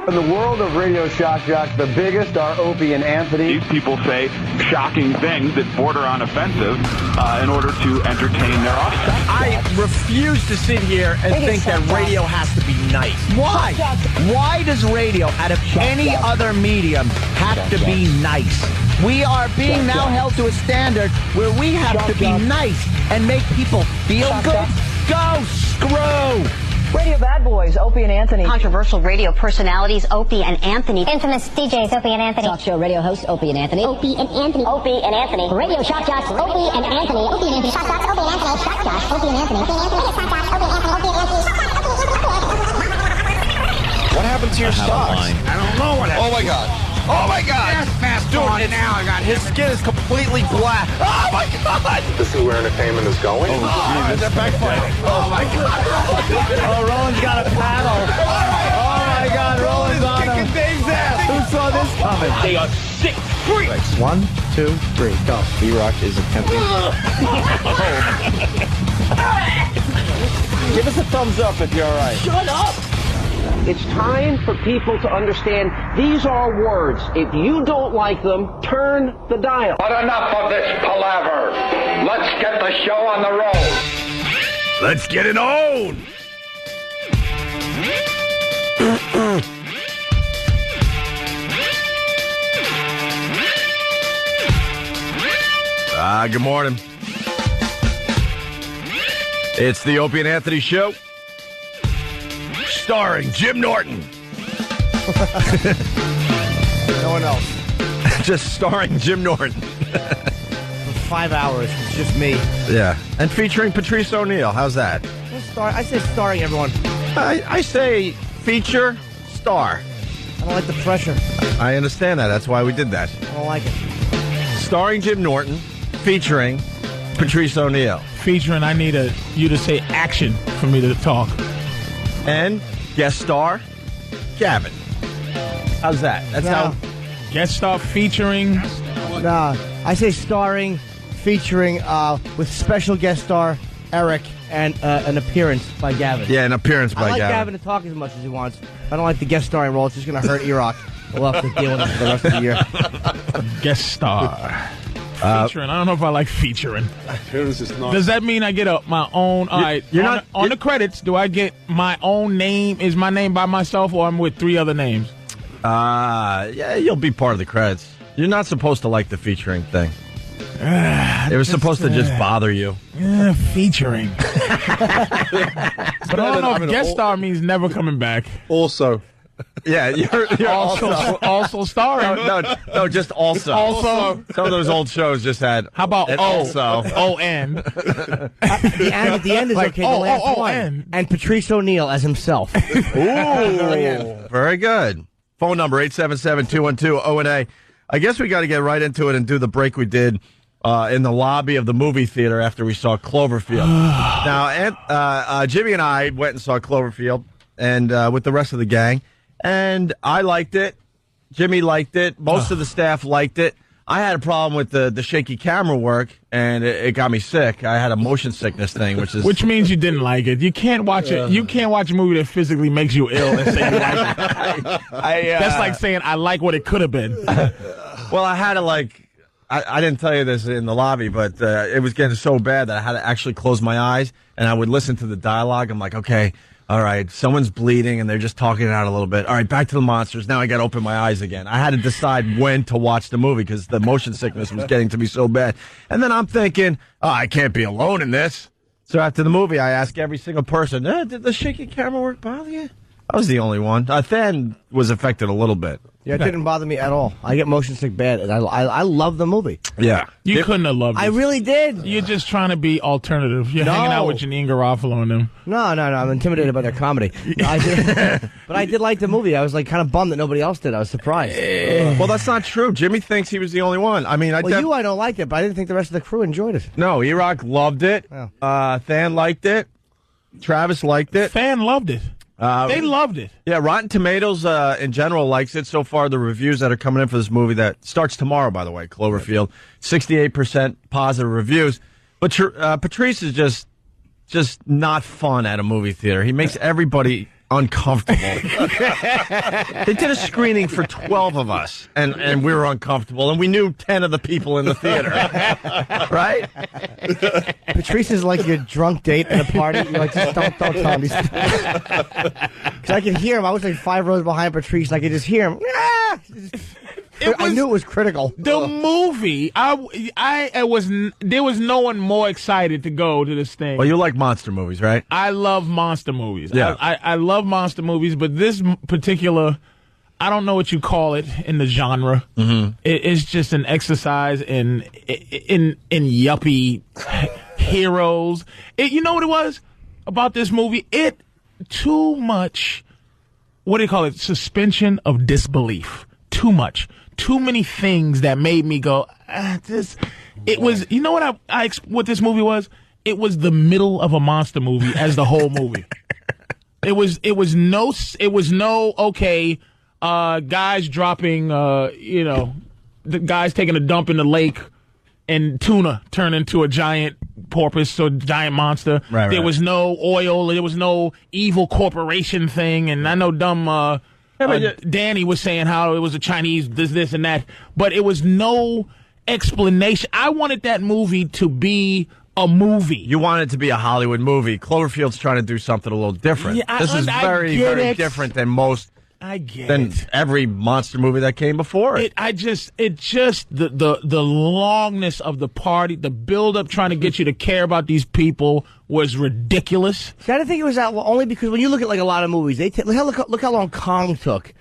In the world of Radio Shock Jock, the biggest are Opie and Anthony. These people say shocking things that border on offensive in order to entertain their audience. I refuse to sit here and think that radio has to be nice. Why? Why does radio, out of any other medium, have to be nice? We are being now held to a standard where we have to be nice and make people feel good. Go screw! Radio bad boys, Opie and Anthony. Controversial radio personalities, Opie and Anthony. Infamous DJs, Opie and Anthony. Talk show radio hosts, Opie and Anthony. Opie and Anthony. Opie and Anthony. Radio shock jocks, Opie and Anthony. Opie and Anthony. Shock jocks, Opie and Anthony. Shock jocks, Opie and Anthony. Opie and Anthony. Shock jocks, Opie and Anthony. Opie and Anthony. What happened to your socks? I don't know what happened. Oh my God. Oh my God. Yes, fast on now. I got His skin is completely black. Oh my God. This is where entertainment is going. Oh, is that backfiring? Oh my God. Oh, Roland's got a paddle. Oh my God, Roland's on him. kicking Dave's ass. Who saw this coming? They are sick freaks. 1, 2, 3, go. B-Rock is attempting. Give us a thumbs up if you're all right. Shut up! It's time for people to understand these are words. If you don't like them, turn the dial. But enough of this palaver. Let's get the show on the road. Let's get it on. Good morning. It's the Opie and Anthony Show, starring Jim Norton. No one else. Just starring Jim Norton. For 5 hours, it's just me. Yeah. And featuring Patrice O'Neal. How's that? I say starring everyone. I say feature, star. I don't like the pressure. I understand that. That's why we did that. I don't like it. Starring Jim Norton, featuring Patrice O'Neal. Featuring, I need you to say action for me to talk. And guest star, Gavin. How's that? That's how... Guest star featuring... Nah, I say starring, featuring, with special guest star, Eric, and an appearance by Gavin. Yeah, an appearance by Gavin. I like Gavin to talk as much as he wants. I don't like the guest starring role. It's just going to hurt E-Rock. We'll have to deal with it for the rest of the year. Guest star. Featuring. I don't know if I like featuring. Does that mean I get my own? All right. On the credits, do I get my own name? Is my name by myself, or I'm with 3 other names? Yeah, you'll be part of the credits. You're not supposed to like the featuring thing. It was supposed to just bother you. Yeah, featuring. But I don't know if guest star means never coming back. Also. Yeah, you're also starring. No, just also. Also. Some of those old shows just had. How about also? O-N. At the end is like, okay. The last one. And Patrice O'Neal as himself. Ooh, very good. Phone number 877-212-ONA. I guess we got to get right into it and do the break we did in the lobby of the movie theater after we saw Cloverfield. Now, Jimmy and I went and saw Cloverfield, and with the rest of the gang. And I liked it. Jimmy liked it. Most of the staff liked it. I had a problem with the shaky camera work, and it got me sick. I had a motion sickness thing, which means you didn't like it. You can't watch it. You can't watch a movie that physically makes you ill and say you like it. That's like saying I like what it could have been. Well, I had to I didn't tell you this in the lobby, but it was getting so bad that I had to actually close my eyes, and I would listen to the dialogue. I'm like, okay. All right, someone's bleeding, and they're just talking it out a little bit. All right, back to the monsters. Now I got to open my eyes again. I had to decide when to watch the movie because the motion sickness was getting to me so bad. And then I'm thinking, I can't be alone in this. So after the movie, I ask every single person, did the shaky camera work bother you? I was the only one. Than was affected a little bit. Yeah, it didn't bother me at all. I get motion sick bad, and I love the movie. Yeah. You couldn't have loved it. I really did. You're just trying to be alternative. You're hanging out with Janine Garofalo and them. No. I'm intimidated by their comedy. But I did like the movie. I was kind of bummed that nobody else did. I was surprised. Well, that's not true. Jimmy thinks he was the only one. I mean, I don't like it, but I didn't think the rest of the crew enjoyed it. No, E-Rock loved it. Oh. Than liked it. Travis liked it. Fan loved it. They loved it. Yeah, Rotten Tomatoes in general likes it. So far, the reviews that are coming in for this movie that starts tomorrow, by the way, Cloverfield, 68% positive reviews. But Patrice is just not fun at a movie theater. He makes everybody uncomfortable. They did a screening for 12 of us, and we were uncomfortable, and we knew 10 of the people in the theater. Right? Patrice is like your drunk date at a party. You're like, just don't tell him these things. Because I could hear him. I was like 5 rows behind Patrice, and I could just hear him. I knew it was critical. The movie, there was no one more excited to go to this thing. Well, you like monster movies, right? I love monster movies. Yeah. I love monster movies, but this particular, I don't know what you call it in the genre. Mm-hmm. It's just an exercise in yuppie heroes. You know what it was about this movie? Too much, what do you call it? Suspension of disbelief. Too much. Too many things that made me go, this. It was, you know what what this movie was? It was the middle of a monster movie as the whole movie. It was no, okay, guys dropping, the guys taking a dump in the lake and tuna turned into a giant porpoise or giant monster. Right, there was no oil. There was no evil corporation thing. And I know dumb, Danny was saying how it was a Chinese this and that, but it was no explanation. I wanted that movie to be a movie. You want it to be a Hollywood movie. Cloverfield's trying to do something a little different. Yeah, this is very, very different than most. Than every monster movie that came before it. The longness of the party, the build up trying to get you to care about these people was ridiculous. See, I didn't think it was that only because when you look at like a lot of movies, look how long Kong took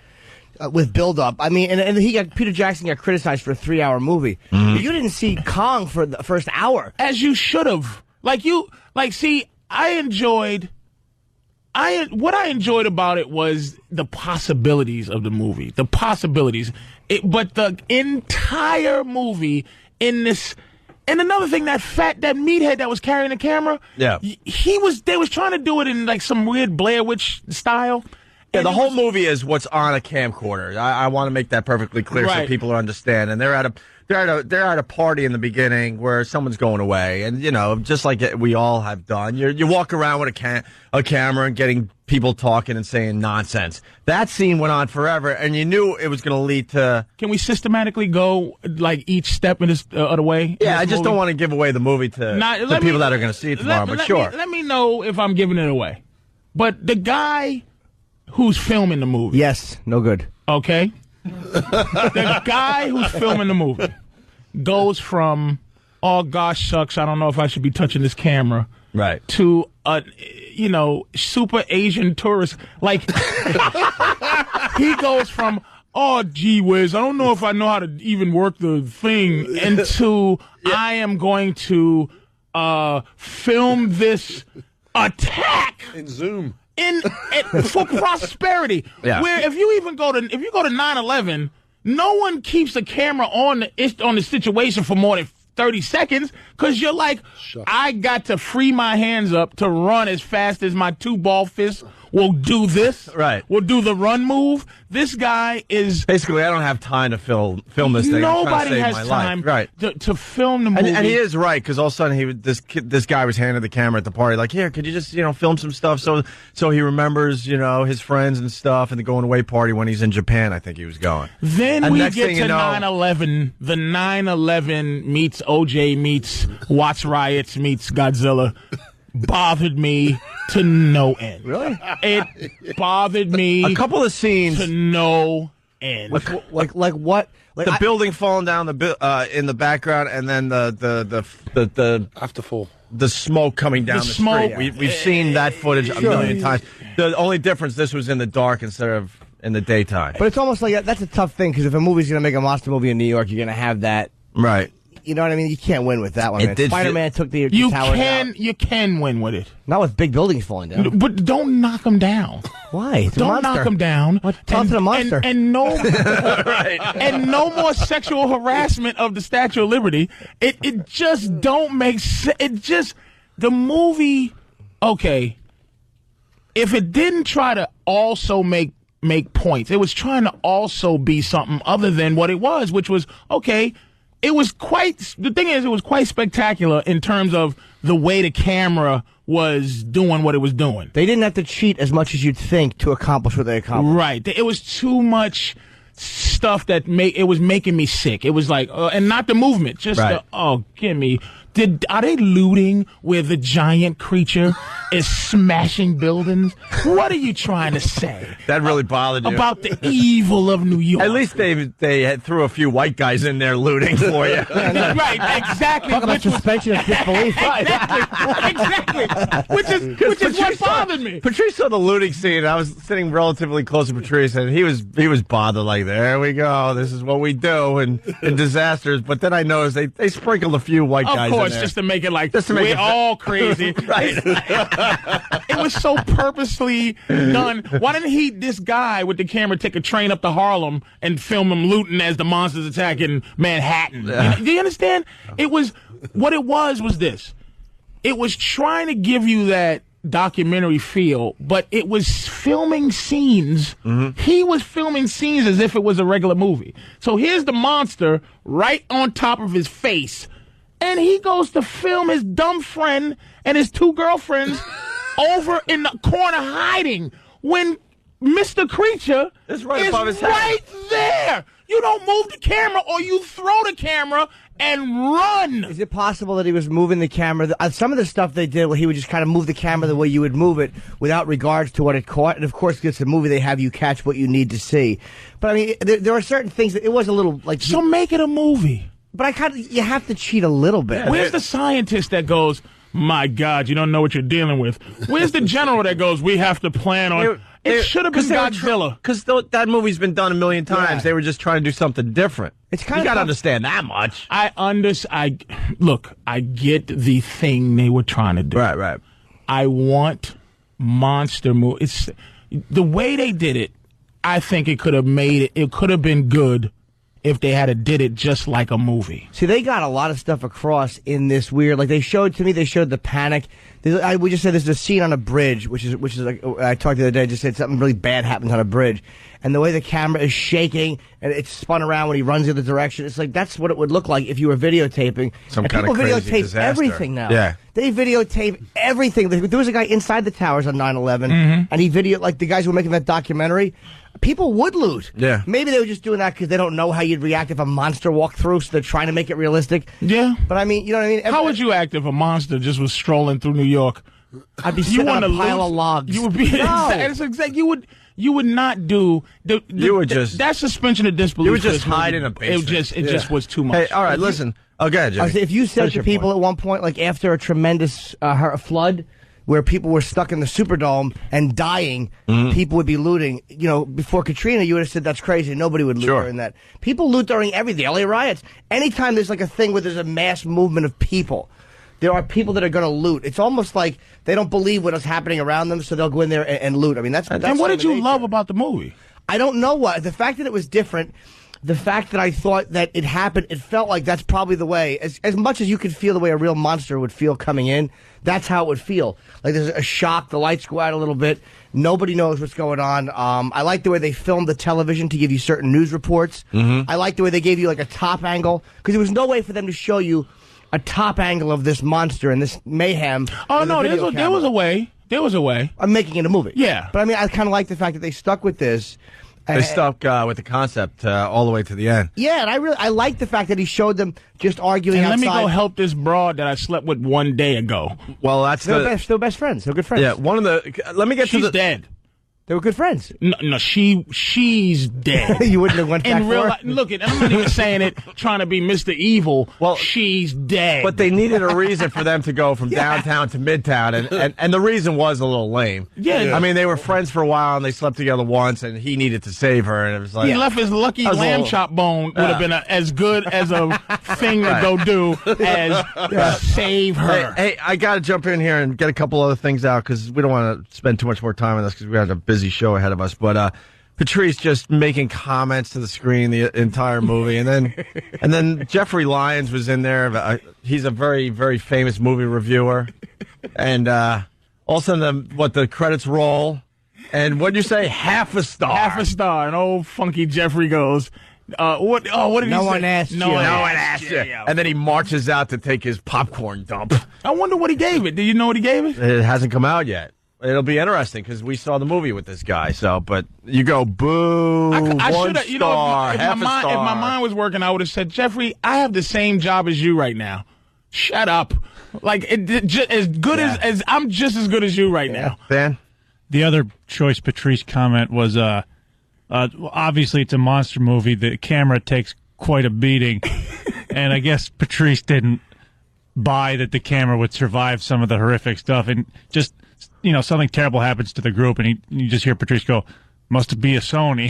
with build up. I mean, and Peter Jackson got criticized for a 3-hour movie. Mm-hmm. But you didn't see Kong for the first hour, as you should have. What I enjoyed about it was the possibilities of the movie. The possibilities. But the entire movie in this... And another thing, that meathead that was carrying the camera... Yeah. They was trying to do it in like some weird Blair Witch style. Yeah, the whole movie is what's on a camcorder. I want to make that perfectly clear so people understand. And they're at a party in the beginning where someone's going away, and just like we all have done, you walk around with a camera and getting people talking and saying nonsense. That scene went on forever, and you knew it was going to lead to. Can we systematically go like each step in this other way? Yeah, I just don't want to give away the movie to the people that are going to see it tomorrow. But sure, let me know if I'm giving it away. But the guy who's filming the movie, yes, no good. Okay. The guy who's filming the movie goes from, oh gosh, sucks, I don't know if I should be touching this camera, right, to super Asian tourist. Like he goes from, oh gee whiz, I don't know if I know how to even work the thing, into I am going to film this attack in Zoom. For prosperity. Yeah. Where if you go to 9/11, no one keeps the camera on the situation for more than 30 seconds because you're like, I got to free my hands up to run as fast as my 2 ball fists will do this. Right. Will do the run move. This guy is... Basically, I don't have time to film this thing. Nobody has time to film the movie. And he is right, because all of a sudden this guy was handed the camera at the party, like, here, could you just film some stuff so he remembers his friends and stuff and the going away party when he's in Japan. I think he was going. Then we get to 9/11. The 9/11 meets OJ meets Watts Riots meets Godzilla. Bothered me to no end. Really? It bothered me. A couple of scenes to no end. Like what? Like the building falling down in the background, and then the afterfall, the smoke coming down the smoke. street. We've seen that footage a million times. The only difference, this was in the dark instead of in the daytime. But it's almost like that's a tough thing, because if a movie's going to make a monster movie in New York, you're going to have that. Right. You know what I mean? You can't win with that one. Man. Spider-Man took the towers out. You can win with it. Not with big buildings falling down. But don't knock them down. Why? Don't knock them down. Tell it to the monster. And no, right. And no more sexual harassment of the Statue of Liberty. It just don't make sense. It just, the movie, okay, if it didn't try to also make points, it was trying to also be something other than what it was, which was, okay, it was quite spectacular in terms of the way the camera was doing what it was doing. They didn't have to cheat as much as you'd think to accomplish what they accomplished. Right. It was too much stuff that it was making me sick. It was like, and not the movement, just gimme. Are they looting where the giant creature is smashing buildings? What are you trying to say? That really bothered you. About the evil of New York. At least they had threw a few white guys in there looting for you. Right, exactly. Talk about suspension of disbelief. Exactly. Which is what bothered me. Patrice saw the looting scene. I was sitting relatively close to Patrice, and he was bothered. Like, there we go. This is what we do in disasters. But then I noticed they sprinkled a few white guys in there. Just to make it like we're all crazy. Right. It was so purposely done. Why didn't this guy with the camera take a train up to Harlem and film him looting as the monsters attacking Manhattan? Do you understand? What it was this. It was trying to give you that documentary feel, but it was filming scenes. Mm-hmm. He was filming scenes as if it was a regular movie. So here's the monster right on top of his face. And he goes to film his dumb friend and his 2 girlfriends over in the corner hiding when Mr. Creature is right above his head. Right there. You don't move the camera or you throw the camera and run. Is it possible that he was moving the camera? Some of the stuff they did where he would just kind of move the camera the way you would move it without regards to what it caught. And, of course, it's a movie. They have you catch what you need to see. But, I mean, there are certain things that it was a little like... So make it a movie. But you have to cheat a little bit. Where's the scientist that goes, my God, you don't know what you're dealing with? Where's the general that goes, we have to plan on... It should have been Godzilla. Because that movie's been done a million times. Yeah. They were just trying to do something different. It's kind you of got to understand that much. Look, I get the thing they were trying to do. Right. I want monster movie. It's the way they did it. I think it could have made it. It could have been good if they had did it just like a movie. See, they got a lot of stuff across in this weird, like they showed the panic. We just said there's a scene on a bridge, which is like, I talked the other day, just said something really bad happens on a bridge. And the way the camera is shaking and it's spun around when he runs the other direction, it's like that's what it would look like if you were videotaping. Some kind of crazy disaster. People videotape everything now. Yeah. They videotape everything. There was a guy inside the towers on 9/11, and he videoed, like the guys who were making that documentary. People would loot. Yeah. Maybe they were just doing that because they don't know how you'd react if a monster walked through, so they're trying to make it realistic. Yeah. But I mean, you know what I mean? How would you act if a monster just was strolling through New York? I'd be sitting on a pile of logs. You would be. No. You would not do. That suspension of disbelief. You would just hide in a basement. It just was too much. Hey, all right, listen. Oh, go ahead, Jimmy. If you said to people at one point, like after a tremendous flood, where people were stuck in the Superdome and dying, people would be looting. You know, before Katrina, you would have said that's crazy. Nobody would loot during that. People loot during everything. The LA riots. Anytime there's like a thing where there's a mass movement of people, there are people that are going to loot. It's almost like they don't believe what is happening around them, so they'll go in there and loot. I mean, that's and what did you love about the movie? I don't know what. The fact that it was different, the fact that I thought that it happened, it felt like that's probably the way. As much as you could feel the way a real monster would feel coming in, that's how it would feel. Like there's a shock, the lights go out a little bit, nobody knows what's going on. I like the way they filmed the television to give you certain news reports. I like the way they gave you like a top angle, because there was no way for them to show you a top angle of this monster and this mayhem. Oh, no, there was a way. There was a way. I'm making it a movie. Yeah. But I mean, I kind of like the fact that they stuck with this. They stuck with the concept all the way to the end. Yeah, and I like the fact that he showed them just arguing outside. Let me go help this broad that I slept with one day ago. Well, that's still best friends. They're good friends. Yeah, let me get She's to the... dead. They were good friends. No, she's dead. You wouldn't have went back in real life. Look, I'm not even saying it trying to be Mr. Evil. Well, she's dead. But they needed a reason for them to go from downtown to midtown, and the reason was a little lame. Yeah. I mean, they were friends for a while, and they slept together once, and he needed to save her, and it was like... He left his lucky lamb chop bone would have been as good as a thing to go do as save her. Hey, I got to jump in here and get a couple other things out, because we don't want to spend too much more time on this, because we have a busy show ahead of us, but Patrice just making comments to the screen the entire movie, and then Jeffrey Lyons was in there. He's a very, very famous movie reviewer, and all of a sudden the credits roll, and what'd you say? Half a star. Half a star. And old funky Jeffrey goes, What did he say? No one asked you. No one asked you. And then he marches out to take his popcorn dump. I wonder what he gave it. Do you know what he gave it? It hasn't come out yet. It'll be interesting because we saw the movie with this guy. So, but you go boo. I one should have. You star, know, if half my a star. mind was working, I would have said, Jeffrey, I have the same job as you right now. Shut up. Like as good as I'm just as good as you right now. Dan? The other choice Patrice comment was obviously it's a monster movie. The camera takes quite a beating, and I guess Patrice didn't buy that the camera would survive some of the horrific stuff, and just something terrible happens to the group, and you just hear Patrice go, "Must be a Sony."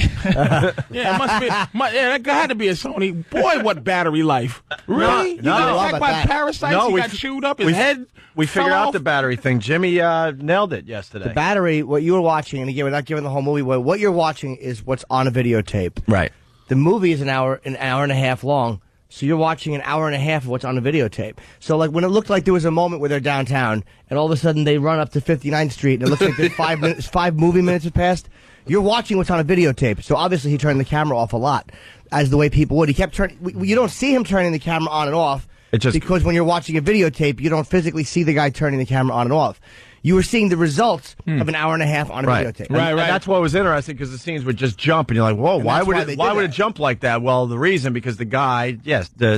Yeah, it must be. That had to be a Sony. Boy, what battery life! Really? You got attacked by parasites? He got chewed up. His head. We figured fell out off? the battery thing. Jimmy nailed it yesterday. The battery, what you were watching, and again, without giving the whole movie away, what you're watching is what's on a videotape. Right. The movie is an hour and a half long, so you're watching an hour and a half of what's on a videotape. So, like, when it looked like there was a moment where they're downtown, and all of a sudden they run up to 59th Street, and it looks like there's 5 movie minutes have passed, you're watching what's on a videotape. So, obviously, he turned the camera off a lot, as the way people would. He kept turning. You don't see him turning the camera on and off, because when you're watching a videotape, you don't physically see the guy turning the camera on and off. You were seeing the results of an hour and a half on a videotape. Right. And that's what was interesting, because the scenes would just jump, and you're like, whoa, why would it jump like that? Well, the reason, because the guy,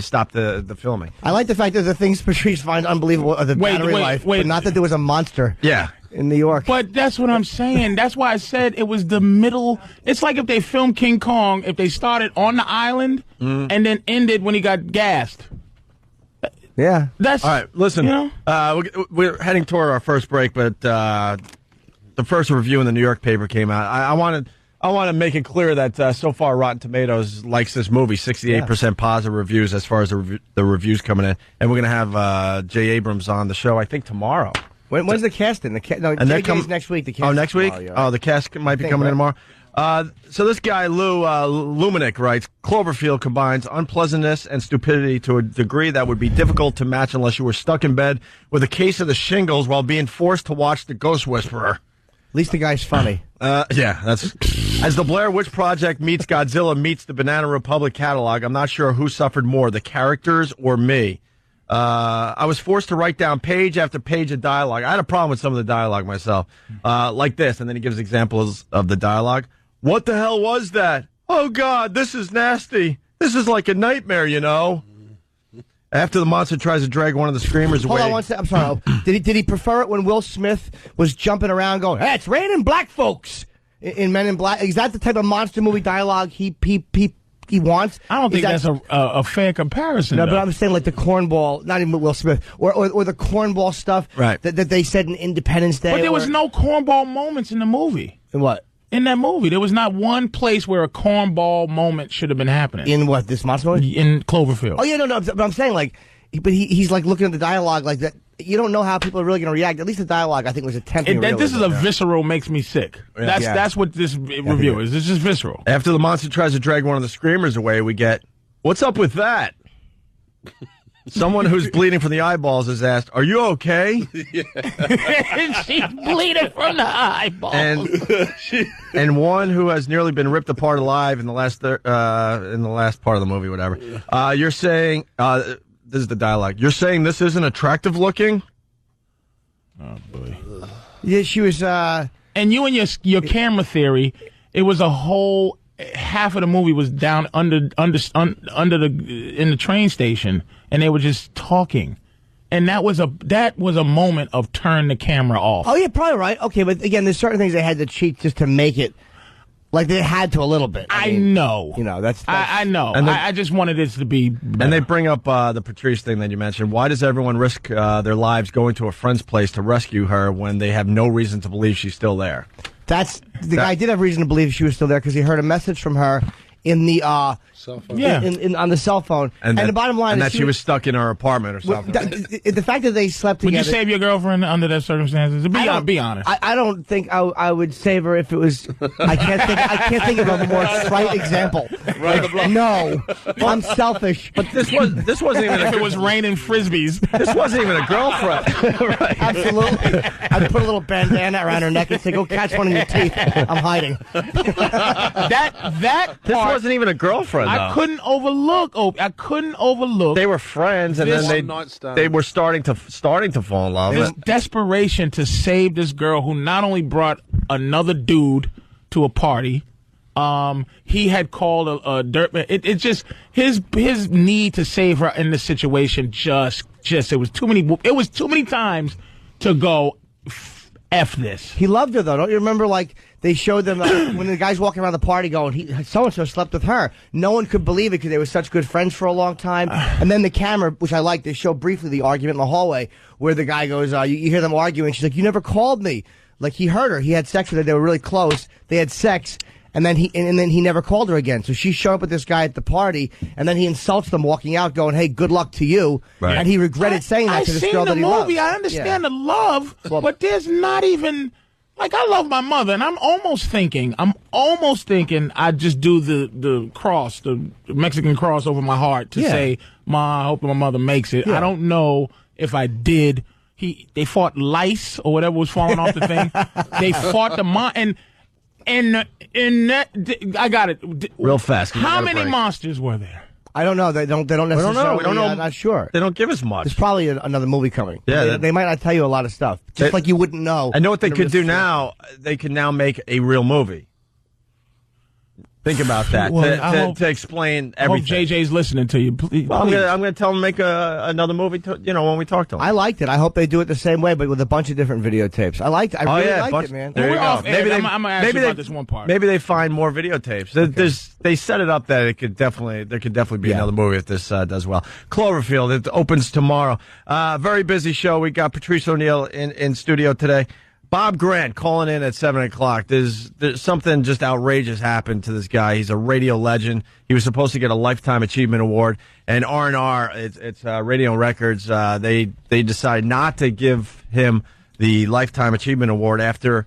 stopped the filming. I like the fact that the things Patrice finds unbelievable are the battery life, but not that there was a monster. Yeah. In New York. But that's what I'm saying. That's why I said it was the middle. It's like if they filmed King Kong, if they started on the island and then ended when he got gassed. Yeah. That's all right. Listen, we're heading toward our first break, but the first review in the New York paper came out. I want to make it clear that so far Rotten Tomatoes likes this movie. 68% positive reviews as far as the reviews coming in, and we're going to have Jay Abrams on the show. I think tomorrow. When's the casting? JJ's next week. The cast next week. Tomorrow, the cast might be coming in tomorrow. So this guy, Lou Lumenick, writes, Cloverfield combines unpleasantness and stupidity to a degree that would be difficult to match unless you were stuck in bed with a case of the shingles while being forced to watch The Ghost Whisperer. At least the guy's funny. That's... As the Blair Witch Project meets Godzilla meets the Banana Republic catalog, I'm not sure who suffered more, the characters or me. I was forced to write down page after page of dialogue. I had a problem with some of the dialogue myself. Like this, and then he gives examples of the dialogue. What the hell was that? Oh, God, this is nasty. This is like a nightmare, you know. After the monster tries to drag one of the screamers away. Hold on one second. I'm sorry. Did he prefer it when Will Smith was jumping around going, "Hey, it's raining black folks" in Men in Black? Is that the type of monster movie dialogue he wants? I don't think that's a fair comparison. No, but I'm saying like the cornball, not even Will Smith, or the cornball stuff that they said in Independence Day. But there was no cornball moments in the movie. In what? In that movie, there was not one place where a cornball moment should have been happening. In what, this monster movie? In Cloverfield. Oh, yeah, no, but I'm saying, like, he's like looking at the dialogue like that. You don't know how people are really going to react. At least the dialogue, I think, was attempting realism. This is a visceral makes me sick. That's what this review is. This is visceral. After the monster tries to drag one of the screamers away, we get, what's up with that? Someone who's bleeding from the eyeballs is asked, "Are you okay?" She's bleeding from the eyeballs. And one who has nearly been ripped apart alive in the last part of the movie, whatever. You're saying this is the dialogue. You're saying this isn't attractive looking? Oh boy. Yeah, she was. And you and your camera theory, it was a whole half of the movie was down under in the train station, and they were just talking, and that was a moment of turn the camera off. Oh yeah, probably right. Okay, but again, there's certain things they had to cheat just to make it. Like they had to a little bit. I know. You know, that's I know. And I just wanted it to be better. And they bring up the Patrice thing that you mentioned. Why does everyone risk their lives going to a friend's place to rescue her when they have no reason to believe she's still there? Guy did have reason to believe she was still there because he heard a message from her in the cell phone. Yeah, on the cell phone. And the bottom line is that she was stuck in her apartment or something. The fact that they slept together. Would you save your girlfriend under that circumstances? Be honest. I don't think I would save her if it was. I can't think of a more trite example. No, I'm selfish. But this wasn't even. If it was raining frisbees, this wasn't even a girlfriend. Right. Absolutely. I'd put a little bandana around her neck and say, "Go catch one in your teeth." I'm hiding. That part wasn't even a girlfriend, though. I couldn't overlook. They were friends, and then they were starting to fall in love. His desperation to save this girl who not only brought another dude to a party, he had called a dirtman. It's just his need to save her in this situation. Just it was too many. It was too many times to go. F this. He loved her, though. Don't you remember, like, they showed them when the guy's walking around the party going, so-and-so slept with her. No one could believe it because they were such good friends for a long time. And then the camera, which I like, they show briefly the argument in the hallway where the guy goes, you hear them arguing. She's like, you never called me. Like, he hurt her. He had sex with her. They were really close. They had sex. And then he never called her again. So she showed up with this guy at the party, and then he insults them walking out, going, "Hey, good luck to you." Right. And he regretted saying that to this girl that he loved. I've seen the movie. I understand the love, but there's not even like I love my mother, and I'm almost thinking I'd just do the cross, the Mexican cross over my heart to say, "Ma, I hope my mother makes it." Yeah. I don't know if I did. They fought lice or whatever was falling off the thing. They fought the And I got it real fast. How many monsters were there? I don't know. They don't necessarily. We don't know. I'm not sure. They don't give us much. There's probably another movie coming. Yeah, they might not tell you a lot of stuff. Just like you wouldn't know. I know what they could do now. They can now make a real movie. Think about that to explain everything. I hope JJ's listening to you. Please. Well, I'm going to tell him to make another movie. When we talk to him, I liked it. I hope they do it the same way, but with a bunch of different videotapes. I liked it. I really liked it, man. There you go. Maybe I'm going to ask you about this one part. Maybe they find more videotapes. Okay. They set it up that there could definitely be another movie if this does well. Cloverfield, it opens tomorrow. Very busy show. We got Patrice O'Neal in studio today. Bob Grant calling in at 7 o'clock. There's something just outrageous happened to this guy. He's a radio legend. He was supposed to get a Lifetime Achievement Award, and R&R, it's Radio Records. They decided not to give him the Lifetime Achievement Award after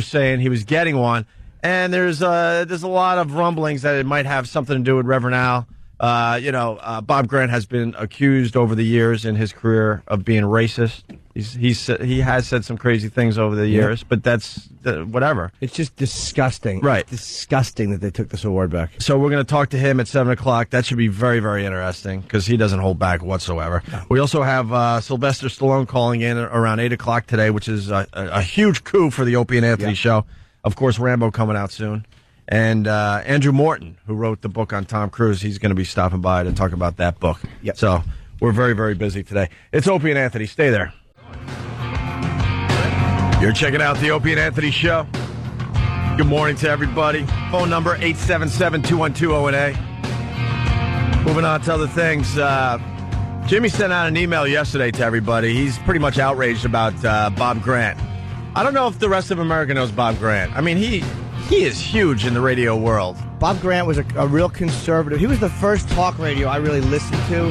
saying he was getting one. And there's a lot of rumblings that it might have something to do with Reverend Al. Bob Grant has been accused over the years in his career of being racist. He has said some crazy things over the years, but that's whatever. It's just disgusting. Right. It's disgusting that they took this award back. So we're going to talk to him at 7 o'clock. That should be very, very interesting because he doesn't hold back whatsoever. No. We also have Sylvester Stallone calling in around 8 o'clock today, which is a huge coup for the Opie and Anthony show. Of course, Rambo coming out soon. And Andrew Morton, who wrote the book on Tom Cruise, he's going to be stopping by to talk about that book. Yep. So we're very, very busy today. It's Opie and Anthony. Stay there. You're checking out the Opie and Anthony Show. Good morning to everybody. Phone number 877-212-ONA. Moving on to other things. Jimmy sent out an email yesterday to everybody. He's pretty much outraged about Bob Grant. I don't know if the rest of America knows Bob Grant. I mean, he is huge in the radio world. Bob Grant was a real conservative. He was the first talk radio I really listened to.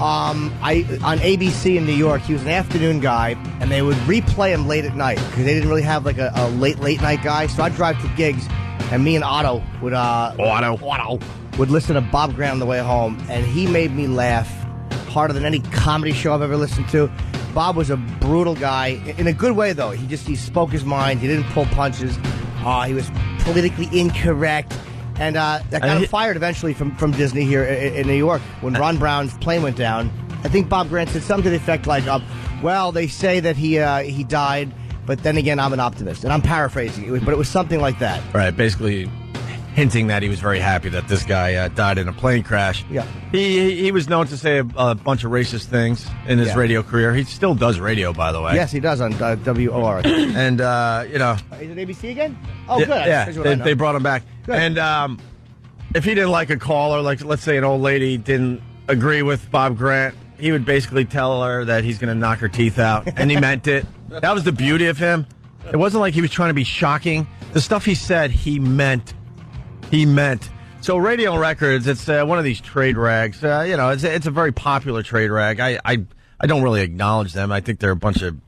On ABC in New York, he was an afternoon guy, and they would replay him late at night because they didn't really have like a late night guy. So I'd drive to gigs, and me and Otto would listen to Bob Grant on the way home, and he made me laugh harder than any comedy show I've ever listened to. Bob was a brutal guy in a good way, though. He spoke his mind. He didn't pull punches. He was politically incorrect. And that got him fired eventually from Disney here in New York when Ron Brown's plane went down. I think Bob Grant said something to the effect like, well, they say that he died, but then again, I'm an optimist. And I'm paraphrasing it, but it was something like that. Right, basically hinting that he was very happy that this guy died in a plane crash. Yeah. He was known to say a bunch of racist things in his radio career. He still does radio, by the way. Yes, he does on WOR. And, Is it ABC again? Oh, good. Yeah, they brought him back. Good. And if he didn't like a caller, like let's say an old lady didn't agree with Bob Grant, he would basically tell her that he's going to knock her teeth out. And he meant it. That was the beauty of him. It wasn't like he was trying to be shocking. The stuff he said, he meant. He meant. So Radio Records, it's one of these trade rags. It's a very popular trade rag. I don't really acknowledge them. I think they're a bunch of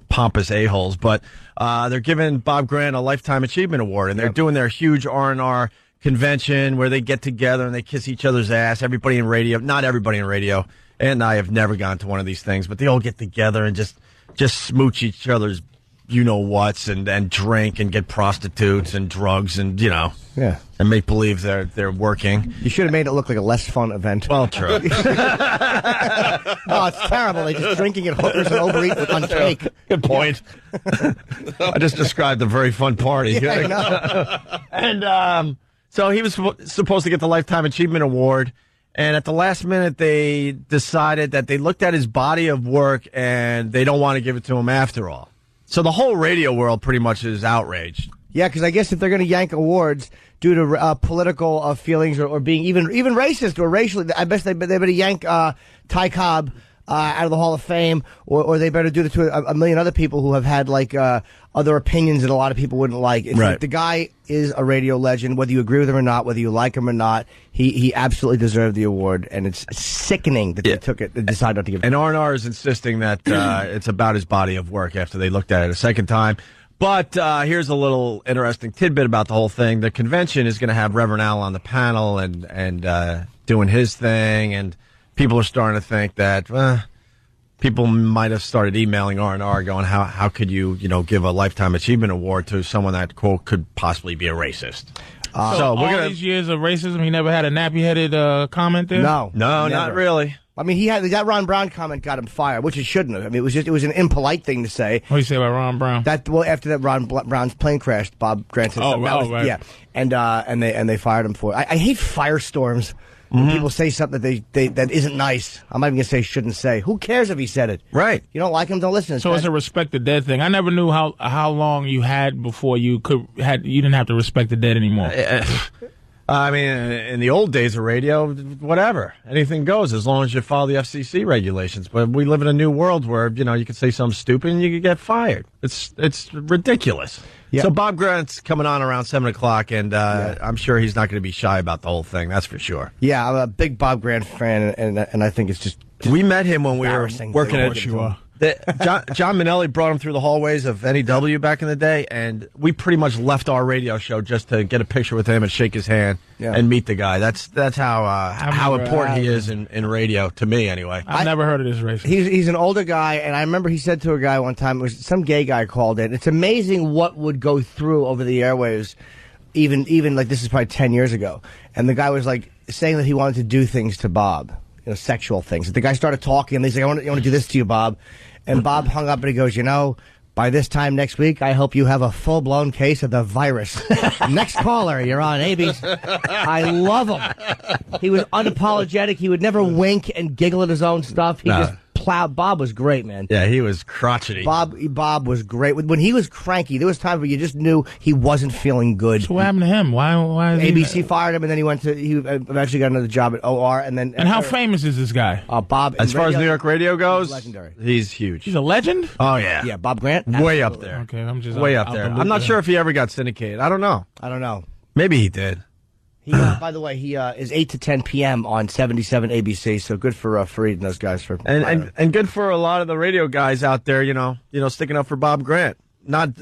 pompous a-holes. But they're giving Bob Grant a Lifetime Achievement Award, and they're doing their huge R&R convention where they get together and they kiss each other's ass. Everybody in radio, not everybody in radio, and I have never gone to one of these things, but they all get together and just smooch each other's you-know-whats and drink and get prostitutes and drugs and, Yeah. and make believe they're working. You should have made it look like a less fun event. Well, true. No, it's terrible. They're just drinking at hookers and overeating on cake. Good point. I just described a very fun party. Yeah, I know. And so he was supposed to get the Lifetime Achievement Award, and at the last minute they decided that they looked at his body of work and they don't want to give it to him after all. So the whole radio world pretty much is outraged. Yeah, because I guess if they're going to yank awards due to political feelings or being even racist or racially, I bet they better yank Ty Cobb out of the Hall of Fame, or they better do it to a million other people who have had other opinions that a lot of people wouldn't like. It's right. Like the guy is a radio legend, whether you agree with him or not, whether you like him or not. He absolutely deserved the award, and it's sickening that they took it and decided not to give it. And R&R is insisting that it's about his body of work after they looked at it a second time. But here's a little interesting tidbit about the whole thing. The convention is going to have Reverend Al on the panel and doing his thing, and people are starting to think that people might have started emailing R&R going, how could you give a Lifetime Achievement Award to someone that, quote, could possibly be a racist? So all these years of racism, he never had a nappy-headed comment there? No, not really. I mean, he had that Ron Brown comment got him fired, which it shouldn't have. I mean, it was an impolite thing to say. What do you say about Ron Brown? After that Ron Brown's plane crashed, Bob Grant said, right. Yeah, and they fired him for it. I hate firestorms. When people say something that isn't nice. I'm not even going to say shouldn't say. Who cares if he said it? Right. You don't like him, don't listen. So it's a respect the dead thing. I never knew how long you had before you didn't have to respect the dead anymore. I mean, in the old days of radio, whatever. Anything goes as long as you follow the FCC regulations. But we live in a new world where, you could say something stupid and you could get fired. It's ridiculous. Yeah. So Bob Grant's coming on around 7 o'clock, and I'm sure he's not going to be shy about the whole thing. That's for sure. Yeah, I'm a big Bob Grant fan, and I think it's just we met him when we were working at John Minnelli brought him through the hallways of NEW back in the day, and we pretty much left our radio show just to get a picture with him and shake his hand and meet the guy. That's how important he is in radio, to me anyway. I've never heard of this race. He's an older guy, and I remember he said to a guy one time, it was some gay guy called in, it's amazing what would go through over the airwaves, even like this is probably 10 years ago. And the guy was like saying that he wanted to do things to Bob, sexual things. The guy started talking, and he's like, I want to do this to you, Bob. And Bob hung up and he goes, by this time next week, I hope you have a full-blown case of the virus. Next caller, you're on ABC. I love him. He was unapologetic. He would never wink and giggle at his own stuff. He just plowed. Bob was great, man. Yeah, he was crotchety. Bob was great. When he was cranky, there was times where you just knew he wasn't feeling good. So what happened to him? Why ABC fired him, and then he eventually got another job at OR, and then. And how famous is this guy? Bob. As far as New York radio goes, he's legendary. He's huge. He's a legend? Oh yeah. Yeah, Bob Grant. Way up there. Okay, I'm just way up there. I'm not sure if he ever got syndicated. I don't know. Maybe he did. By the way, he is 8 to 10 p.m. on 77 ABC. So good for Fareed and those guys for and good for a lot of the radio guys out there. Sticking up for Bob Grant. Not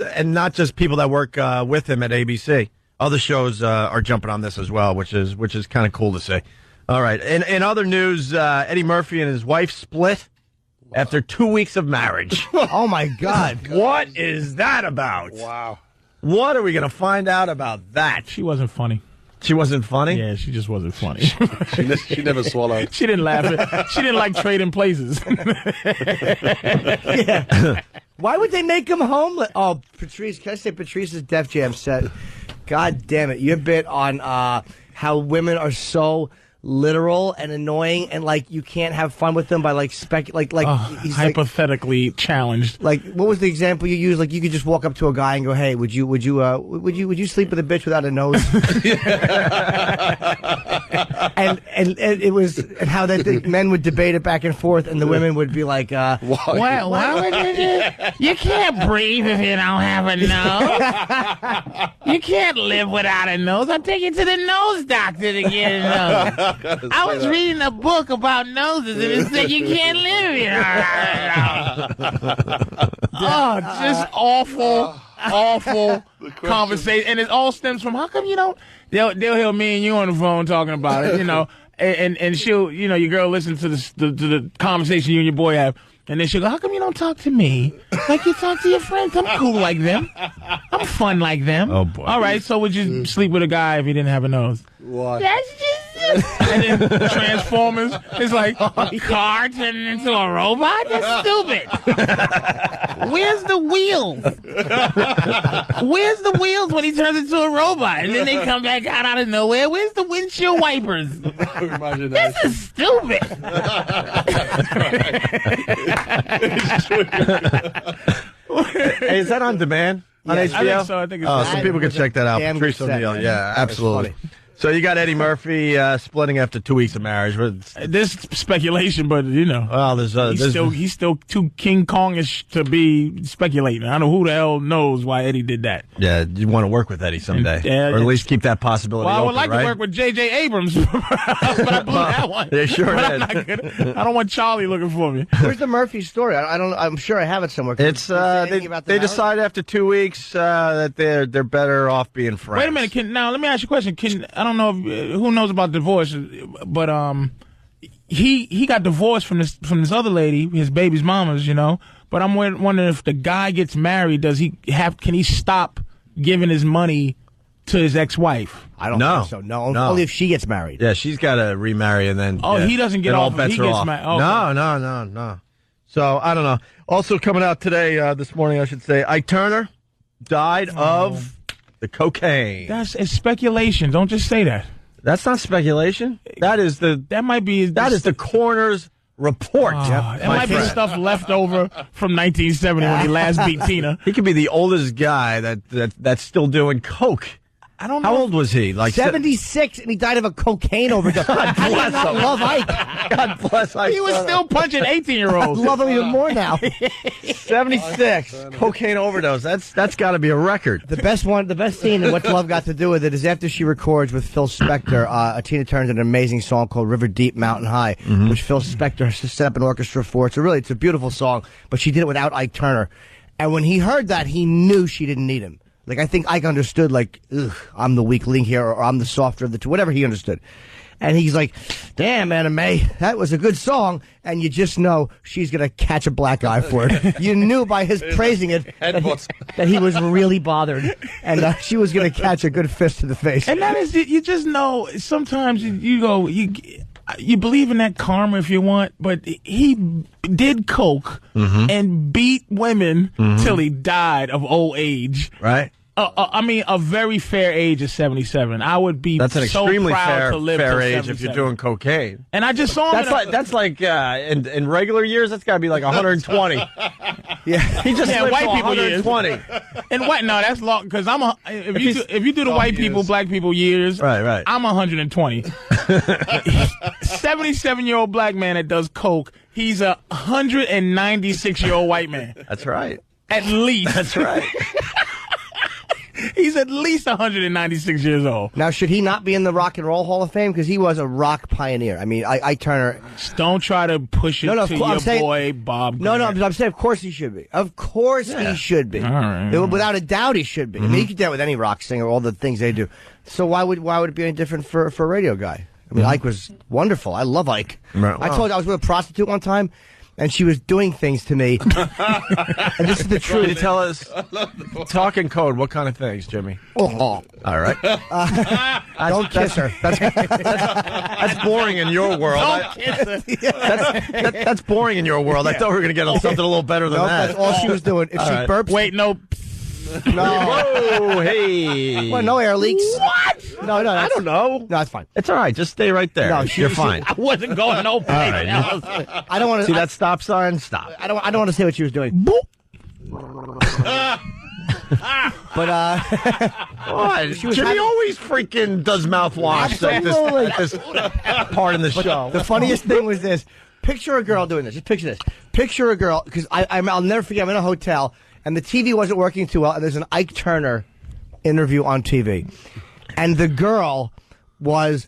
just people that work with him at ABC. Other shows are jumping on this as well, which is kind of cool to see. All right. In other news, Eddie Murphy and his wife split after 2 weeks of marriage. Oh my God! What is that about? Wow. What are we going to find out about that? She wasn't funny. She wasn't funny? Yeah, she just wasn't funny. She never swallowed. She didn't laugh. She didn't like trading places. Yeah. Why would they make him homeless? Oh, Patrice, can I say Patrice's Def Jam set? God damn it. Your bit on how women are so literal and annoying, and you can't have fun with them by he's hypothetically challenged. What was the example you used? You could just walk up to a guy and go, "Hey, would you sleep with a bitch without a nose?" and it was how the men would debate it back and forth, and the women would be like, "Why would you do? You can't breathe if you don't have a nose. You can't live without a nose. I'll take you to the nose doctor to get a nose." I was reading a book about noses, and it said you can't live just awful conversation, and it all stems from how come you don't? They'll hear me and you on the phone talking about it, and she'll, your girl listens to the conversation you and your boy have. And then she'll go, how come you don't talk to me like you talk to your friends? I'm cool like them. I'm fun like them. Oh, boy. All right, so would you sleep with a guy if he didn't have a nose? What? That's just and then Transformers is like, a car turning into a robot? That's stupid. Where's the wheels? Where's the wheels when he turns into a robot? And then they come back out of nowhere. Where's the windshield wipers? This is stupid. Hey, is that on demand on Yes, HBO? I think so. I think it's some people can check that out. Damn Patrice good set, O'Neal. man. Yeah, That was absolutely. funny. So you got Eddie Murphy splitting after 2 weeks of marriage. There's speculation, but Well, he's still too King Kongish to be speculating. I don't know who the hell knows why Eddie did that. Yeah, you want to work with Eddie someday, or at least keep that possibility. Well, I would open, like right? to work with J.J. Abrams, but I blew that one. They sure But did. I'm not gonna- I don't want Charlie looking for me. Where's the Murphy story? I don't. I'm sure I have it somewhere. It's they decide after 2 weeks that they're better off being friends. Wait a minute. Now let me ask you a question. I don't know if, who knows about divorce, but he got divorced from this other lady, his baby's mama's, But I'm wondering if the guy gets married, can he stop giving his money to his ex-wife? I don't think so. No, only if she gets married. Yeah, she's got to remarry and then. Oh, yeah, he doesn't get then all off if bets he are gets off. married. Okay. No. So I don't know. Also coming out today, this morning, I should say, Ike Turner died of the cocaine. It's speculation. Don't just say that. That's not speculation. That is the coroner's report. That might be stuff left over from 1970 when he last beat Tina. He could be the oldest guy that's still doing coke. I don't know. How old was he? Like 76, and he died of a cocaine overdose. How do you not love Ike? God bless Ike. He was still punching 18-year-olds. I love him even more now. 76 cocaine overdose. That's got to be a record. The best scene in What Love Got to Do with It is after she records with Phil Spector. Tina Turner's an amazing song called River Deep, Mountain High, which Phil Spector set up an orchestra for. It's a beautiful song, but she did it without Ike Turner. And when he heard that, he knew she didn't need him. Like, I think Ike understood, like, I'm the weak link here, or I'm the softer of the two, whatever he understood. And he's like, damn, Anna Mae, that was a good song. And you just know she's going to catch a black eye for it. You knew by his praising it that he was really bothered. And she was going to catch a good fist to the face. And that is, you just know, sometimes you believe in that karma if you want, but he did coke and beat women till he died of old age. Right. I mean, a very fair age of 77. I would be That's an so extremely proud to live fair till age 77. if you're doing cocaine. And I just saw him. That's like in regular years, that's got to be like 120. Yeah, he just lived white to people 120. And what? No, that's long because if you do the white people, black people years, right. I'm 120. 77-year-old black man that does coke. He's a 196-year-old white man. That's right. At least. That's right. He's at least 196 years old. Now, should he not be in the Rock and Roll Hall of Fame? Because he was a rock pioneer. I mean, Ike Turner. Don't try to push it to your boy, Bob Grant. No, I'm saying, of course he should be. Of course he should be. All right. Without a doubt, he should be. I mean, you can do that with any rock singer, all the things they do. So why would it be any different for a radio guy? I mean, Ike was wonderful. I love Ike. Right. I told you I was with a prostitute one time, and she was doing things to me. And this is the truth. Can you tell us, talk in code, what kind of things, Jimmy? Oh. All right. Don't kiss her. That's boring in your world. Don't kiss her. That's boring in your world. I thought we were going to get something a little better than that. That's all she was doing. If she burps. Wait, no. No. Whoa, hey. Well, no air leaks. What? No, I don't know. No, that's fine. It's all right. Just stay right there. No, you're fine. I wasn't going no place right. else. I don't want to See that stop sign? Stop. I don't want to say what she was doing. But What? Jimmy always freaking does mouthwash at this part in the show. the funniest thing was this. Picture a girl doing this. Just picture this. Picture a girl, because I'll never forget, I'm in a hotel, and the TV wasn't working too well, and there's an Ike Turner interview on TV. And the girl was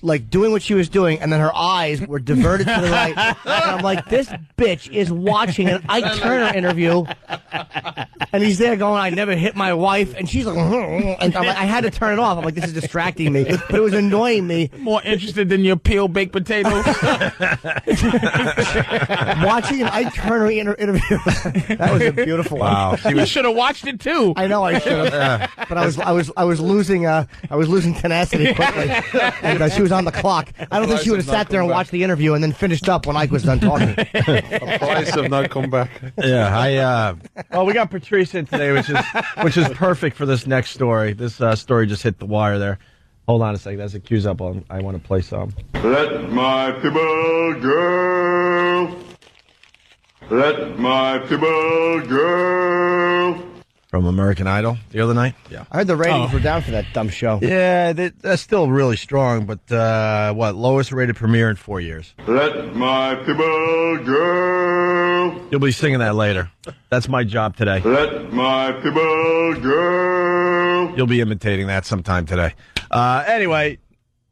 like doing what she was doing, and then her eyes were diverted to the right. And I'm like, this bitch is watching an Ike Turner interview, and he's there going, I never hit my wife, and she's like, and I'm like, I had to turn it off. I'm like, this is distracting me, but it was annoying me. More interested than your peeled baked potatoes. Watching an Ike Turner interview, that was a beautiful one. Wow. You should have watched it too. I know I should have, but I was losing tenacity quickly, and she was on the clock. I don't think she would have sat there and watched the interview and then finished up when Ike was done talking. A price of not come back. Yeah, well, we got Patrice in today, which is perfect for this next story. This story just hit the wire there. Hold on a second. As it cues up, I want to play some. Let my people go. Let my people go. From American Idol the other night? Yeah. I heard the ratings were down for that dumb show. Yeah, that's still really strong, but lowest rated premiere in 4 years. Let my people go. You'll be singing that later. That's my job today. Let my people go. You'll be imitating that sometime today. Anyway.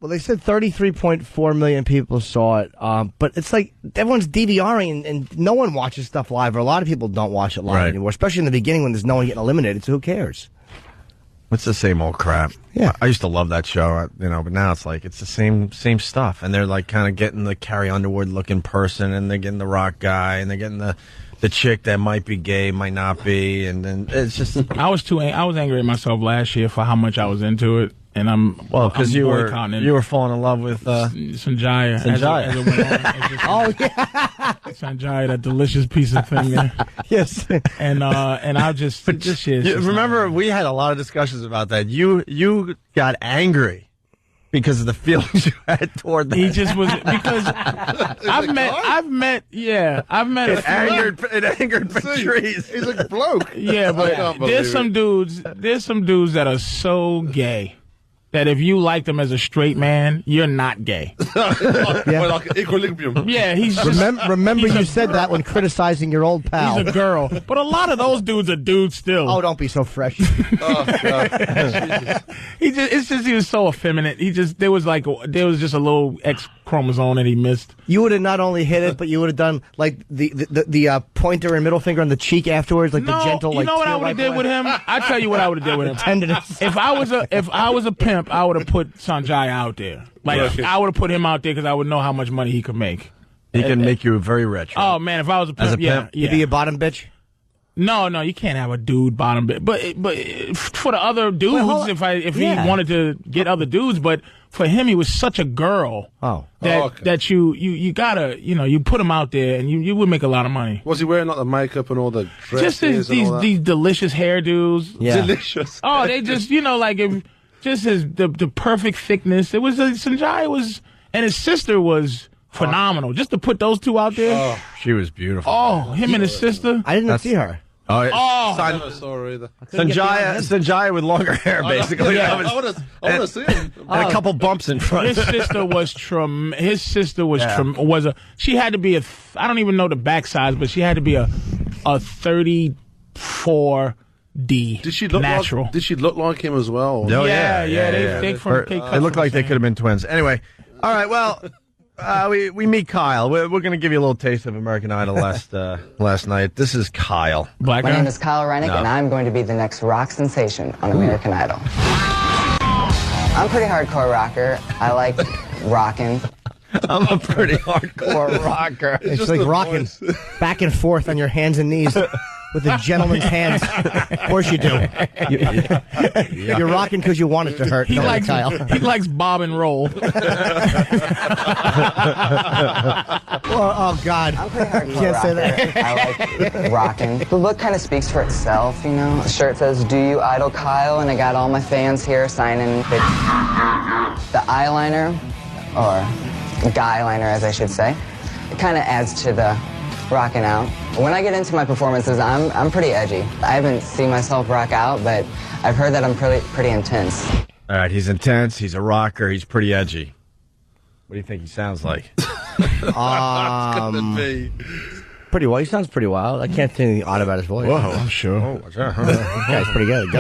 Well, they said 33.4 million people saw it, but it's like everyone's DVRing, and no one watches stuff live, or a lot of people don't watch it live anymore, especially in the beginning when there's no one getting eliminated, so who cares? It's the same old crap. Yeah. I used to love that show, but now it's like it's the same stuff, and they're like kind of getting the Carrie Underwood-looking person, and they're getting the rock guy, and they're getting the chick that might be gay, might not be, and then it's just... I was angry at myself last year for how much I was into it. And because you were falling in love with Sanjaya. Oh yeah, Sanjaya, that delicious piece of thing there. Yes, and I just remember we had a lot of discussions about that. You got angry because of the feelings you had toward that. He just was because I've met. It angered Patrice. He's a bloke. Yeah, but there's some dudes that are so gay that if you like them as a straight man, you're not gay. Like equilibrium. Yeah, he's remember you said that when criticizing your old pal. He's a girl, but a lot of those dudes are dudes still. Oh, don't be so fresh. Oh God. He was so effeminate. There was just a little X chromosome that he missed. You would have not only hit it, but you would have done like the pointer and middle finger on the cheek afterwards, like the gentle. You know what I would have did with him? I tell you what I would have did with him. Tenderness. If I was a pimp, I would have put Sanjay out there. Like I would have put him out there because I would know how much money he could make. He can make you very rich. Right? Oh man, if I was a pimp, you'd be a bottom bitch. No, you can't have a dude bottom bitch. But for the other dudes, if he wanted to get other dudes, but for him, he was such a girl. That you gotta you put him out there and you would make a lot of money. Was he wearing like the makeup and all the dresses? Just these delicious hairdos. Yeah. Delicious. Oh, they just the perfect thickness. It was Sanjay was, and his sister was phenomenal. Just to put those two out there. Oh, she was beautiful. Oh, him and his sister. I didn't see her. I never saw her either. Sanjaya with longer hair, basically. Yeah. I want to see him. And a couple bumps in front. His sister was she had to be I don't even know the back size, but she had to be a 34D. Did she look natural? Did she look like him as well? No, They looked like they could have been twins. Anyway, all right. Well, we meet Kyle. We're going to give you a little taste of American Idol last night. This is Kyle. My name is Kyle Reinick, and I'm going to be the next rock sensation on American Idol. I'm a pretty hardcore rocker. I like rocking. I'm a pretty hardcore rocker. It's like rocking back and forth on your hands and knees with a gentleman's hands. Of course you do. You're rocking because you want it to hurt. He likes bob and roll. Oh God! I'm pretty hardcore Can't say rocker. I like rocking. The look kind of speaks for itself, you know. The shirt says "Do you idol Kyle?" and I got all my fans here signing the eyeliner, or guy liner, as I should say. It kind of adds to the rocking out. When I get into my performances, I'm pretty edgy. I haven't seen myself rock out, but I've heard that I'm pretty intense. All right, he's intense. He's a rocker. He's pretty edgy. What do you think he sounds like? It's gonna be. pretty wild. He sounds pretty wild. I can't say anything odd about his voice. Whoa, I'm sure. Oh, watch out. Guy's pretty good.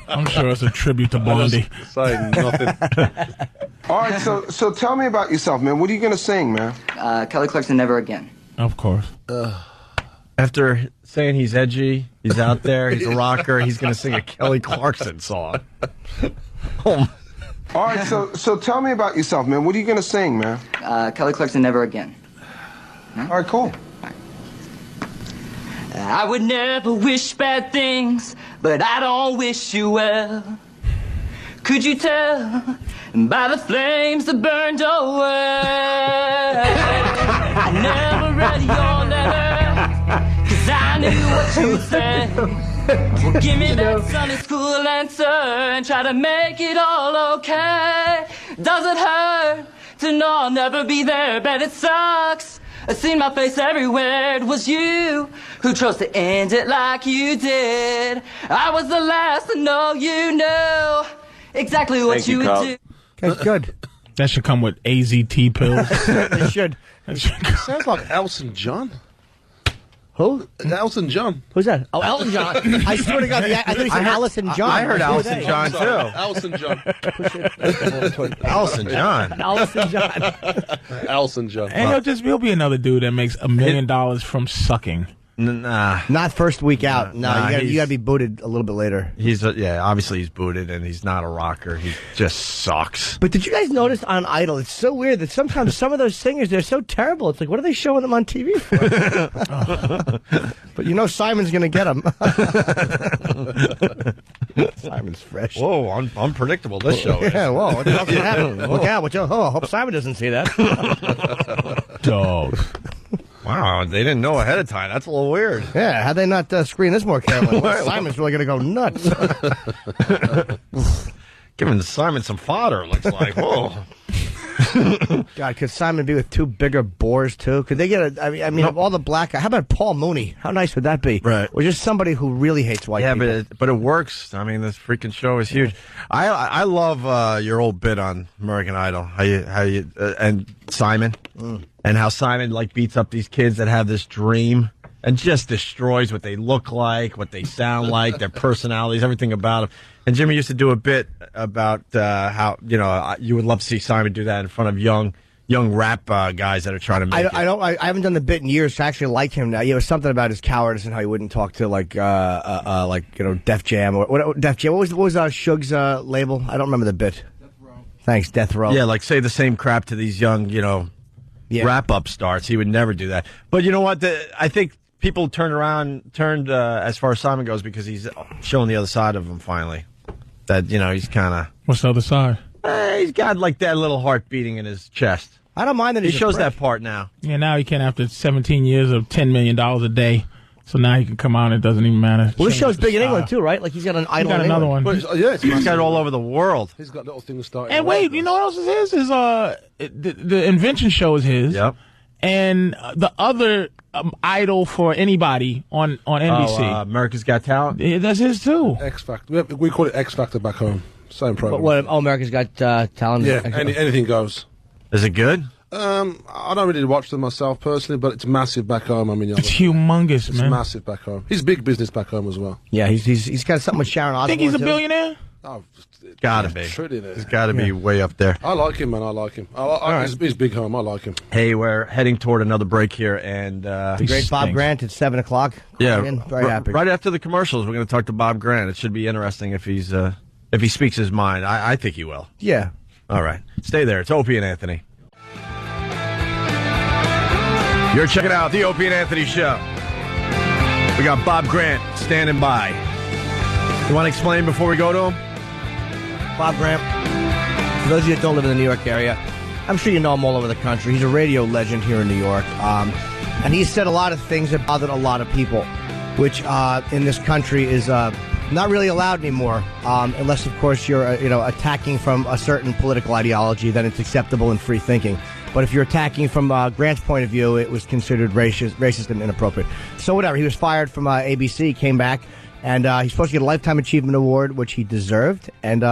I'm sure it's a tribute to Blondie. Saying nothing. All right, so tell me about yourself, man. What are you going to sing, man? Kelly Clarkson, Never Again. Of course. After saying he's edgy, he's out there, he's a rocker, he's going to sing a Kelly Clarkson song. All right, so tell me about yourself, man. What are you going to sing, man? Kelly Clarkson, Never Again. All right, cool. I would never wish bad things, but I don't wish you well. Could you tell by the flames that burned away? I never read your letter, 'cause I knew what you'd say. Well, give me that Sunday school answer and try to make it all okay. Does it hurt to know I'll never be there? Bet it sucks. I've seen my face everywhere. It was you who chose to end it like you did. I was the last to know you knew exactly what you would do. That's good. That should come with AZT pills. They should. Sounds like Elton John. Who? Elton John. Who's that? Oh, Elton John. I swear to God, I thought he said Allison John. I heard Allison John, too. Elton John. Allison John. Allison John. Elton John. And he'll be another dude that makes $1 million from sucking. Nah. Not first week out. Nah, you got to be booted a little bit later. He's obviously he's booted, and he's not a rocker. He just sucks. But did you guys notice on Idol, it's so weird that sometimes some of those singers, they're so terrible. It's like, what are they showing them on TV for? But you know Simon's going to get them. Simon's fresh. Whoa, unpredictable this show is. Yeah, whoa. What the hell's going to happen? Look out. I hope Simon doesn't see that. Dogs. Wow, they didn't know ahead of time. That's a little weird. Yeah, how'd they not screen this more carefully? Simon's really going to go nuts. Giving Simon some fodder, looks like. Whoa. God, could Simon be with two bigger boars, too? Could they get I mean, of all the black guys, how about Paul Mooney? How nice would that be? Right. Or just somebody who really hates white people. Yeah, but it works. I mean, this freaking show is huge. I love your old bit on American Idol. How you and Simon. And how Simon beats up these kids that have this dream and just destroys what they look like, what they sound like, their personalities, everything about them. And Jimmy used to do a bit about how you would love to see Simon do that in front of young rap guys that are trying to make it. I haven't done the bit in years to actually like him now. It was something about his cowardice and how he wouldn't talk to Def Jam or what Def Jam. What was Suge's label? I don't remember the bit. Death Row. Thanks, Death Row. Yeah, say the same crap to these young wrap up starts. He would never do that. But you know what? I think people turned as far as Simon goes because he's showing the other side of him finally. That he's kind of. What's the other side? He's got that little heart beating in his chest. I don't mind that he shows that part now. Yeah, now he can after 17 years of $10 million a day. So now he can come out and it doesn't even matter. Well, this show's big in England too, right? Like he's got an Idol. He got another one. He's got it all over the world. He's got little things starting. And wait, you know what else is his? The Invention Show is his. Yep. And the other Idol for anybody on NBC. America's Got Talent. Yeah, that's his too. X Factor. We call it X Factor back home. Same program. What America's Got Talent? Yeah, anything goes. Is it good? I don't really watch them myself personally, but it's massive back home. I mean, it's humongous, man. It's massive back home. He's big business back home as well. Yeah, he's got something with Sharon Osbourne. Think he's a billionaire? Oh, gotta be. He's gotta be way up there. I like him, man. I like him. He's big home. I like him. Hey, we're heading toward another break here, and the great Bob Grant at 7:00. Yeah, very happy. Right after the commercials, we're going to talk to Bob Grant. It should be interesting if he speaks his mind. I think he will. Yeah. All right, stay there. It's Opie and Anthony. You're checking out the Opie and Anthony Show. We got Bob Grant standing by. You want to explain before we go to him? Bob Grant, for those of you that don't live in the New York area, I'm sure you know him all over the country. He's a radio legend here in New York. And he's said a lot of things that bothered a lot of people, which in this country is not really allowed anymore, unless, of course, you're attacking from a certain political ideology, then it's acceptable in free thinking. But if you're attacking from Grant's point of view, it was considered racist and inappropriate. So whatever, he was fired from ABC, came back, and he's supposed to get a Lifetime Achievement Award, which he deserved. And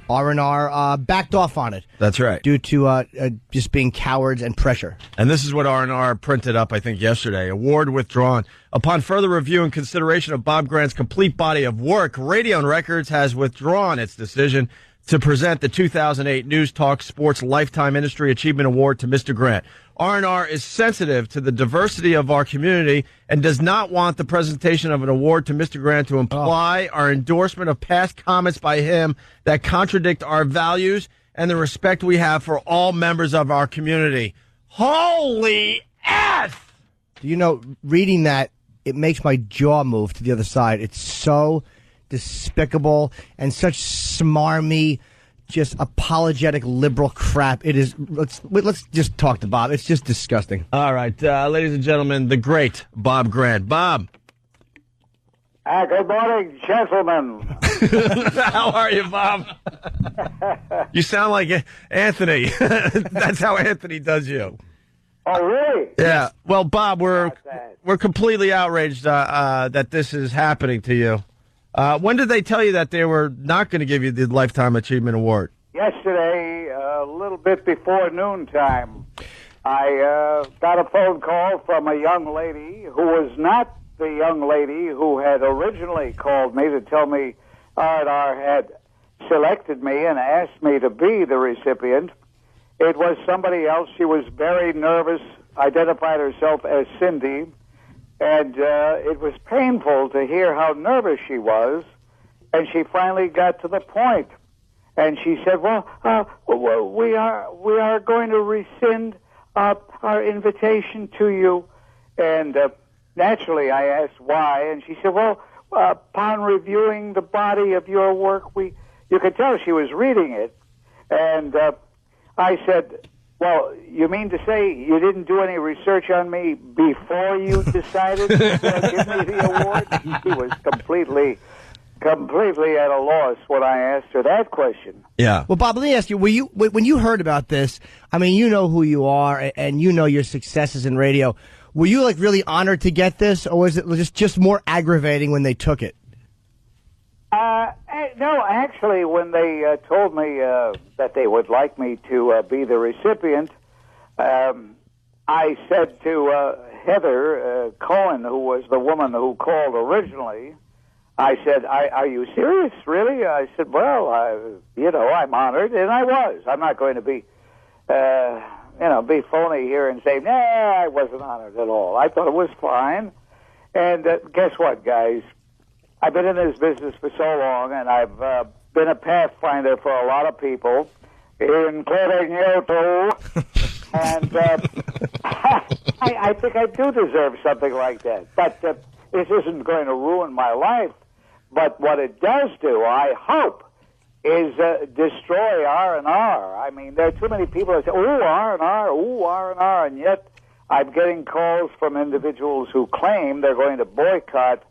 R&R backed off on it. That's right. Due to just being cowards and pressure. And this is what R&R printed up, I think, yesterday. Award withdrawn. Upon further review and consideration of Bob Grant's complete body of work, Radio and Records has withdrawn its decision to present the 2008 News Talk Sports Lifetime Industry Achievement Award to Mr. Grant. R&R is sensitive to the diversity of our community and does not want the presentation of an award to Mr. Grant to imply our endorsement of past comments by him that contradict our values and the respect we have for all members of our community. Holy F! Do you know, reading that, it makes my jaw move to the other side. It's so despicable and such smarmy, just apologetic liberal crap. It is. Let's just talk to Bob. It's just disgusting. All right, ladies and gentlemen, the great Bob Grant. Bob. Good morning, gentlemen. How are you, Bob? You sound like Anthony. That's how Anthony does you. Oh, really? Yeah. Well, Bob, we're completely outraged that this is happening to you. When did they tell you that they were not going to give you the Lifetime Achievement Award? Yesterday, a little bit before noontime, I got a phone call from a young lady who was not the young lady who had originally called me to tell me R&R had selected me and asked me to be the recipient. It was somebody else. She was very nervous, identified herself as Cindy. And it was painful to hear how nervous she was. And she finally got to the point. And she said, well, we are going to rescind our invitation to you. And naturally, I asked why. And she said, well, upon reviewing the body of your work, you could tell she was reading it. And I said, well, you mean to say you didn't do any research on me before you decided to give me the award? She was completely at a loss when I asked her that question. Yeah. Well, Bob, let me ask you, when you heard about this, I mean, you know who you are and you know your successes in radio. Were you like really honored to get this, or was it just more aggravating when they took it? No, actually, when they told me that they would like me to be the recipient, I said to Heather Cohen, who was the woman who called originally, I said, are you serious, really? I said, well, I'm honored, and I was. I'm not going to be, be phony here and say, nah, I wasn't honored at all. I thought it was fine. And guess what, guys? I've been in this business for so long, and I've been a pathfinder for a lot of people, including you too. And I think I do deserve something like that. But this isn't going to ruin my life. But what it does do, I hope, is destroy R&R. I mean, there are too many people that say, ooh, R&R, ooh, R&R, and yet I'm getting calls from individuals who claim they're going to boycott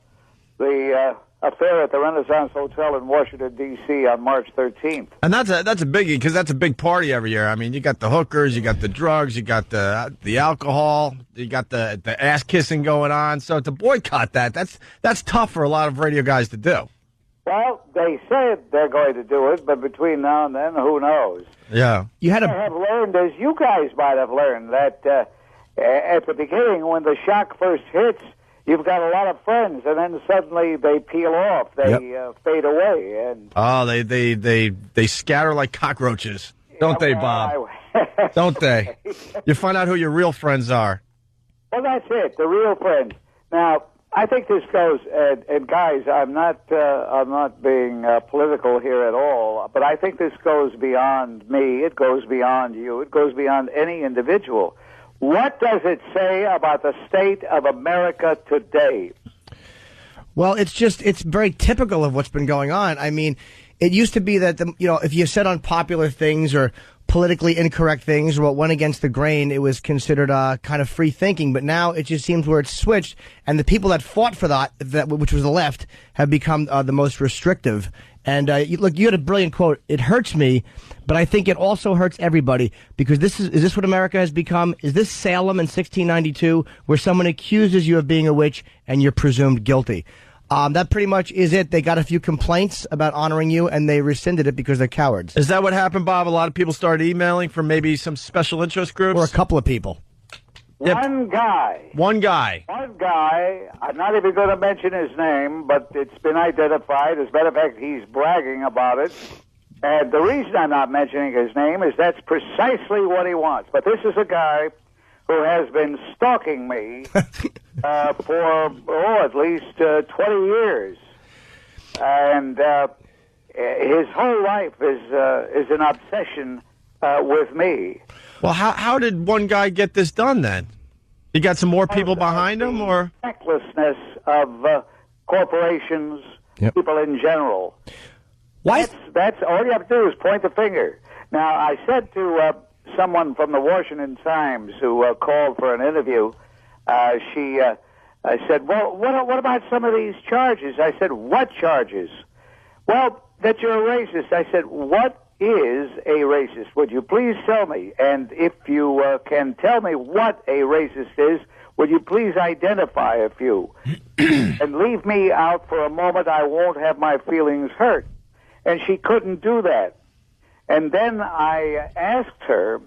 the affair at the Renaissance Hotel in Washington, D.C. on March 13th. And that's a biggie, because that's a big party every year. I mean, you got the hookers, you got the drugs, you got the alcohol, you got the ass-kissing going on. So to boycott that's tough for a lot of radio guys to do. Well, they said they're going to do it, but between now and then, who knows? Yeah. I have learned, as you guys might have learned, that at the beginning, when the shock first hits, you've got a lot of friends, and then suddenly they peel off. They fade away. And they scatter like cockroaches, don't they, Bob? Don't they? You find out who your real friends are. Well, that's it, the real friends. Now, I think this goes, and guys, I'm not being political here at all, but I think this goes beyond me. It goes beyond you. It goes beyond any individual. What does it say about the state of America today? Well, it's very typical of what's been going on. I mean, it used to be that, if you said unpopular things or politically incorrect things or what went against the grain, it was considered kind of free thinking. But now it just seems where it's switched, and the people that fought for that which was the left, have become the most restrictive. And look, you had a brilliant quote. It hurts me, but I think it also hurts everybody, because is this what America has become? Is this Salem in 1692, where someone accuses you of being a witch and you're presumed guilty? That pretty much is it. They got a few complaints about honoring you, and they rescinded it because they're cowards. Is that what happened, Bob? A lot of people started emailing from maybe some special interest groups? Or a couple of people. One guy. One guy. I'm not even going to mention his name, but it's been identified. As a matter of fact, he's bragging about it. And the reason I'm not mentioning his name is that's precisely what he wants. But this is a guy who has been stalking me for, at least 20 years. And his whole life is an obsession with me. Well, how did one guy get this done then? You got some more people behind him, or? Recklessness of corporations, people in general. That's all you have to do is point the finger. Now, I said to someone from the Washington Times who called for an interview, I said, well, what about some of these charges? I said, what charges? Well, that you're a racist. I said, what is a racist? Would you please tell me? And if you can tell me what a racist is, would you please identify a few? And leave me out for a moment. I won't have my feelings hurt. And she couldn't do that. And then I asked her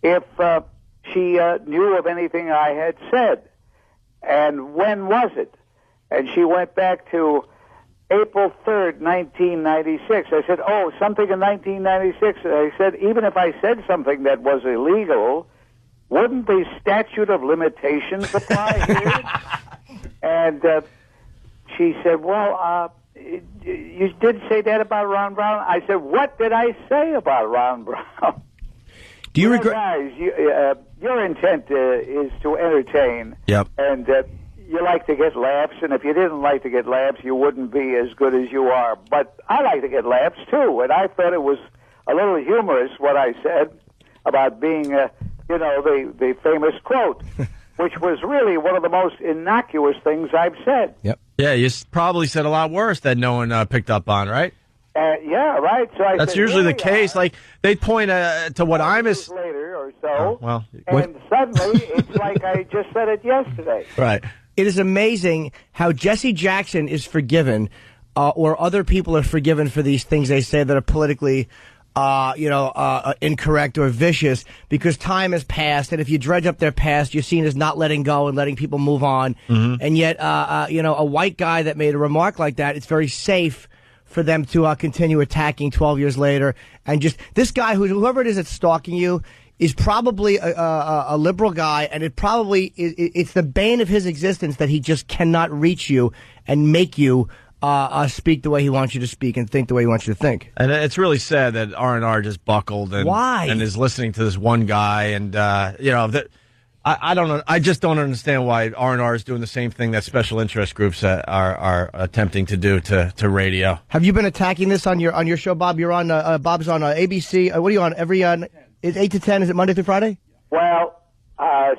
if she knew of anything I had said. And when was it? And she went back to April 3rd, 1996. I said, something in 1996. I said, even if I said something that was illegal, wouldn't the statute of limitations apply here? And she said, you did say that about Ron Brown? I said, what did I say about Ron Brown? Do you regret? Guys, your intent is to entertain. Yep. And you like to get laughs, and if you didn't like to get laughs, you wouldn't be as good as you are. But I like to get laughs, too, and I thought it was a little humorous what I said about being, the famous quote, which was really one of the most innocuous things I've said. Yep. Yeah, you probably said a lot worse that no one picked up on, right? Yeah, right. So I That's said, usually the case. Like, they point to what I'm... later or so, and suddenly it's like I just said it yesterday. Right. It is amazing how Jesse Jackson is forgiven, or other people are forgiven for these things they say that are politically, incorrect or vicious, because time has passed, and if you dredge up their past, you're seen as not letting go and letting people move on. Mm-hmm. And yet, a white guy that made a remark like that, it's very safe for them to continue attacking 12 years later. And just this guy, whoever it is that's stalking you, is probably a liberal guy, and it's the bane of his existence that he just cannot reach you and make you speak the way he wants you to speak and think the way he wants you to think. And it's really sad that R&R just buckled and Why? And is listening to this one guy, and I don't know. I just don't understand why R&R is doing the same thing that special interest groups are attempting to do to radio. Have you been attacking this on your show, Bob? You're on Bob's on ABC. What are you on every? Is 8 to 10? Is it Monday through Friday? Well,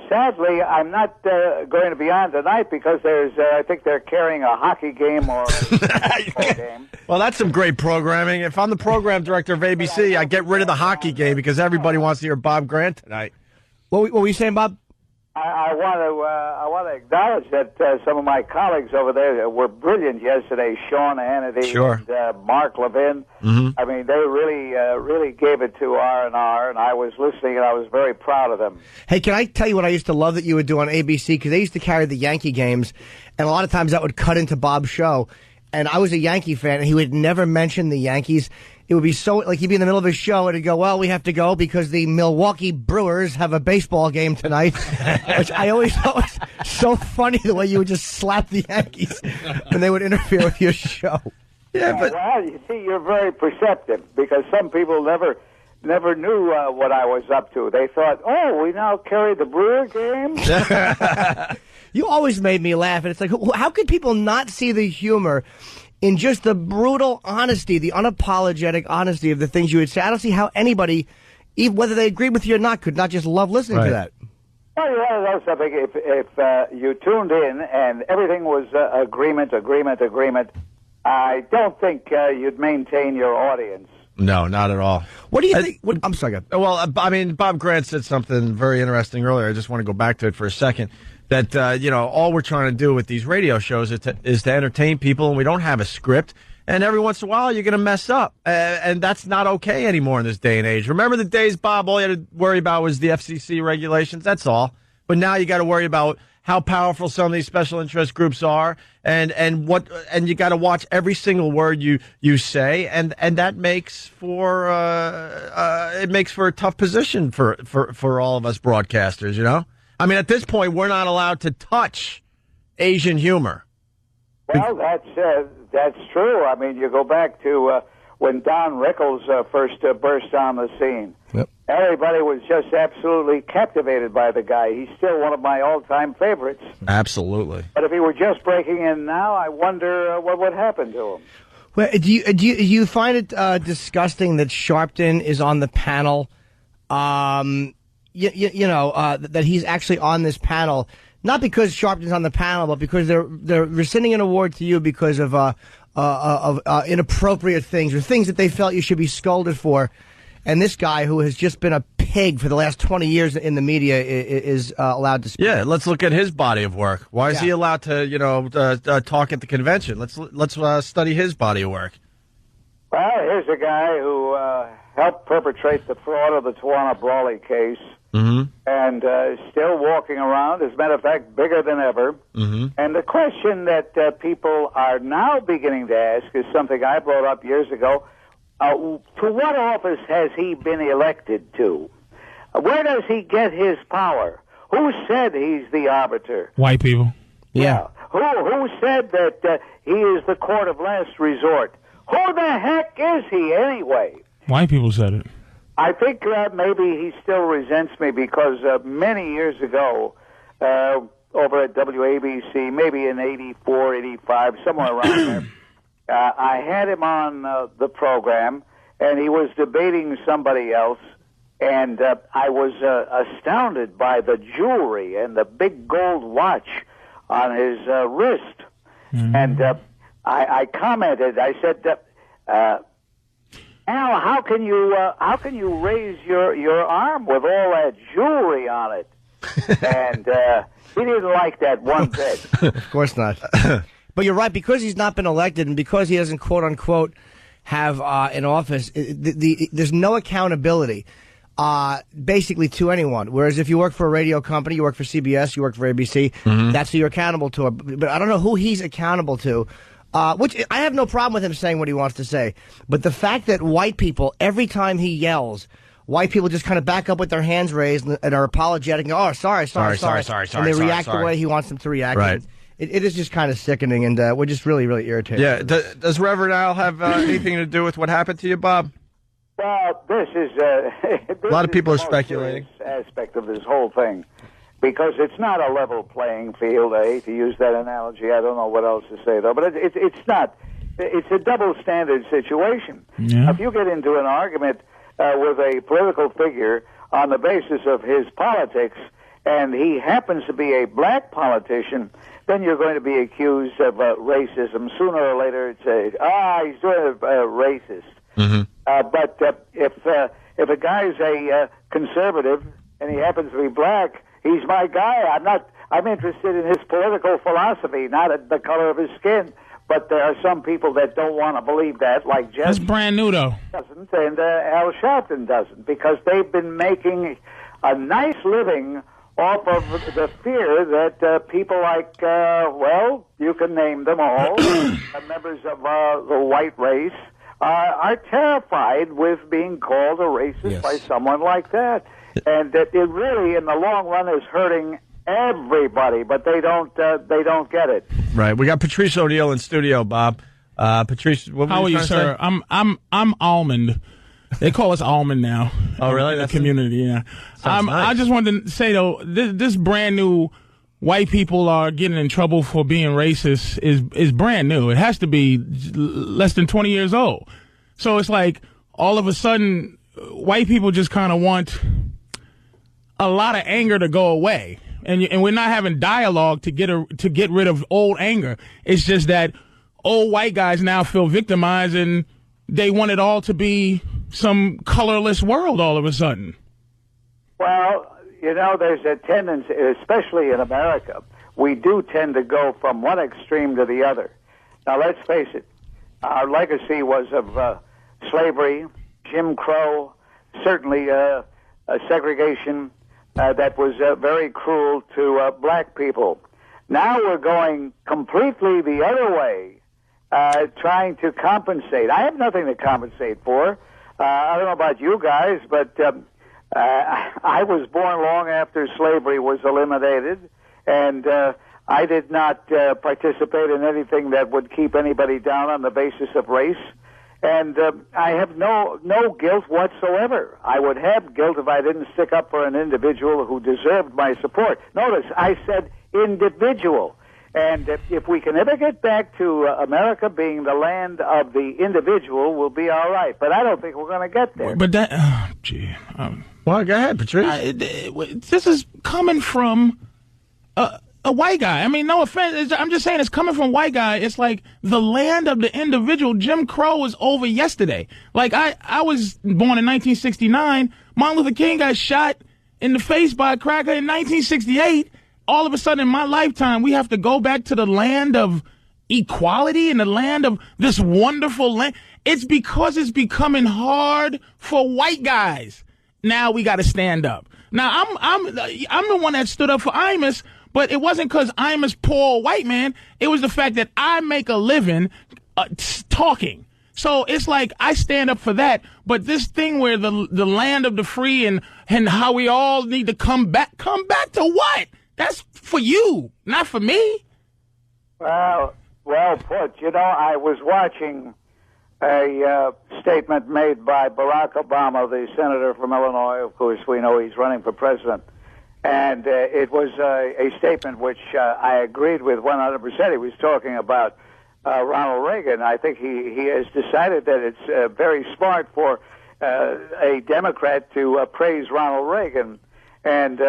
sadly, I'm not going to be on tonight because I think they're carrying a hockey game or a baseball game. Well, that's some great programming. If I'm the program director of ABC, I get rid of the hockey game because everybody wants to hear Bob Grant tonight. What were you saying, Bob? I want to acknowledge that some of my colleagues over there were brilliant yesterday. Sean Hannity and Mark Levin. Mm-hmm. I mean, they really gave it to R&R, and I was listening, and I was very proud of them. Hey, can I tell you what I used to love that you would do on ABC? Because they used to carry the Yankee games, and a lot of times that would cut into Bob's show. And I was a Yankee fan, and he would never mention the Yankees. It would be so, like, he'd be in the middle of his show, and he'd go, well, we have to go because the Milwaukee Brewers have a baseball game tonight, which I always thought was so funny, the way you would just slap the Yankees when they would interfere with your show. Yeah, but well, you see, you're very perceptive, because some people never knew what I was up to. They thought, we now carry the Brewer game? You always made me laugh, and it's like, how could people not see the humor in just the brutal honesty, the unapologetic honesty of the things you would say? I don't see how anybody, even whether they agreed with you or not, could not just love listening to that. Well, you want to know something? If you tuned in and everything was agreement, I don't think you'd maintain your audience. No, not at all. What do you think? I'm sorry. Well, I mean, Bob Grant said something very interesting earlier. I just want to go back to it for a second. that all we're trying to do with these radio shows is to entertain people, and we don't have a script. And every once in a while, you're going to mess up. And that's not okay anymore in this day and age. Remember the days, Bob, all you had to worry about was the FCC regulations? That's all. But now you got to worry about how powerful some of these special interest groups are, and you got to watch every single word you say, and that makes for a tough position for all of us broadcasters, I mean, at this point, we're not allowed to touch Asian humor. Well, that's true. I mean, you go back to when Don Rickles first burst on the scene. Yep. Everybody was just absolutely captivated by the guy. He's still one of my all-time favorites. Absolutely. But if he were just breaking in now, I wonder what would happen to him. Well, do you find it disgusting that Sharpton is on the panel? That he's actually on this panel, not because Sharpton's on the panel, but because they're rescinding an award to you because of inappropriate things or things that they felt you should be scolded for. And this guy, who has just been a pig for the last 20 years in the media, is allowed to speak. Yeah, let's look at his body of work. Why is he allowed to, talk at the convention? Let's study his body of work. Well, here's a guy who helped perpetrate the fraud of the Tawana Brawley case, and is still walking around. As a matter of fact, bigger than ever. And the question that people are now beginning to ask is something I brought up years ago. To what office has he been elected to? Where does he get his power? Who said he's the arbiter? White people. Yeah. Who said that he is the court of last resort? Who the heck is he anyway? White people said it. I think maybe he still resents me because many years ago, over at WABC, maybe in 84, 85, somewhere around there, I had him on the program, and he was debating somebody else, and I was astounded by the jewelry and the big gold watch on his wrist. And I commented, I said, Al, how can you raise your arm with all that jewelry on it? And he didn't like that one bit. Of course not. But you're right, because he's not been elected and because he doesn't, quote unquote, have an office, there's no accountability basically to anyone. Whereas if you work for a radio company, you work for CBS, you work for ABC, that's who you're accountable to. But I don't know who he's accountable to. Which I have no problem with him saying what he wants to say. But the fact that white people, every time he yells, white people just kind of back up with their hands raised and are apologetic and go, oh, sorry. And they react the way he wants them to react. Right. It is just kind of sickening, and we're just really, really irritated. Yeah. Does Reverend Al have anything to do with what happened to you, Bob? Well, this is a lot of people are speculating. Aspect of this whole thing, because it's not a level playing field. I hate to use that analogy. I don't know what else to say though, but it's not. It's a double standard situation. Yeah. If you get into an argument with a political figure on the basis of his politics, and he happens to be a black politician, then you're going to be accused of racism. Sooner or later, it's he's doing a racist. But if a guy's a conservative and he happens to be black, he's my guy. I'm interested in his political philosophy, not at the color of his skin. But there are some people that don't want to believe that, like Jeff. That's brand new, though. Doesn't, and Al Sharpton doesn't, because they've been making a nice living off of the fear that people like, you can name them all, members of the white race, are terrified with being called a racist by someone like that. And that it really, in the long run, is hurting everybody, but they don't get it. Right. We got Patrice O'Neill in studio, Bob. Patrice, what were how are you, sir? Say? I'm Almond. They call us Almond now. Oh, really? The community, yeah. Nice. I just wanted to say though, this brand new white people are getting in trouble for being racist is brand new. It has to be less than 20 years old. So it's like all of a sudden, white people just kind of want a lot of anger to go away. And we're not having dialogue to get rid of old anger. It's just that old white guys now feel victimized and they want it all to be some colorless world all of a sudden. Well, you know, there's a tendency, especially in America, we do tend to go from one extreme to the other. Now, let's face it, our legacy was of slavery, Jim Crow, certainly segregation that was very cruel to black people. Now we're going completely the other way, trying to compensate. I have nothing to compensate for. I don't know about you guys, but I was born long after slavery was eliminated, and I did not participate in anything that would keep anybody down on the basis of race. And I have no guilt whatsoever. I would have guilt if I didn't stick up for an individual who deserved my support. Notice, I said individual. And if we can ever get back to America being the land of the individual, we'll be all right. But I don't think we're going to get there. But that, well, go ahead, Patrice. This is coming from a white guy. I mean, no offense. I'm just saying it's coming from a white guy. It's like the land of the individual. Jim Crow was over yesterday. Like, I was born in 1969. Martin Luther King got shot in the face by a cracker in 1968. All of a sudden in my lifetime, we have to go back to the land of equality and the land of this wonderful land. It's because it's becoming hard for white guys. Now we got to stand up. Now, I'm the one that stood up for Imus, but it wasn't because I'm a poor white man. It was the fact that I make a living talking. So it's like I stand up for that. But this thing where the land of the free and how we all need to come back to what? That's for you, not for me. Well put. You know, I was watching a statement made by Barack Obama, the senator from Illinois. Of course, we know he's running for president. And it was a statement which I agreed with 100%. He was talking about Ronald Reagan. I think he has decided that it's very smart for a Democrat to praise Ronald Reagan. And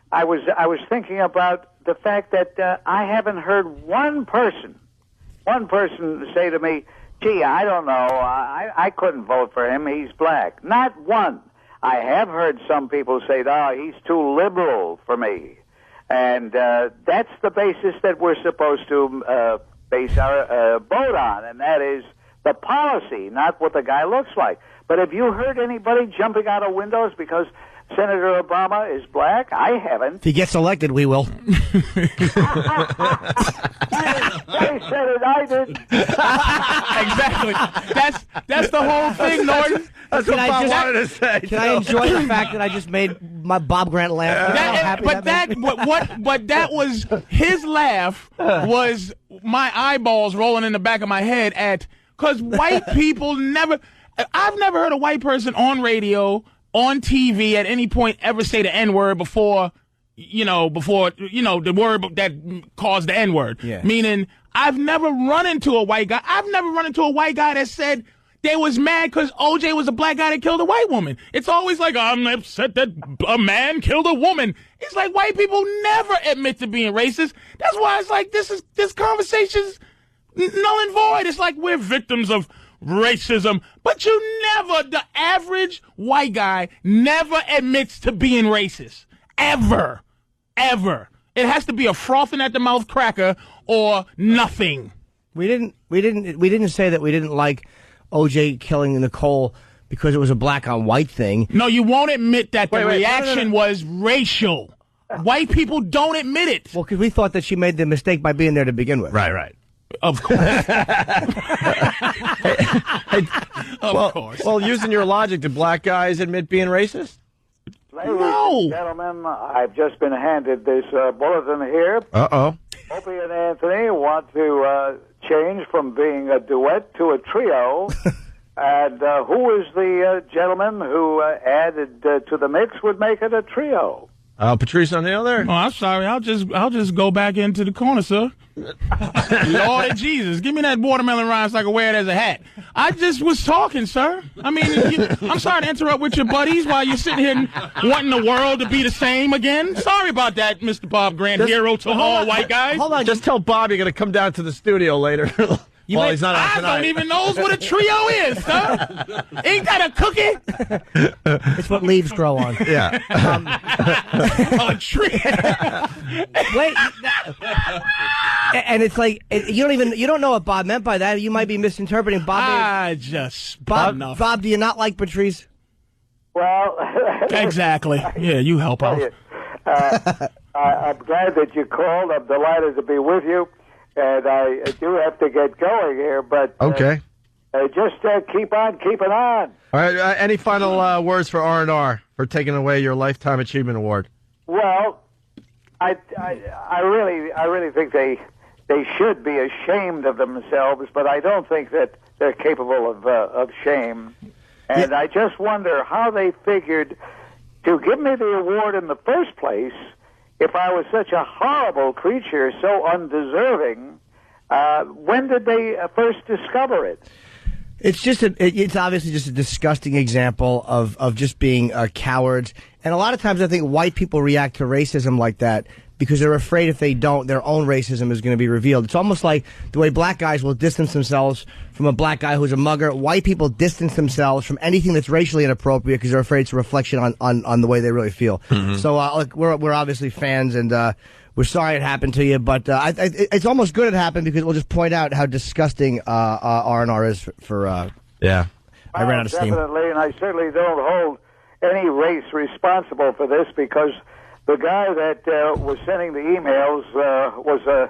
I was thinking about the fact that I haven't heard one person say to me, gee, I don't know, I couldn't vote for him, he's black. Not one. I have heard some people say, he's too liberal for me. And that's the basis that we're supposed to base our vote on, and that is the policy, not what the guy looks like. But have you heard anybody jumping out of windows because Senator Obama is black? I haven't. If he gets elected, we will. They said it, I did. Exactly. That's the whole thing, Norton. That's what I wanted to say. Can I enjoy the fact that I just made my Bob Grant laugh? But that was his laugh was my eyeballs rolling in the back of my head because white people I've never heard a white person on radio, on TV at any point ever say the N-word before the word that caused the N-word. Yeah. Meaning, I've never run into a white guy. I've never run into a white guy that said they was mad because OJ was a black guy that killed a white woman. It's always like, I'm upset that a man killed a woman. It's like white people never admit to being racist. That's why it's like this conversation's null and void. It's like we're victims of racism, but the average white guy never admits to being racist. Ever. It has to be a frothing at the mouth cracker or nothing. We didn't say that we didn't like OJ killing Nicole because it was a black on white thing. No, you won't admit that the reaction was racial. White people don't admit it. Well, because we thought that she made the mistake by being there to begin with. Right. Of course. Of course. Well, using your logic, do black guys admit being racist? Ladies and gentlemen, I've just been handed this bulletin here. Uh-oh. Opie and Anthony want to change from being a duet to a trio. And who is the gentleman who added to the mix would make it a trio? Patrice O'Neill there? Oh, I'm sorry. I'll just go back into the corner, sir. Lord Jesus, give me that watermelon rind so I can wear it as a hat. I just was talking, sir. I mean, I'm sorry to interrupt with your buddies while you're sitting here wanting the world to be the same again. Sorry about that, Mr. Bob Grant, hero to all white guys. Hold on, just tell Bob you're going to come down to the studio later. Well, he's not on I tonight. don't even know what a trio is, sir. Ain't that a cookie? It's what leaves grow on. Yeah. A tree. Wait. And it's like you don't know what Bob meant by that. You might be misinterpreting Bob. Bob, do you not like Patrice? Well, exactly. Yeah, you help out. I'm glad that you called. I'm delighted to be with you, and I do have to get going here. But Okay. just keep on keeping on. All right. Any final words for R&R for taking away your Lifetime Achievement Award? Well, I really think they should be ashamed of themselves, but I don't think that they're capable of shame. And I just wonder how they figured to give me the award in the first place if I was such a horrible creature, so undeserving. When did they first discover it? It's just it's obviously just a disgusting example of just being cowards. And a lot of times I think white people react to racism like that because they're afraid if they don't, their own racism is going to be revealed. It's almost like the way black guys will distance themselves from a black guy who's a mugger. White people distance themselves from anything that's racially inappropriate because they're afraid it's a reflection on the way they really feel. Mm-hmm. So look, we're obviously fans, and we're sorry it happened to you, but it's almost good it happened because we'll just point out how disgusting R&R is for yeah. I ran out of steam. Definitely, and I certainly don't hold any race responsible for this because the guy that was sending the emails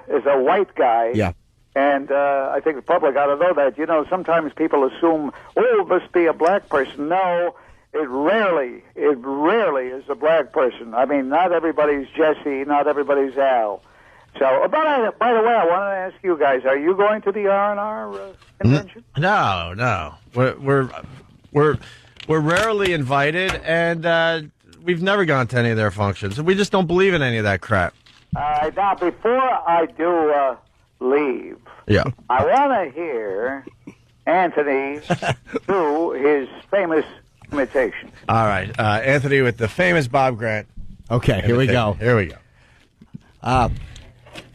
is a white guy. Yeah. And I think the public ought to know that. You know, sometimes people assume, it must be a black person. No, it rarely is a black person. I mean, not everybody's Jesse, not everybody's Al. So, by the way, I wanted to ask you guys: are you going to the R&R convention? No. We're rarely invited, and we've never gone to any of their functions. We just don't believe in any of that crap. Now, before I do leave, Yeah. I want to hear Anthony do his famous imitation. All right. Anthony with the famous Bob Grant. Okay, here we go. Here we go.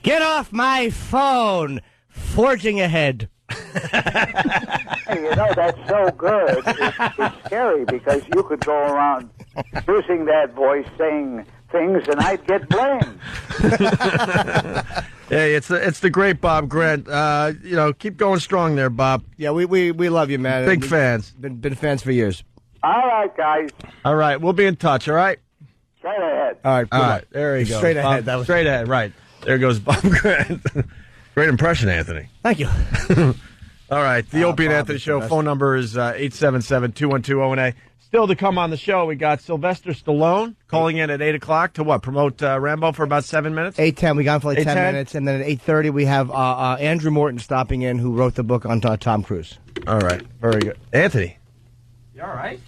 Get off my phone! Forging ahead. Hey, you know, that's so good. It's scary because you could go around using that voice saying things and I'd get blamed. Hey, it's the great Bob Grant. Keep going strong there, Bob. Yeah, we love you, man. Big fans. Been fans for years. All right, guys. All right, we'll be in touch, all right? Straight ahead. All right, All right, there he goes. Straight ahead. Bob, straight ahead, right. There goes Bob Grant. Great impression, Anthony. Thank you. All right, the Opie and Anthony Show. Phone number is 877-212-ONA. Still to come on the show, we got Sylvester Stallone calling in at 8 o'clock to promote Rambo for about 7 minutes? 8:10. We got him for like 10 8:10? minutes. And then at 8:30, we have Andrew Morton stopping in, who wrote the book on Tom Cruise. All right, very good. Anthony. You all right?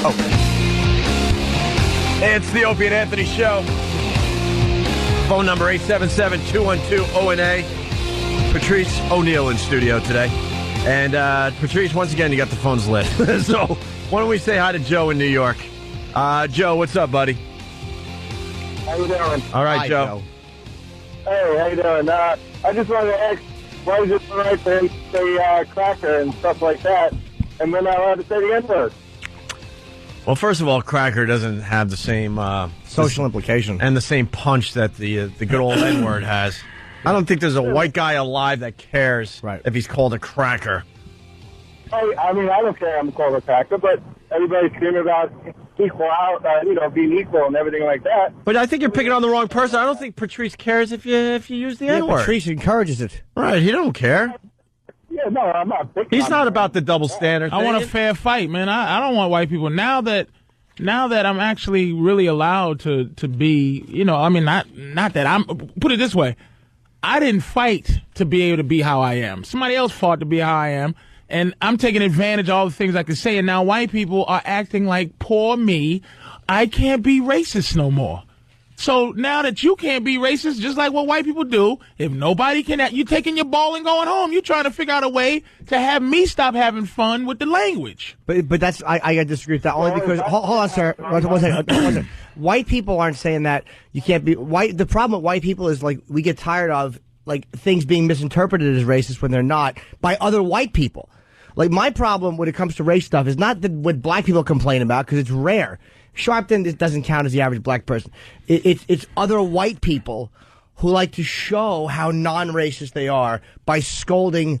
Oh. It's the Opie and Anthony Show. Phone number 877-212-ONA. Patrice O'Neill in studio today. And Patrice, once again, you got the phones lit. So why don't we say hi to Joe in New York? Joe, what's up, buddy? How you doing? All right, Hi, Joe. Hey, how you doing? I just wanted to ask, why is it all right for him to say cracker and stuff like that, and we're not allowed to say the N-word? Well, first of all, cracker doesn't have the same social implication and the same punch that the good old N-word has. I don't think there's a white guy alive that cares if he's called a cracker. I mean, I don't care I'm called a cracker, but everybody's screaming about equal out, being equal and everything like that. But I think you're picking on the wrong person. I don't think Patrice cares if you use the N-word. Patrice encourages it. Right, he don't care. Yeah, no, I'm not picking He's on not him. about the double standard. I want a fair fight, man. I don't want white people. Now that I'm actually really allowed to be, not that I'm, put it this way. I didn't fight to be able to be how I am. Somebody else fought to be how I am. And I'm taking advantage of all the things I can say. And now white people are acting like, poor me, I can't be racist no more. So now that you can't be racist, just like what white people do, if nobody can, you taking your ball and going home. You trying to figure out a way to have me stop having fun with the language. But that's I disagree with that only because hold on, sir. One second. White people aren't saying that you can't be white. The problem with white people is like we get tired of like things being misinterpreted as racist when they're not by other white people. Like, my problem when it comes to race stuff is not what black people complain about, because it's rare. Sharpton, it doesn't count as the average black person. It's other white people who like to show how non-racist they are by scolding.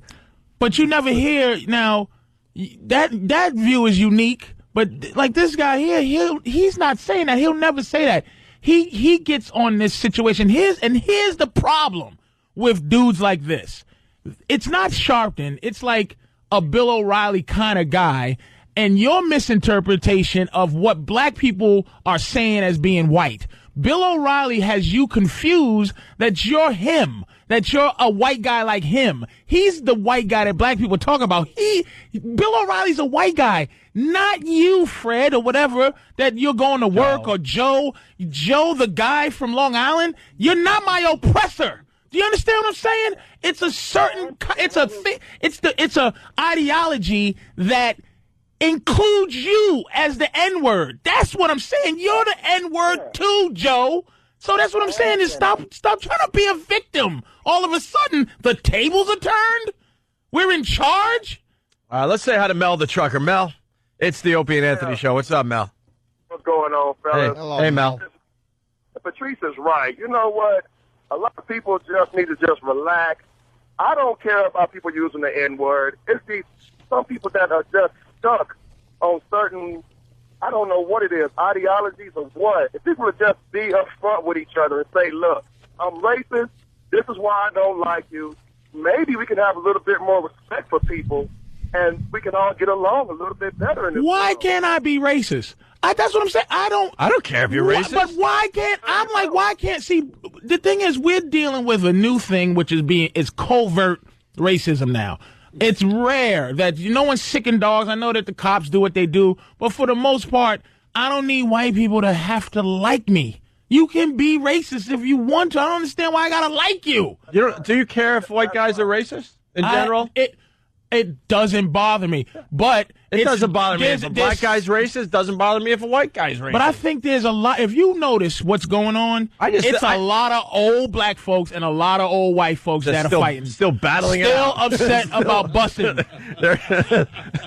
But you never hear, now, that view is unique, but like this guy here, he's not saying that. He'll never say that. He gets on this situation. Here's the problem with dudes like this. It's not Sharpton. It's like a Bill O'Reilly kind of guy, and your misinterpretation of what black people are saying as being white. Bill O'Reilly has you confused that you're him, that you're a white guy like him. He's the white guy that black people talk about. Bill O'Reilly's a white guy, not you, Fred, or whatever, that you're going to work, or Joe, the guy from Long Island. You're not my oppressor. Do you understand what I'm saying? It's a certain, it's a ideology that includes you as the N-word. That's what I'm saying. You're the N-word too, Joe. So that's what I'm saying is stop trying to be a victim. All of a sudden, the tables are turned. We're in charge. Let's say hi to Mel the trucker. Mel, it's the Opie and Anthony show. What's up, Mel? What's going on, fellas? Hey, Mel. Patrice is right. You know what? A lot of people just need to just relax. I don't care about people using the N-word. It's some people that are just stuck on certain, I don't know what it is, ideologies or what. If people would just be upfront with each other and say, look, I'm racist. This is why I don't like you. Maybe we can have a little bit more respect for people, and we can all get along a little bit better in this Why world. can't I be racist? That's what I'm saying. I don't care if you're racist. But why can't, see, the thing is, we're dealing with a new thing, which is covert racism now. It's rare that no one's sick and dogs. I know that the cops do what they do, but for the most part, I don't need white people to have to like me. You can be racist if you want to. I don't understand why I gotta like you. Do you care if white guys are racist in general? It doesn't bother me, but it doesn't bother me if a black guy's racist. Doesn't bother me if a white guy's racist. But I think there's a lot. If you notice what's going on, it's a lot of old black folks and a lot of old white folks that are fighting, still battling, still upset about busing.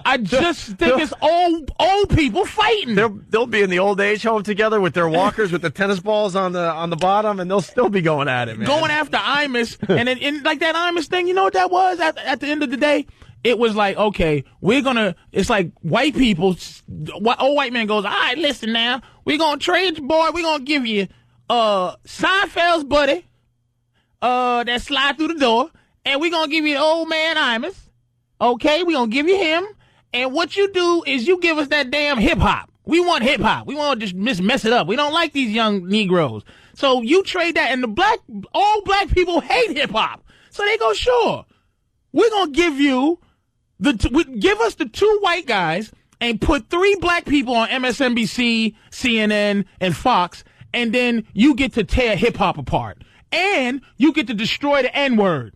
I just think it's old people fighting. They'll be in the old age home together with their walkers with the tennis balls on the bottom, and they'll still be going at it, man. Going after Imus, and then like that Imus thing. You know what that was at the end of the day? It was like, okay, it's like white people, old white man goes, all right, listen now, we're going to trade you, boy, we're going to give you Seinfeld's buddy that slide through the door, and we're going to give you old man Imus, okay, we're going to give you him, and what you do is you give us that damn hip-hop. We want hip-hop. We want to just mess it up. We don't like these young Negroes. So you trade that, and all black people hate hip-hop. So they go, sure, we're going to give you give us the two white guys and put 3 black people on MSNBC, CNN, and Fox, and then you get to tear hip-hop apart. And you get to destroy the N-word.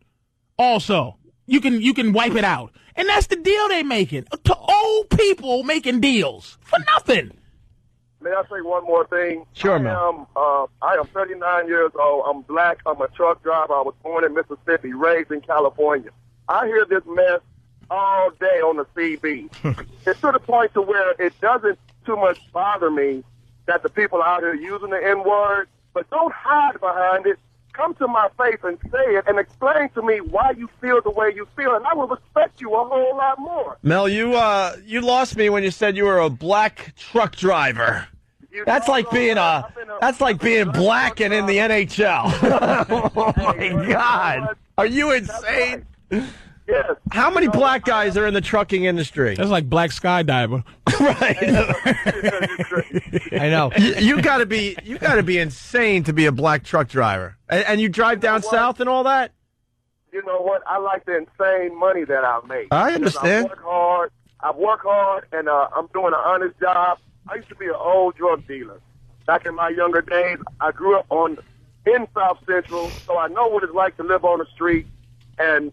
Also, you can wipe it out. And that's the deal they're making. To old people making deals for nothing. May I say one more thing? Sure, man. I am 39 years old. I'm black. I'm a truck driver. I was born in Mississippi, raised in California. I hear this mess all day on the CB. It's to the point to where it doesn't too much bother me that the people out here using the N-word, but don't hide behind it. Come to my face and say it and explain to me why you feel the way you feel, and I will respect you a whole lot more. Mel, you lost me when you said you were a black truck driver. That's like being black and in the NHL. Oh my God. Are you insane? Yes. How many black guys are in the trucking industry? That's like black skydiver. Right. I know. You got to be insane to be a black truck driver. And you drive down south and all that? You know what? I like the insane money that I make. I understand. I work hard, and I'm doing an honest job. I used to be an old drug dealer. Back in my younger days, I grew up in South Central, so I know what it's like to live on the street. And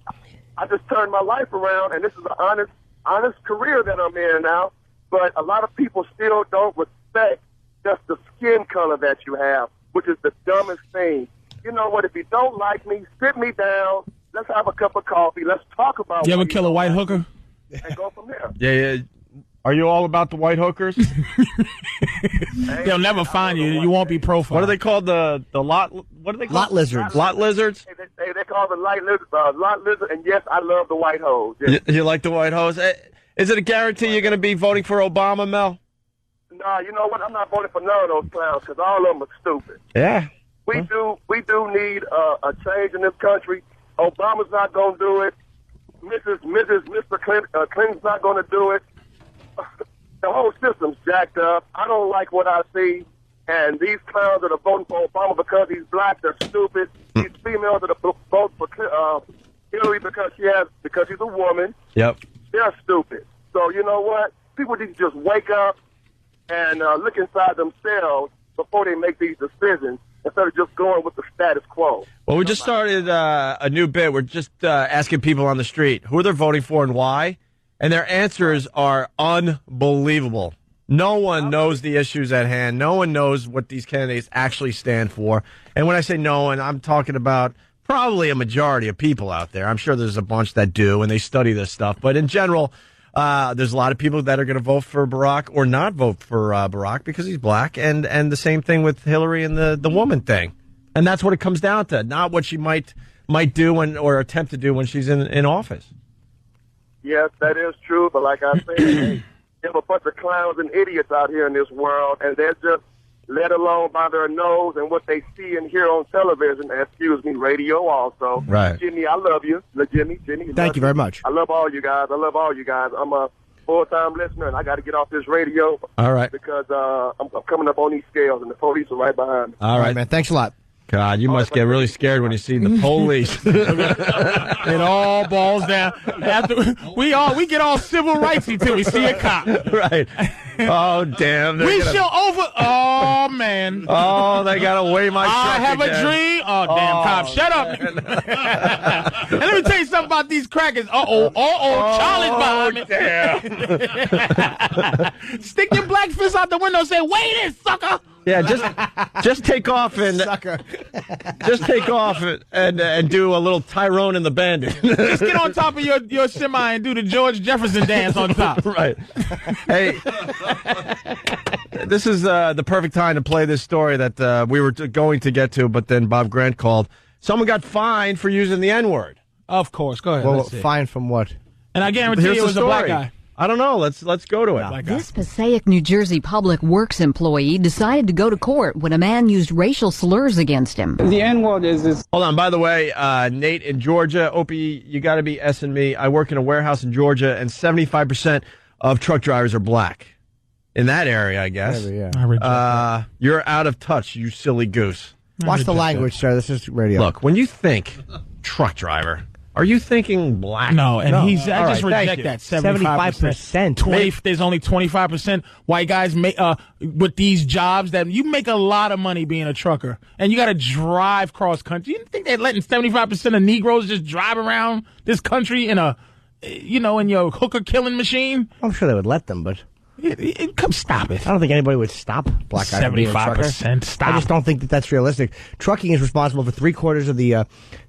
I just turned my life around, and this is an honest career that I'm in now. But a lot of people still don't respect just the skin color that you have, which is the dumbest thing. you know what? If you don't like me, sit me down. Let's have a cup of coffee. Let's talk about. You ever kill a white hooker? And go from there. Yeah. Are you all about the white hookers? They'll never find you. You won't be profiled. What are they called? The lot? What are they called? Lot lizards. Lot lizards? They call the lot lizard, and yes, I love the white hose. Yes. You like the white hose? Is it a guarantee you're going to be voting for Obama, Mel? Nah, you know what? I'm not voting for none of those clowns because all of them are stupid. Yeah. We do need a change in this country. Obama's not going to do it. Mr. Clinton's not going to do it. The whole system's jacked up. I don't like what I see. And these clowns that are voting for Obama because he's black, they're stupid. These females that are voting for Hillary because she's a woman, yep, they're stupid. So you know what? People need to just wake up and look inside themselves before they make these decisions instead of just going with the status quo. Well, we just started a new bit. We're just asking people on the street who they're voting for and why. And their answers are unbelievable. No one knows the issues at hand. No one knows what these candidates actually stand for. And when I say no one, I'm talking about probably a majority of people out there. I'm sure there's a bunch that do, and they study this stuff. But in general, there's a lot of people that are going to vote for Barack or not vote for Barack because he's black. And the same thing with Hillary and the woman thing. And that's what it comes down to, not what she might do or attempt to do when she's in office. Yes, that is true, but like I said, hey, there's a bunch of clowns and idiots out here in this world, and they're just let alone by their nose and what they see and hear on television, and radio also. Right. Jimmy, I love you. Jimmy. Thank you very much. I love all you guys. I'm a full-time listener, and I got to get off this radio. All right. Because I'm coming up on these scales, and the police are right behind me. All right, man. Thanks a lot. God, you must get really scared when you see the police. It all balls down. We get all civil rightsy till we see a cop. Right. Oh, damn. Oh, man. Oh, they got to weigh my truck I have again. a dream. Oh, damn, cop. Shut up. And let me tell you something about these crackers. Charlie's behind me. Damn. Stick your black fist out the window and say, wait it, sucker. Yeah, just take off and and do a little Tyrone and the Bandit. Just get on top of your semi and do the George Jefferson dance on top. Right. Hey, this is the perfect time to play this story that we were going to get to, but then Bob Grant called. Someone got fined for using the N-word. Of course. Go ahead. Well, fined from what? And I guarantee it was a black guy. I don't know. Let's go to it. This Passaic, New Jersey public works employee decided to go to court when a man used racial slurs against him. The N-word is this. Hold on. By the way, Nate in Georgia, Opie, you got to be S and me. I work in a warehouse in Georgia, and 75% of truck drivers are black. In that area, I guess. Maybe, yeah. You're out of touch, you silly goose. Watch the language, sir. This is radio. Look, when you think truck driver, are you thinking black? No, and I just reject that 75%. There's only 25% white guys with these jobs that you make a lot of money being a trucker, and you got to drive cross country. You think they're letting 75% of Negroes just drive around this country in in your hooker killing machine? I'm sure they would let them, but come stop it. I don't think anybody would stop black guys from being a trucker. 75%. Stop. I just don't think that's realistic. Trucking is responsible for 3/4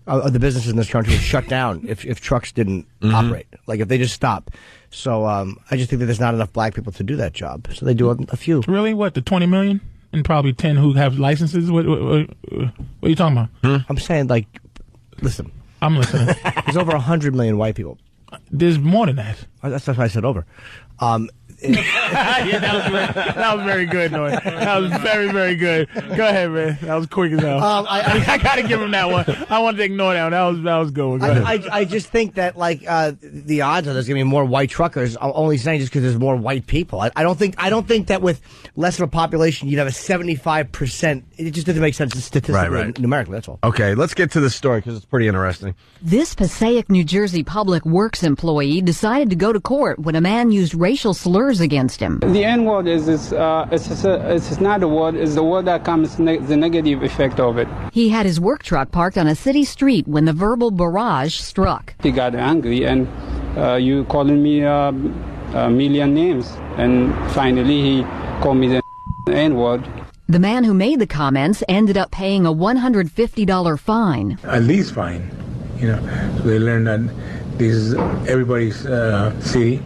of the businesses in this country would shut down if trucks didn't operate. Like if they just stop. So I just think that there's not enough black people to do that job. So they do a few. Really? What, the 20 million? And probably 10 who have licenses? What are you talking about? I'm saying, like, listen. I'm listening. There's over 100 million white people. There's more than that. That's why I said over. Yeah, that was very good, Noy. That was very, very good. Go ahead, man. That was quick as hell. I got to give him that one. I wanted to ignore that one. That was good. Go ahead. I just think that the odds are there's going to be more white truckers. I'm only saying just because there's more white people. I don't think that with less of a population you'd have a 75%. It just doesn't make sense statistically, numerically. That's all. Okay, let's get to this story because it's pretty interesting. This Passaic, New Jersey public works employee decided to go to court when a man used racial slurs against him. The N-word is it's not a word. It's the word that comes the negative effect of it. He had his work truck parked on a city street when the verbal barrage struck. He got angry and you calling me a million names, and finally he called me the N-word. The man who made the comments ended up paying a $150 fine. At least fine, so they learn that this is everybody's city,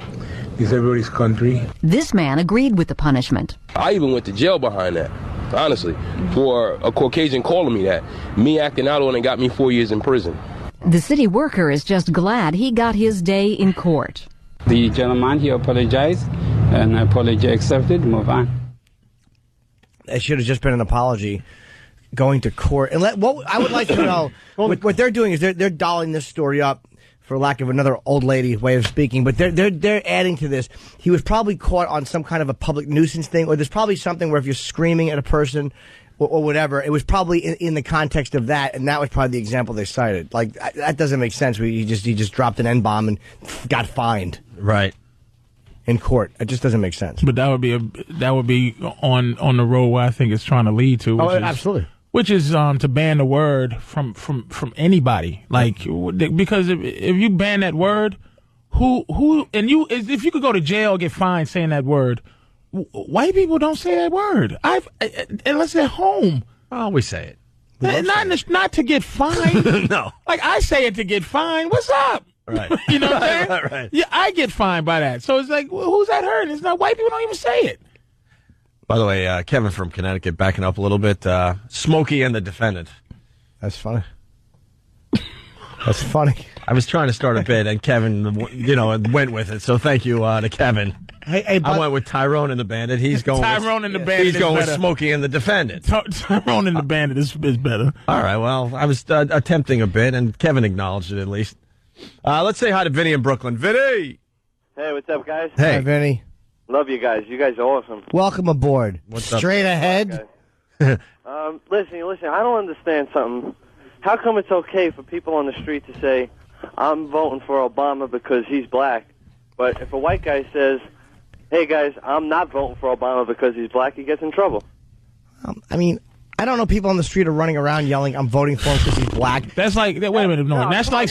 this is everybody's country. This man agreed with the punishment. I even went to jail behind that, honestly, for a Caucasian calling me that. Me acting out on it got me 4 years in prison. The city worker is just glad he got his day in court. The gentleman, he apologized, and apology accepted, move on. It should have just been an apology going to court. And what I would like to know, what they're doing is they're dolling this story up, for lack of another old lady way of speaking, but they're adding to this. He was probably caught on some kind of a public nuisance thing, or there's probably something where if you're screaming at a person or whatever, it was probably in the context of that, and that was probably the example they cited. Like, that doesn't make sense. He just dropped an N-bomb and got fined. Right. In court. It just doesn't make sense. But that would be on the road where I think it's trying to lead to. Absolutely. Which is to ban the word from anybody. Like, because if you ban that word, if you could go to jail or get fined saying that word, white people don't say that word. Unless they're home. Oh, we say it. Not to get fined. No. Like, I say it to get fined. What's up? Right. You know what I'm saying? Right. Yeah, I get fined by that. So it's like, who's that hurting? It's not white people don't even say it. By the way, Kevin from Connecticut backing up a little bit. Smokey and the defendant. That's funny. That's funny. I was trying to start a bit, and Kevin, went with it. So thank you to Kevin. Hey, I went with Tyrone and the Bandit. He's going. Tyrone and the Bandit. He's going better. with Smokey and the defendant. Tyrone and the Bandit is better. All right. Well, I was attempting a bit, and Kevin acknowledged it at least. Let's say hi to Vinny in Brooklyn. Vinny. Hey, what's up, guys? Hey, Hi, Vinny. Love you guys. You guys are awesome. Welcome aboard. What's up? Straight ahead. Listen. I don't understand something. How come it's okay for people on the street to say, "I'm voting for Obama because he's black," but if a white guy says, "Hey guys, I'm not voting for Obama because he's black," he gets in trouble? I don't know. People on the street are running around yelling, "I'm voting for him because he's black." That's like, wait a minute, no. That's like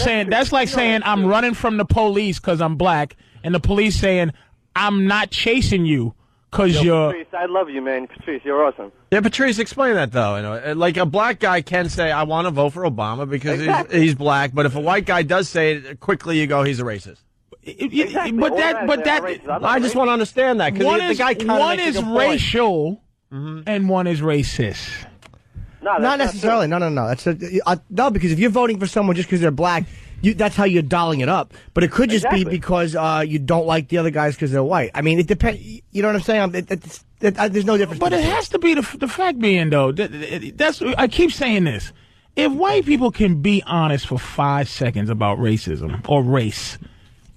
saying I'm running from the police because I'm black, and the police saying I'm not chasing you because you're. Patrice, I love you, man. Patrice, you're awesome. Yeah, Patrice, explain that though. Like a black guy can say, "I want to vote for Obama because he's black," but if a white guy does say it, quickly you go, "He's a racist." Exactly. But that, I just want to understand that because the guy one is racial and one is racist. No, not necessarily. No. That's no, because if you're voting for someone just because they're black, that's how you're dolling it up. But it could just be because you don't like the other guys because they're white. I mean, it depends. You know what I'm saying? There's no difference. But it has to be the fact being, though. That's I keep saying this. If white people can be honest for 5 seconds about racism or race,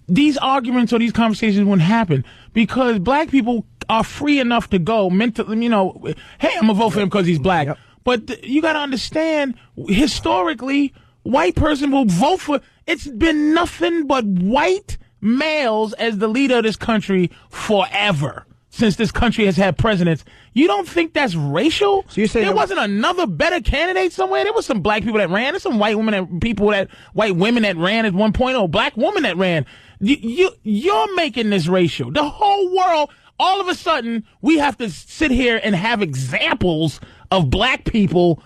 these arguments or these conversations wouldn't happen because black people are free enough to go mentally, hey, I'm going to vote for him because he's black. Yep. But you got to understand, historically, white person will vote for. It's been nothing but white males as the leader of this country forever since this country has had presidents. You don't think that's racial? So you're saying there wasn't another better candidate somewhere? There was some black people that ran. There's some white women that ran at one point, or black woman that ran. You're making this racial. The whole world. All of a sudden, we have to sit here and have examples of black people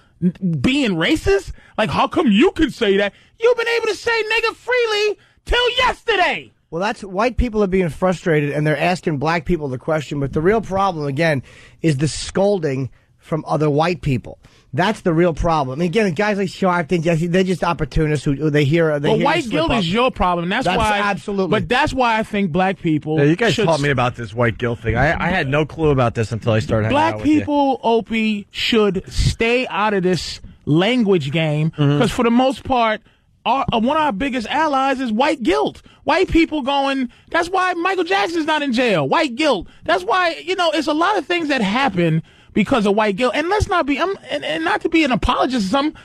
being racist? Like, how come you can say that? You've been able to say nigga freely till yesterday. Well, that's white people are being frustrated, and they're asking black people the question. But the real problem, again, is the scolding from other white people. That's the real problem. And again, guys like Sharpton, Jesse, they're just opportunists who they hear. Well, white guilt is your problem. That's why, absolutely. But that's why I think black people. Yeah, you guys taught me about this white guilt thing. I had no clue about this until I started hanging out with you. Black people, Opie, should stay out of this language game because for the most part, one of our biggest allies is white guilt. White people going. That's why Michael Jackson's not in jail. White guilt. That's why it's a lot of things that happen because of white guilt. And let's not be, and not to be an apologist or something,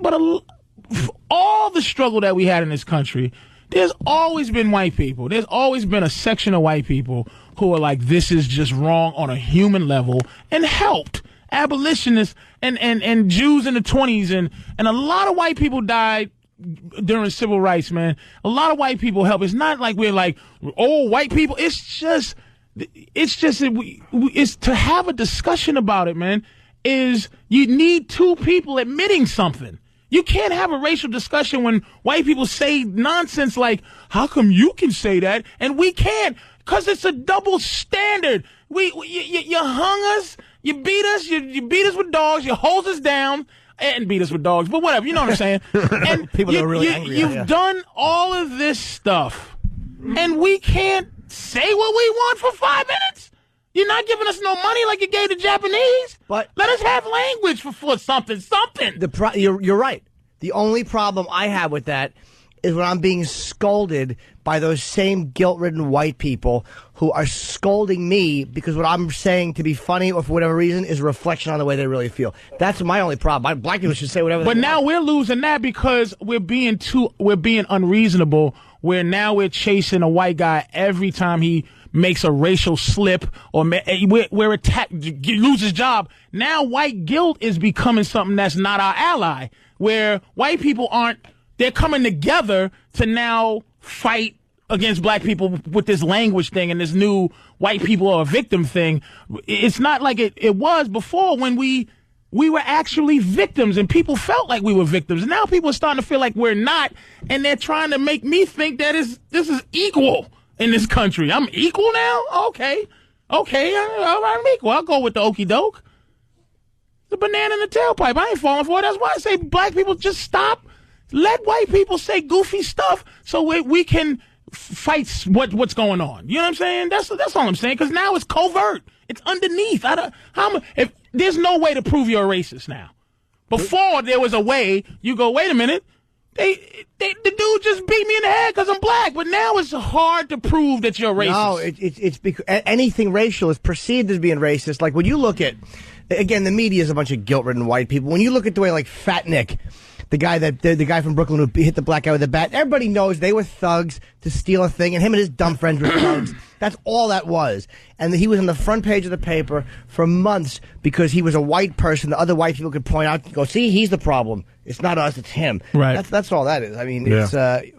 but all the struggle that we had in this country, there's always been white people. There's always been a section of white people who are like, this is just wrong on a human level, and helped abolitionists and Jews in the 20s. And a lot of white people died during civil rights, man. A lot of white people help. It's not like we're like, oh, white people. It's just it's to have a discussion about it, man. is you need two people admitting something. You can't have a racial discussion when white people say nonsense like, how come you can say that and we can't? Because it's a double standard. You hung us, you beat us, you beat us with dogs, you hose us down, and beat us with dogs, but whatever, you know what I'm saying? And people are really angry. You've done all of this stuff, and we can't say what we want for 5 minutes? You're not giving us no money like you gave the Japanese. But let us have language for something. You're right. The only problem I have with that is when I'm being scolded by those same guilt-ridden white people who are scolding me because what I'm saying to be funny or for whatever reason is a reflection on the way they really feel. That's my only problem. Black people should say whatever they want. But now we're losing that because we're being unreasonable, where now we're chasing a white guy every time he makes a racial slip or we're attacked, lose his job. Now white guilt is becoming something that's not our ally, where white people they're coming together to now fight against black people with this language thing and this new white people are a victim thing. It's not like it was before when we were actually victims and people felt like we were victims. Now people are starting to feel like we're not, and they're trying to make me think that this is equal in this country. I'm equal now? Okay, all right, I'm equal. I'll go with the okie doke. The banana in the tailpipe. I ain't falling for it. That's why I say black people just stop. Let white people say goofy stuff so we can fight what's going on. You know what I'm saying? That's all I'm saying. Because now it's covert. It's underneath. If there's no way to prove you're a racist now. Before there was a way. You go, wait a minute. The dude just beat me in the head because I'm black. But now it's hard to prove that you're racist. No, it's because anything racial is perceived as being racist. Like when you look at, again, the media is a bunch of guilt-ridden white people. When you look at the way like Fat Nick, the guy from Brooklyn who hit the black guy with a bat, everybody knows they were thugs to steal a thing, and him and his dumb friends were thugs. That's all that was. And he was on the front page of the paper for months because he was a white person. The other white people could point out, go, see, he's the problem. It's not us, it's him. Right. That's all that is. I mean, it's, I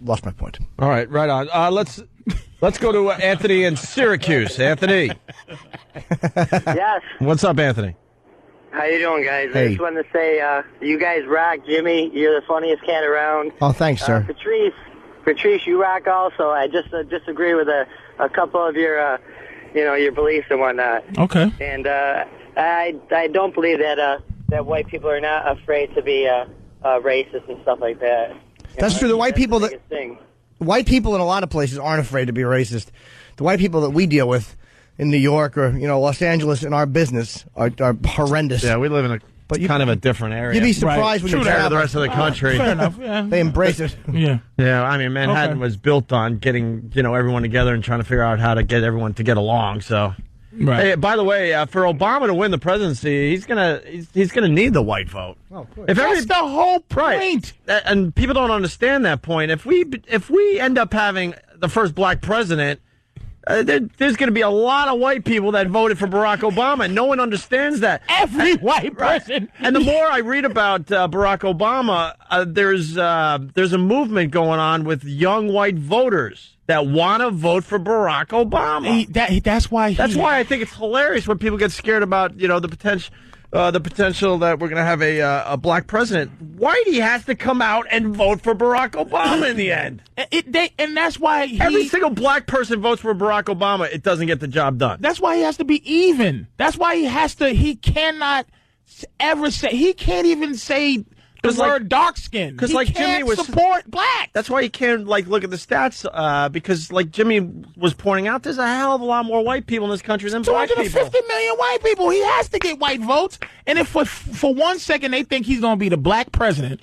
lost my point. All right, right on. Let's go to Anthony in Syracuse. Anthony. Yes. What's up, Anthony? How you doing, guys? Hey. I just wanted to say, you guys rock. Jimmy, you're the funniest cat around. Oh, thanks, sir. Patrice, you rock also. I just disagree with a couple of your, your beliefs and whatnot. Okay. And I don't believe that white people are not afraid to be racist and stuff like that. That's true. The white people white people in a lot of places aren't afraid to be racist. The white people that we deal with in New York or Los Angeles in our business are horrendous. Yeah, we live in kind of a different area. You'd be surprised when you travel travel. The rest of the country. Fair enough. Yeah. They embrace it. Yeah. Yeah. I mean, Manhattan was built on getting everyone together and trying to figure out how to get everyone to get along. So, right. Hey, by the way, for Obama to win the presidency, he's gonna need the white vote. Oh, of course. That's the whole point. Right. And people don't understand that point. If we end up having the first black president, there's going to be a lot of white people that voted for Barack Obama, and no one understands that. Every white person. And the more I read about Barack Obama, there's a movement going on with young white voters that want to vote for Barack Obama. That's why I think it's hilarious when people get scared about the potential that we're going to have a black president. Whitey has to come out and vote for Barack Obama in the end. And that's why every single black person votes for Barack Obama. It doesn't get the job done. That's why he has to be even. That's why he cannot ever say, he can't even say the word dark skin. Because Jimmy was support black. That's why you can't look at the stats because Jimmy was pointing out, there's a hell of a lot more white people in this country than black people. 250 million white people. He has to get white votes. And if for 1 second they think he's going to be the black president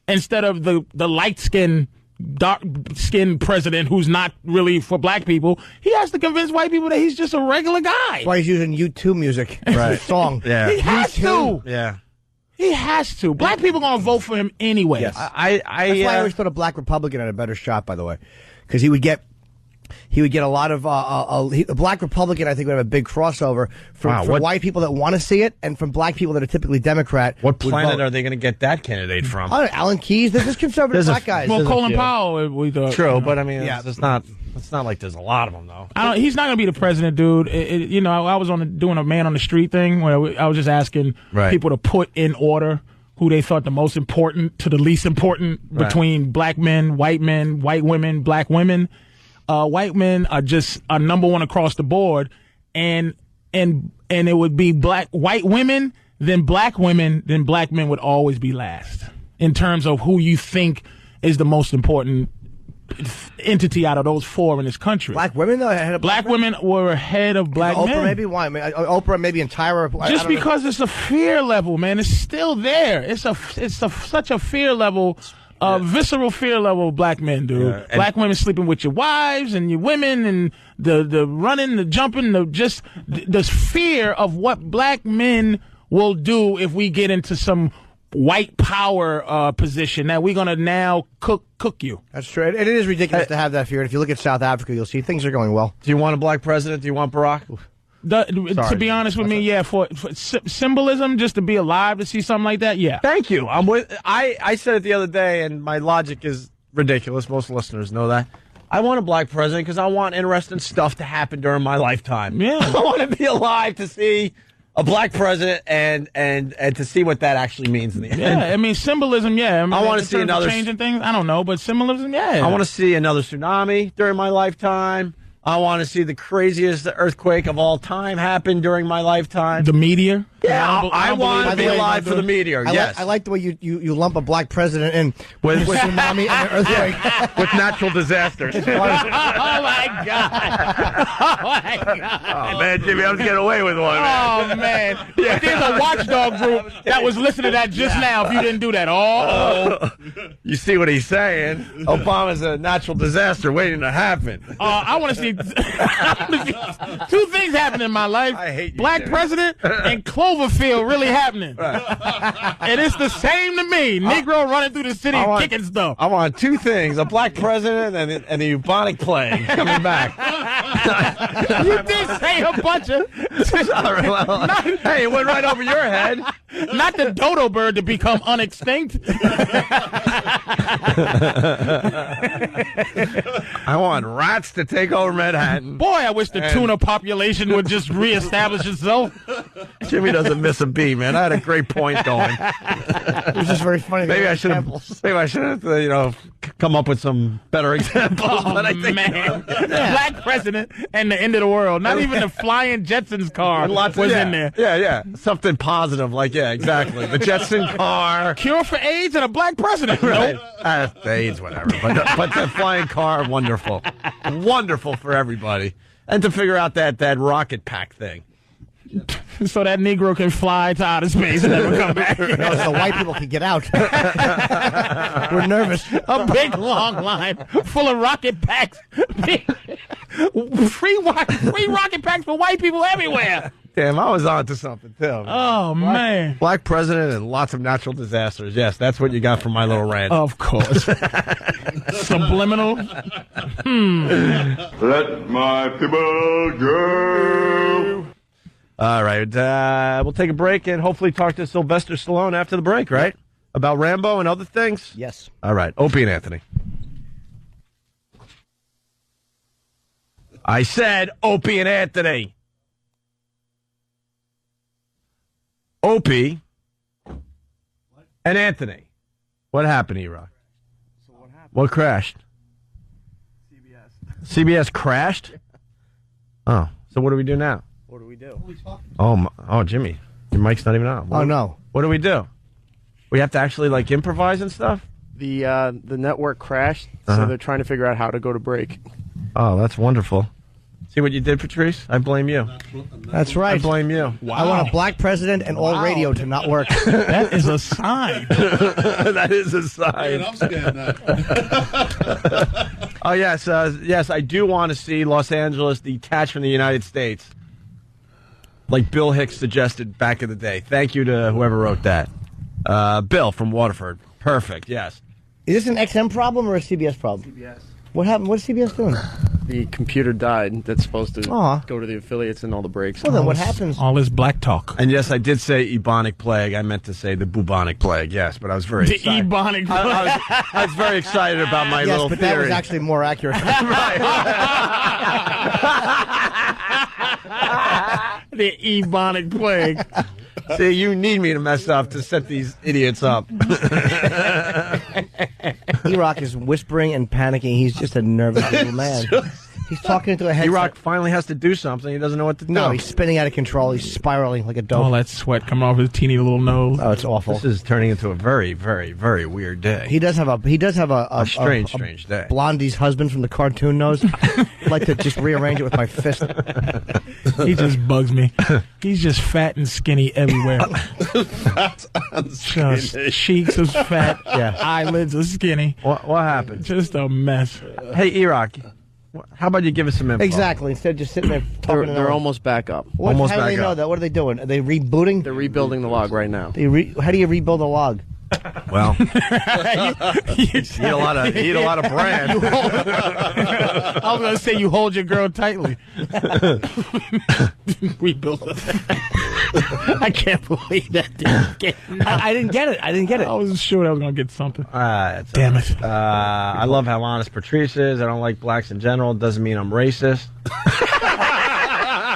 instead of the light skin, dark skin president who's not really for black people, he has to convince white people that he's just a regular guy. That's why he's using U2 music. Right. Song. Yeah. He has to. Yeah. He has to. Black people are going to vote for him anyway. Yes. That's why I always thought a black Republican had a better shot, by the way. Because he would get he would get a lot of a black Republican. I think would have a big crossover from white people that want to see it, and from black people that are typically Democrat. What planet are they going to get that candidate from? I don't know, Alan Keyes. There's just conservative black guys. Well, Colin Powell. We thought, True, but I mean, it's not like there's a lot of them though. He's not going to be the president, dude. I was doing a man on the street thing where I was just asking people to put in order who they thought the most important to the least important between black men, white women, black women. White men are just number one across the board, and it would be white women, then black women, then black men would always be last in terms of who you think is the most important entity out of those four in this country. Black women, though, ahead of black women were ahead of black Oprah, men. maybe why? Oprah, maybe, and Tyra. Just because it's a fear level, man. It's still there. It's such a fear level, visceral fear level of black men, dude. Yeah. Black women sleeping with your wives and your women, and the running, the jumping, the fear of what black men will do if we get into some white power position that we're going to now cook you. That's true. It is ridiculous to have that fear. And if you look at South Africa, you'll see things are going well. Do you want a black president? Do you want Barack? To be honest with me, for symbolism, just to be alive to see something like that, yeah. Thank you. I said it the other day, and my logic is ridiculous. Most listeners know that. I want a black president because I want interesting stuff to happen during my lifetime. Yeah. I want to be alive to see a black president and to see what that actually means in the end. Yeah, I mean, symbolism, yeah. I want to see another changing things. I don't know, but symbolism, yeah. I want to see another tsunami during my lifetime. I want to see the craziest earthquake of all time happen during my lifetime. The meteor? Yeah, I want to be alive for the meteor, yes. I like the way you lump a black president in with tsunami and an earthquake. With natural disasters. Oh, my God. Oh, my God. Oh, man, Jimmy, I was getting away with one, man. Oh, man. But there's a watchdog group that was listening to that just now if you didn't do that. You see what he's saying? Obama's a natural disaster waiting to happen. I want to see two things happen in my life. I hate you, black Jimmy. president and Cloverfield really happening. And it's the same to me. Negro running through the city kicking stuff. I want two things: a black president and the bubonic plague coming back. You did say a bunch of... Hey, it went right over your head. Not the dodo bird to become unextinct. I want rats to take over Manhattan. Boy, I wish the tuna population would just reestablish itself. Jimmy doesn't miss a beat, man. I had a great point going. It was just very funny. Maybe I should have, come up with some better examples. But I think Black president and the end of the world. Not even the flying Jetsons car was in there. Yeah. Something positive, exactly. The Jetson car. Cure for AIDS and a black president. Right. AIDS, whatever. But the flying car, wonderful. Wonderful for everybody. And to figure out that rocket pack thing. So that Negro can fly to outer space and never come back. No, so white people can get out. We're nervous. A big long line full of rocket packs. Free rocket packs for white people everywhere. Damn, I was on to something, too. Oh, man. Black president and lots of natural disasters. Yes, that's what you got from my little rant. Of course. Subliminal. Let my people go. All right. We'll take a break and hopefully talk to Sylvester Stallone after the break, right? About Rambo and other things? Yes. All right. Opie and Anthony. I said Opie and Anthony. Opie and Anthony. What happened, E-Rock? So what happened? What crashed? CBS crashed? Oh, so what do we do now? What do we do? Oh, Jimmy, your mic's not even on. Oh, no. What do we do? We have to actually, improvise and stuff? The network crashed, so they're trying to figure out how to go to break. Oh, that's wonderful. See what you did, Patrice? I blame you. That's right. I blame you. Wow. I want a black president and all radio to not work. That is a sign. That is a sign. I'm scared now. Oh, yes. Yes, I do want to see Los Angeles detached from the United States. Like Bill Hicks suggested back in the day. Thank you to whoever wrote that. Bill from Waterford. Perfect, yes. Is this an XM problem or a CBS problem? CBS. What happened? What's CBS doing? The computer died. That's supposed to Aw. go to the affiliates and all the breaks. Well, then what happens? All this black talk. And yes, I did say ebonic plague. I meant to say the bubonic plague. Yes, but I was very The excited. ebonic plague. I was very excited about my Yes, little but theory. that was actually more accurate. The ebonic plague. See, you need me to mess up to set these idiots up. E-Rock is whispering and panicking. He's just a nervous little man. He's talking into a headset. E-Rock finally has to do something. He doesn't know what to do. No, he's spinning out of control. He's spiraling like a dope. All that sweat coming off his teeny little nose. Oh, it's awful. This is turning into a very, very, very weird day. He does have a strange day. Blondie's husband from the cartoon nose. I'd like to just rearrange it with my fist. He just bugs me. He's just fat and skinny everywhere. Fat and skinny. Just cheeks is fat. Yeah. Eyelids are skinny. What happened? Just a mess. Hey, E-Rock, how about you give us some info? Exactly. Instead of just sitting there talking. They're almost back up. How do they know that? What are they doing? Are they rebooting? They're rebuilding the log right now. How do you rebuild a log? Well, eat a lot of bread. I was going to say you hold your girl tightly. Rebuild it. I can't believe that. Dude. I didn't get it. I was sure I was going to get something. Damn it. I love how honest Patrice is. I don't like blacks in general. It doesn't mean I'm racist.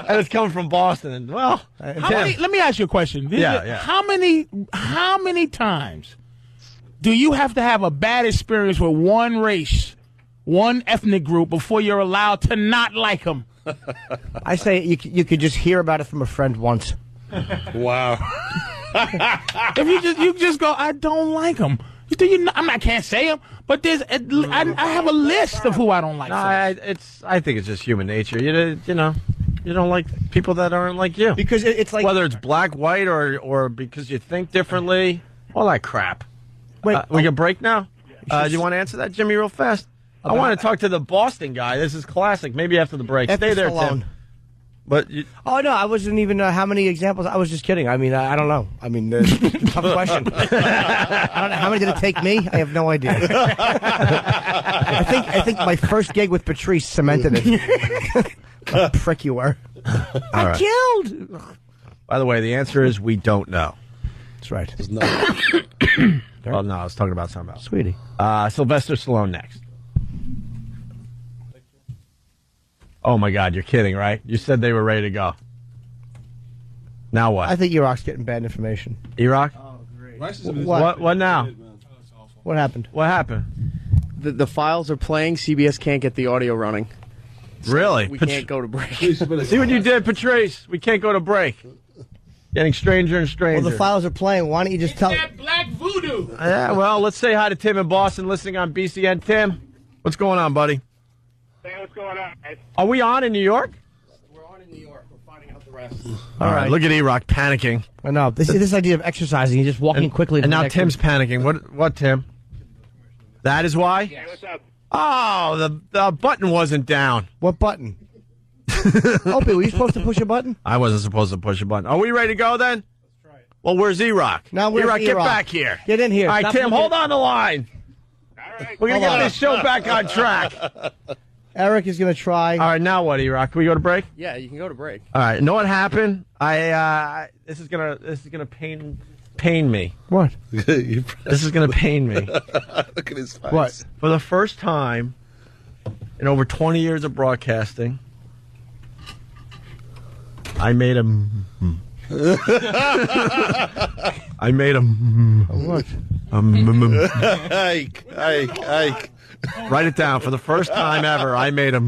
And it's coming from Boston. And, well, let me ask you a question. Yeah. How many times do you have to have a bad experience with one race, one ethnic group, before you're allowed to not like them? I say you could just hear about it from a friend once. Wow. If you just go, I don't like them. I can't say them, but I have a list of who I don't like. I think it's just human nature. You know. You don't like people that aren't like you. Because it's like... Whether it's black, white, or because you think differently, all that crap. Wait, we can break now? Do you want to answer that, Jimmy, real fast? I want to talk to the Boston guy. This is classic. Maybe after the break. Stay there, Tim. But oh, no, I wasn't even... how many examples? I was just kidding. I mean, I don't know. I mean, tough question. I don't know. How many did it take me? I have no idea. I think my first gig with Patrice cemented it. What a prick you were. I killed. By the way, the answer is we don't know. That's right. Well, no, I was talking about something else. Sweetie. Sylvester Stallone next. Oh, my God, you're kidding, right? You said they were ready to go. Now what? I think E-Rock's getting bad information. E-Rock? Oh, great. What now? What happened? What happened? The files are playing. CBS can't get the audio running. So really? We can't go to break. See what you did, Patrice? We can't go to break. Getting stranger and stranger. Well, the files are playing. Why don't you just tell... That black voodoo. Yeah, well, let's say hi to Tim in Boston listening on BCN. Tim, what's going on, buddy? Hey, what's going on, guys? Are we on in New York? We're on in New York. We're finding out the rest. All right. Look at E-Rock panicking. I know. This idea of exercising, you're just walking quickly. And now Tim's panicking. What, Tim? That is why? Yeah, what's up? Oh, the button wasn't down. What button? Opie, were you supposed to push a button? I wasn't supposed to push a button. Are we ready to go then? Let's try it. Well, where's E-Rock? Now where's E-Rock, get E-Rock? back here. Get in here. All right, Stop Tim, looking- hold on the line. All right. We're going to Hold get on. this show back on track. Eric is going to try. All right, now what, E-Rock? Can we go to break? Yeah, you can go to break. All right, know what happened? This is gonna pain me. What? This is gonna pain me. Look at his face. What? For the first time in over 20 years of broadcasting, I made a. What? Ike. Write it down. For the first time ever, I made a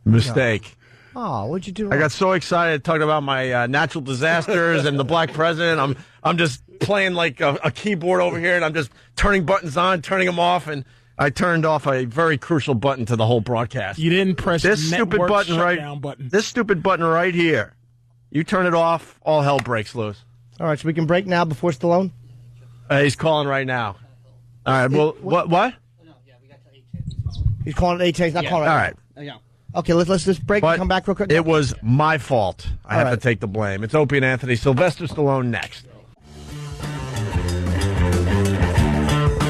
mistake. Oh, what'd you do? I got so excited talking about my natural disasters and the black president. I'm just playing like a keyboard over here, and I'm just turning buttons on, turning them off, and I turned off a very crucial button to the whole broadcast. You didn't press this stupid network button shutdown button. This stupid button right here. You turn it off, all hell breaks loose. All right, so we can break now before Stallone? He's calling right now. All right, well, what? He's calling it 8 takes. Not calling it. All right. Okay, let's just break and come back real quick. It was my fault. I have right. to take the blame. It's Opie and Anthony. Sylvester Stallone next.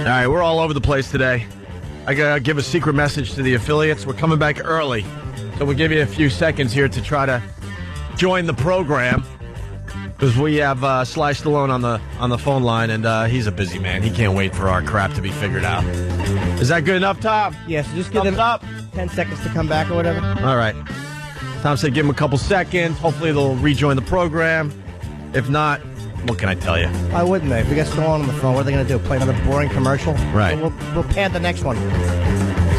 All right, we're all over the place today. I got to give a secret message to the affiliates. We're coming back early, so we'll give you a few seconds here to try to join the program because we have Sly Stallone on the phone line, and he's a busy man. He can't wait for our crap to be figured out. Is that good enough, Tom? Yes, just give them up. 10 seconds to come back or whatever. All right. Tom said give them a couple seconds. Hopefully they'll rejoin the program. If not, what can I tell you? Why wouldn't they? If we got Stallone on the phone, what are they going to do? Play another boring commercial? Right. We'll pad the next one.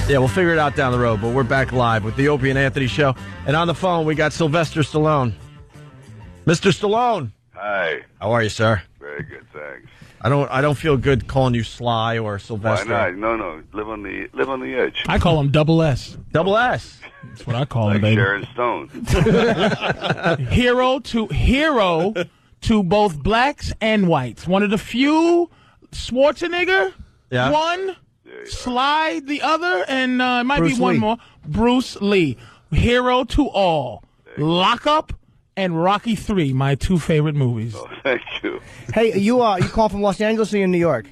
Yeah, we'll figure it out down the road, but we're back live with the Opie and Anthony Show. And on the phone, we got Sylvester Stallone. Mr. Stallone. Hi. How are you, sir? Very good, thanks. I don't feel good calling you Sly or Sylvester. Why not? No. Live on the edge. I call him Double S. Double S. That's what I call him, like baby. Sharon Stone. hero to both blacks and whites. One of the few. Schwarzenegger, one. Sly, the other, and it might Bruce be one Lee. more. Bruce Lee. Hero to all. Lock Up and Rocky 3, my two favorite movies. Oh, thank you. Hey, you call from Los Angeles or you in New York?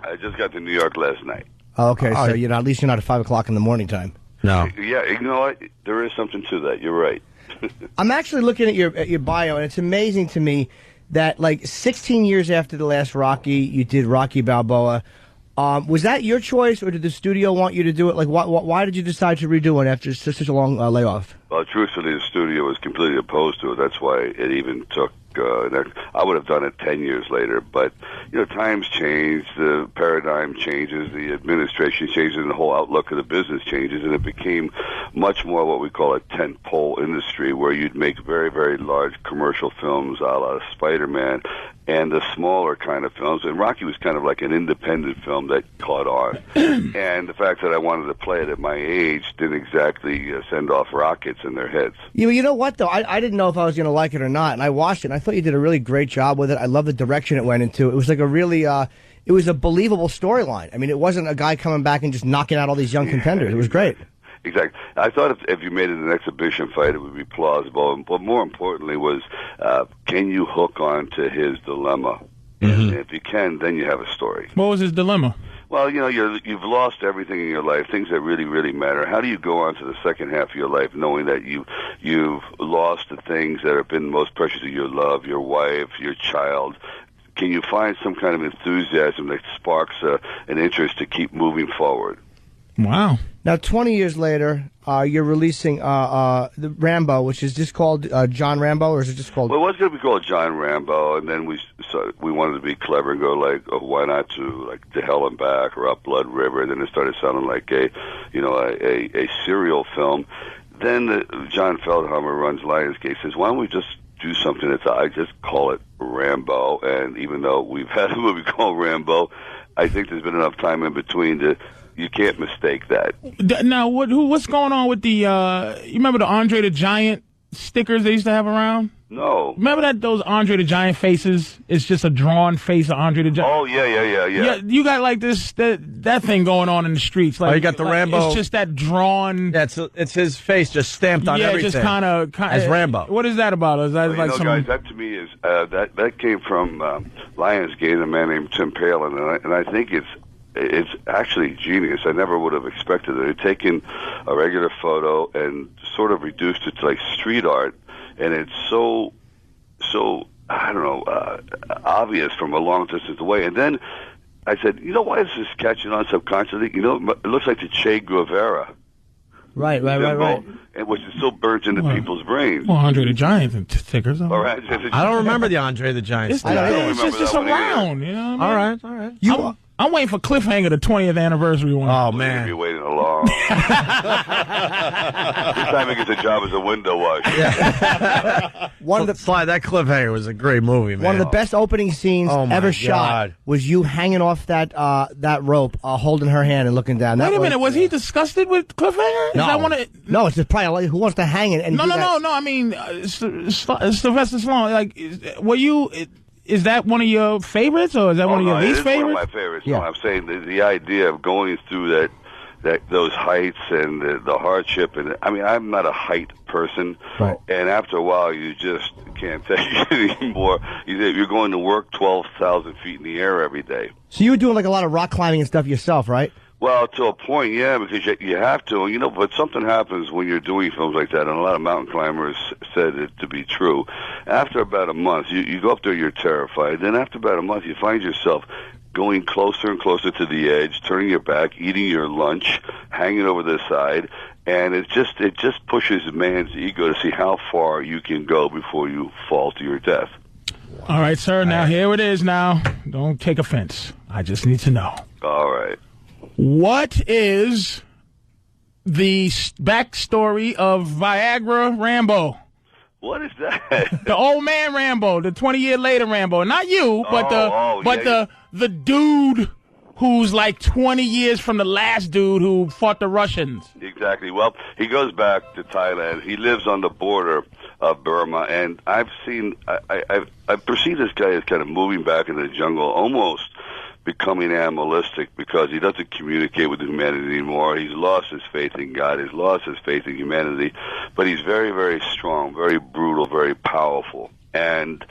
I just got to New York last night. Oh, okay, so at least you're not at 5 o'clock in the morning time. No. Yeah, you know what? There is something to that. You're right. I'm actually looking at your bio, and it's amazing to me that, like, 16 years after the last Rocky, you did Rocky Balboa. Was that your choice, or did the studio want you to do it? Like, why did you decide to redo it after such a long layoff? Well, truthfully, the studio was completely opposed to it. That's why it even took. I would have done it 10 years later, but times change, the paradigm changes, the administration changes, and the whole outlook of the business changes, and it became much more what we call a tentpole industry, where you'd make very, very large commercial films, a la Spider-Man, and the smaller kind of films. And Rocky was kind of like an independent film that caught on. And the fact that I wanted to play it at my age didn't exactly send off rockets in their heads. You know what, though? I didn't know if I was going to like it or not, and I watched it, and I thought you did a really great job with it. I love the direction it went into. It was like a really, it was a believable storyline. I mean, it wasn't a guy coming back and just knocking out all these young contenders. It was great. Exactly. I thought if you made it an exhibition fight, it would be plausible. But more importantly was, can you hook on to his dilemma? And if you can, then you have a story. What was his dilemma? Well, you've lost everything in your life, things that really, really matter. How do you go on to the second half of your life knowing that you've lost the things that have been most precious to your love, your wife, your child? Can you find some kind of enthusiasm that sparks an interest to keep moving forward? Wow. Now, 20 years later, you're releasing the Rambo, which is just called John Rambo, or is it just called... Well, it was going to be called John Rambo, and then we wanted to be clever and go like, oh, why not to Hell and Back or Up Blood River, and then it started sounding like a serial film. Then John Feldhammer runs Lionsgate, says, why don't we just do something I just call it Rambo, and even though we've had a movie called Rambo, I think there's been enough time in between to... You can't mistake that. Now, what's going on with the? You remember the Andre the Giant stickers they used to have around? No. Remember those Andre the Giant faces? It's just a drawn face of Andre the Giant. Oh yeah. You got like that thing going on in the streets. Like, you got the Rambo. It's just that drawn. Yeah, it's his face just stamped on everything. Yeah, just kind of as Rambo. What is that about? Is that guys, that to me is that came from Lionsgate, a man named Tim Palin, and I think it's actually genius. I never would have expected it. They'd taken a regular photo and sort of reduced it to like street art, and it's so I don't know, obvious from a long distance away. And then I said, why is this catching on subconsciously? It looks like the Che Guevara. Right. And which is still burnt into people's brains. Well, Andre the Giant stickers. All right. I don't remember the Andre the Giant stickers. It's just around. Either. You know what I mean? All right. I'm waiting for Cliffhanger, the 20th anniversary one. Oh, man. You're waiting a long This time he gets a job as a window washer. Yeah. Sly, that Cliffhanger was a great movie, man. One of the best opening scenes ever shot was you hanging off that rope, holding her hand and looking down. Wait a minute, was he disgusted with Cliffhanger? No, it's just probably like, who wants to hang it? And no. I mean, Sylvester Stallone. Like, were you? Is that one of your favorites, or is that one of your least favorites? It's one of my favorites. Yeah. No, I'm saying the idea of going through those heights and the hardship. And I mean, I'm not a height person, right. And after a while, you just can't take it anymore. You're going to work 12,000 feet in the air every day. So you were doing like a lot of rock climbing and stuff yourself, right? Well, to a point, yeah, because you have to, but something happens when you're doing films like that, and a lot of mountain climbers said it to be true. After about a month, you go up there, you're terrified. Then after about a month, you find yourself going closer and closer to the edge, turning your back, eating your lunch, hanging over the side, and it just pushes a man's ego to see how far you can go before you fall to your death. All right, sir, now here it is now. Don't take offense. I just need to know. All right. What is the backstory of Viagra Rambo? What is that? The old man Rambo, the 20-year later Rambo. Not you, but the dude who's like 20 years from the last dude who fought the Russians. Exactly. Well, he goes back to Thailand. He lives on the border of Burma, and I've seen, I perceive this guy as kind of moving back into the jungle, almost becoming animalistic, because he doesn't communicate with humanity anymore. He's lost his faith in God. He's lost his faith in humanity. But he's very, very strong, very brutal, very powerful. And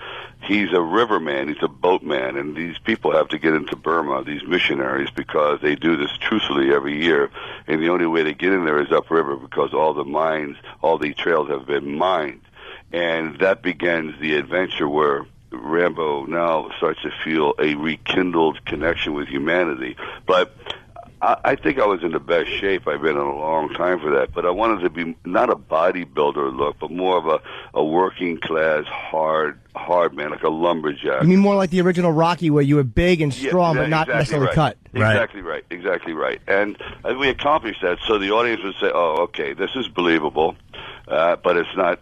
he's a riverman. He's a boatman. And these people have to get into Burma, these missionaries, because they do this truthfully every year. And the only way to get in there is upriver, because all the mines, all the trails have been mined. And that begins the adventure where Rambo now starts to feel a rekindled connection with humanity. But I think I was in the best shape I've been in a long time for that. But I wanted to be not a bodybuilder look, but more of a working class, hard man, like a lumberjack. You mean more like the original Rocky, where you were big and strong, but not necessarily cut. Exactly right. And we accomplished that, so the audience would say, "Oh, okay, this is believable." But it's not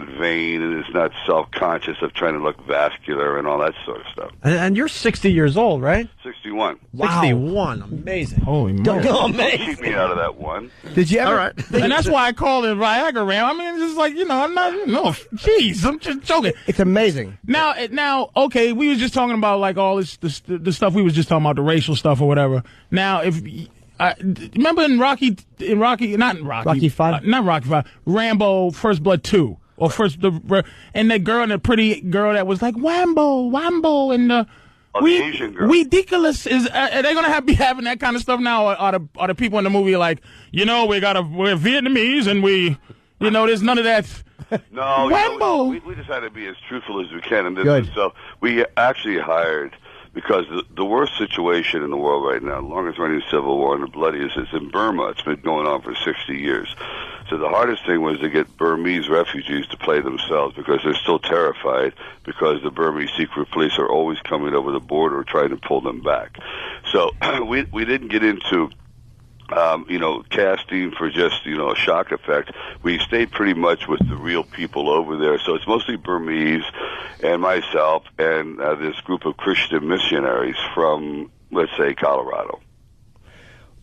vain, and it's not self-conscious of trying to look vascular and all that sort of stuff. And you're 60 years old, right? 61. Wow. 61. Amazing. Holy Don't moly. keep me out of that one. Did you ever? All right. And that's why I call it Viagra Ram. I mean, it's just like, I'm not, jeez, I'm just joking. It's amazing. Now, okay, we was just talking about like all this, the stuff we was just talking about, the racial stuff or whatever. Now, remember Rocky 5, Rambo First Blood 2, or and the girl, and the pretty girl that was like Wambo, and the Asian girl. Ridiculous are they gonna be having that kind of stuff now? Or are the people in the movie like, we're Vietnamese and there's none of that. No, Wambo. We just had to be as truthful as we can, and Good. So we actually hired. Because the worst situation in the world right now, the longest running civil war and the bloodiest, is in Burma. It's been going on for 60 years. So the hardest thing was to get Burmese refugees to play themselves, because they're still terrified, because the Burmese secret police are always coming over the border trying to pull them back. So we didn't get into casting for just, a shock effect. We stayed pretty much with the real people over there. So it's mostly Burmese and myself and this group of Christian missionaries from, let's say, Colorado.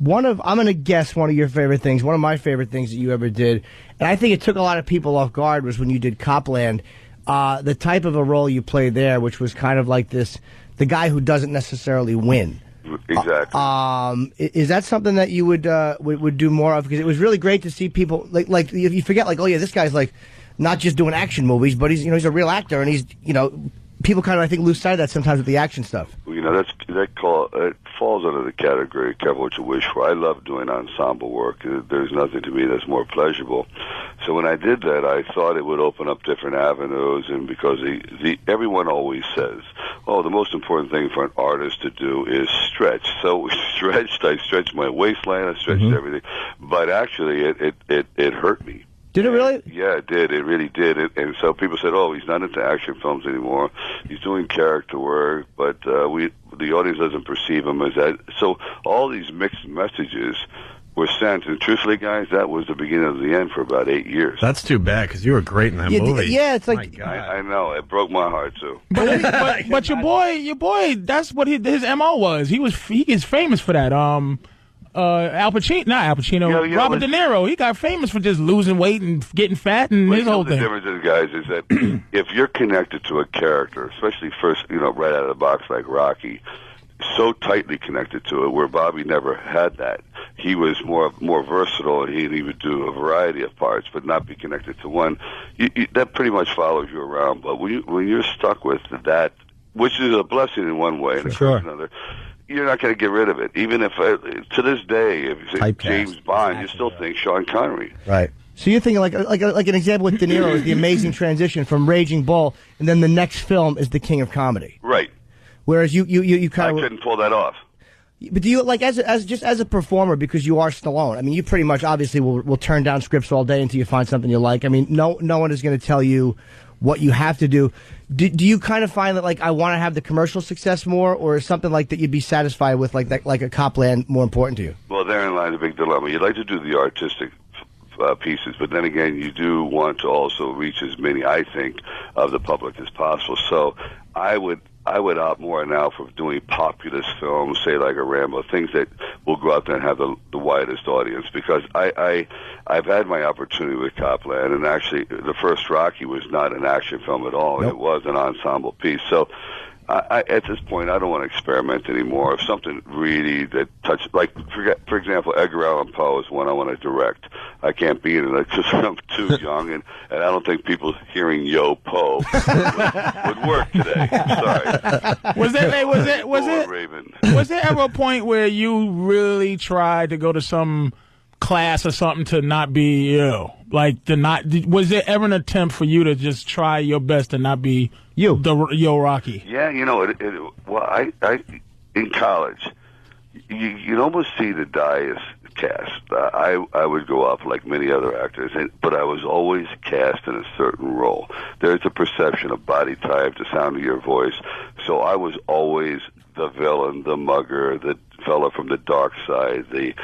I'm going to guess one of your favorite things, one of my favorite things that you ever did, and I think it took a lot of people off guard, was when you did Copland. The type of a role you played there, which was kind of like the guy who doesn't necessarily win. Exactly. Is that something that you would do more of? Because it was really great to see people like if you forget, like, oh yeah, this guy's like not just doing action movies, but he's a real actor, and he's people kind of, I think, lose sight of that sometimes with the action stuff. It falls under the category of careful what you wish for. I love doing ensemble work. There's nothing to me that's more pleasurable. So when I did that, I thought it would open up different avenues, and because everyone always says, oh, the most important thing for an artist to do is stretch. So I stretched my waistline, I stretched everything, but actually it hurt me. Did it really? Yeah, it did. It really did. And so people said, oh, he's not into action films anymore. He's doing character work, but the audience doesn't perceive him as that. So all these mixed messages were sent. And truthfully, guys, that was the beginning of the end for about 8 years. That's too bad, because you were great in that movie. Yeah, it's like... I know. It broke my heart, too. But your boy, that's what his M.O. was. He is famous for that. Robert De Niro, he got famous for just losing weight and getting fat and his whole thing. The difference is, guys, is that if you're connected to a character, especially first, right out of the box like Rocky, so tightly connected to it, where Bobby never had that. he was more versatile, and he would do a variety of parts, but not be connected to one. That pretty much follows you around. But when you're stuck with that, which is a blessing in one way and another, you're not going to get rid of it. Even if to this day, if you say James Bond, you still think Sean Connery. Right. So you're thinking like an example with De Niro is the amazing transition from Raging Bull, and then the next film is The King of Comedy. Right. Whereas you kind of couldn't pull that off. But do you like as a performer, because you are Stallone? I mean, you pretty much obviously will turn down scripts all day until you find something you like. I mean, no one is going to tell you what you have to do. Do you kind of find that like I want to have the commercial success more, or is something like that you'd be satisfied with like a Copland more important to you? Well, therein lies a big dilemma. You'd like to do the artistic pieces, but then again, you do want to also reach as many, I think, of the public as possible. So I would opt more now for doing populist films, say like a Rambo, things that will go out there and have the widest audience. Because I've had my opportunity with Copland, and actually the first Rocky was not an action film at all. Nope. It was an ensemble piece. So at this point, I don't want to experiment anymore. If something really that touches, like for example, Edgar Allan Poe is one I want to direct. I can't be in it because I'm too young, and I don't think people hearing Yo Poe would work today. Sorry. Was there ever a point where you really tried to go to some class or something to not be you? Was there ever an attempt for you to just try your best to not be Yo Rocky? Yeah, I in college, you'd almost see the die cast. I would go up like many other actors, but I was always cast in a certain role. There's a perception of body type, the sound of your voice. So I was always the villain, the mugger, the fella from the dark side, the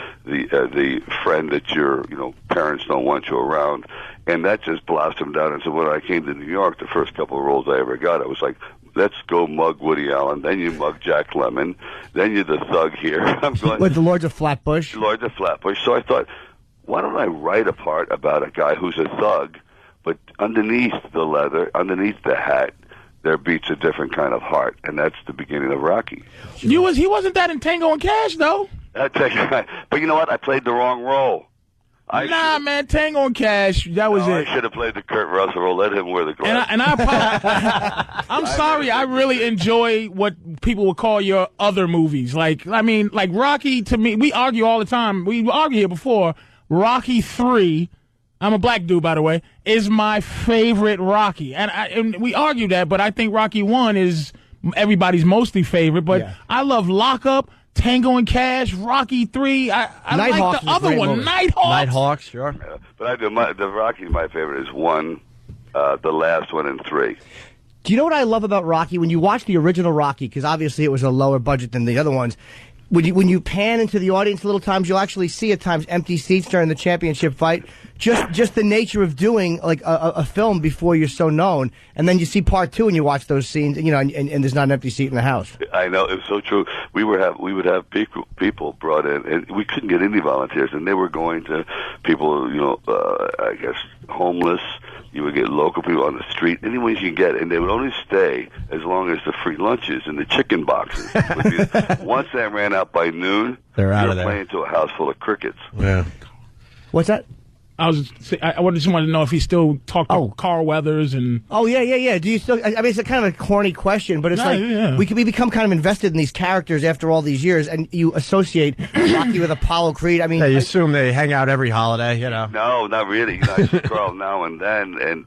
friend that your parents don't want you around, and that just blossomed out. And so when I came to New York, the first couple of roles I ever got, I was like, let's go mug Woody Allen, then you mug Jack Lemmon, then you're the thug here. I'm going, with the Lords of Flatbush? Lords of Flatbush. So I thought, why don't I write a part about a guy who's a thug, but underneath the leather, underneath the hat, there beats a different kind of heart, and that's the beginning of Rocky. He wasn't that in Tango and Cash, though. But you know what? I played the wrong role. Man, Tango and Cash, that was it. I should have played the Kurt Russell role. Let him wear the glasses. And I apologize. I'm sorry. I really enjoy what people would call your other movies. Like Rocky, to me, we argue all the time. We argued here before. Rocky 3, I'm a black dude, by the way, is my favorite Rocky. And we argue that, but I think Rocky 1 is everybody's mostly favorite. But yeah. I love Lock Up, Tango and Cash, Rocky 3. I like the other one, Nighthawks. Nighthawks, sure. Yeah, but I do the Rocky. My favorite is 1, the last one, and 3. Do you know what I love about Rocky? When you watch the original Rocky, because obviously it was a lower budget than the other ones. When you pan into the audience little times, you'll actually see at times empty seats during the championship fight. Just the nature of doing like a film before you're so known, and then you see part 2 and you watch those scenes, and there's not an empty seat in the house. I know, it's so true. We would have people brought in, and we couldn't get any volunteers, and they were going to people, I guess homeless. You would get local people on the street, anyone you can get, and they would only stay as long as the free lunches and the chicken boxes. Once that ran out by noon, they're out of there. Playing to a house full of crickets. Yeah. What's that? I just wanted to know if he still talked to Carl Weathers and. Oh yeah. Do you still? I mean, it's a kind of a corny question, but it's we become kind of invested in these characters after all these years, and you associate Rocky with Apollo Creed. I mean, you assume they hang out every holiday, No, not really. I see Carl now and then, and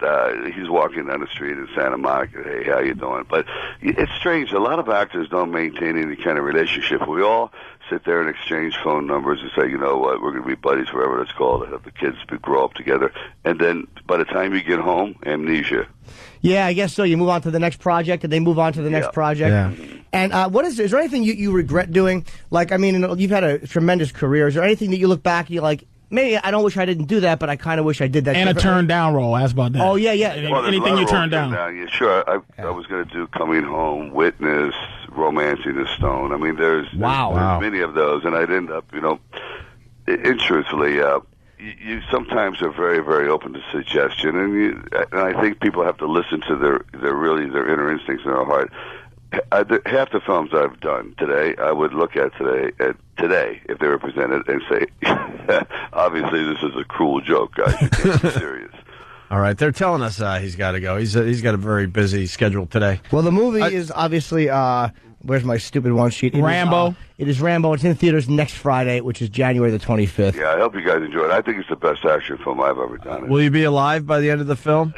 he's walking down the street in Santa Monica. Hey, how you doing? But it's strange. A lot of actors don't maintain any kind of relationship. We all sit there and exchange phone numbers and say, you know what, we're going to be buddies forever. Let's call it. Have the kids grow up together. And then by the time you get home, amnesia. Yeah, I guess so. You move on to the next project, and they move on to the next project. Yeah. And is there anything you regret doing? Like, I mean, you've had a tremendous career. Is there anything that you look back and you're like, maybe I don't wish I didn't do that, but I kind of wish I did that. And a turn down role. Ask about that. Oh, yeah. Well, anything you turned down? Yeah, sure. I was going to do Coming Home, Witness, Romancing the Stone. I mean, there's many of those, and I'd end up, and truthfully, you sometimes are very, very open to suggestion, and I think people have to listen to their inner instincts in their heart. half the films I've done today, I would look at today if they were presented and say, obviously this is a cruel joke, guys. You can't be serious. All right, they're telling us he's got to go. He's got a very busy schedule today. Well, the movie is obviously, where's my stupid one sheet? Rambo. It is Rambo. It's in theaters next Friday, which is January the 25th. Yeah, I hope you guys enjoy it. I think it's the best action film I've ever done. Will you be alive by the end of the film?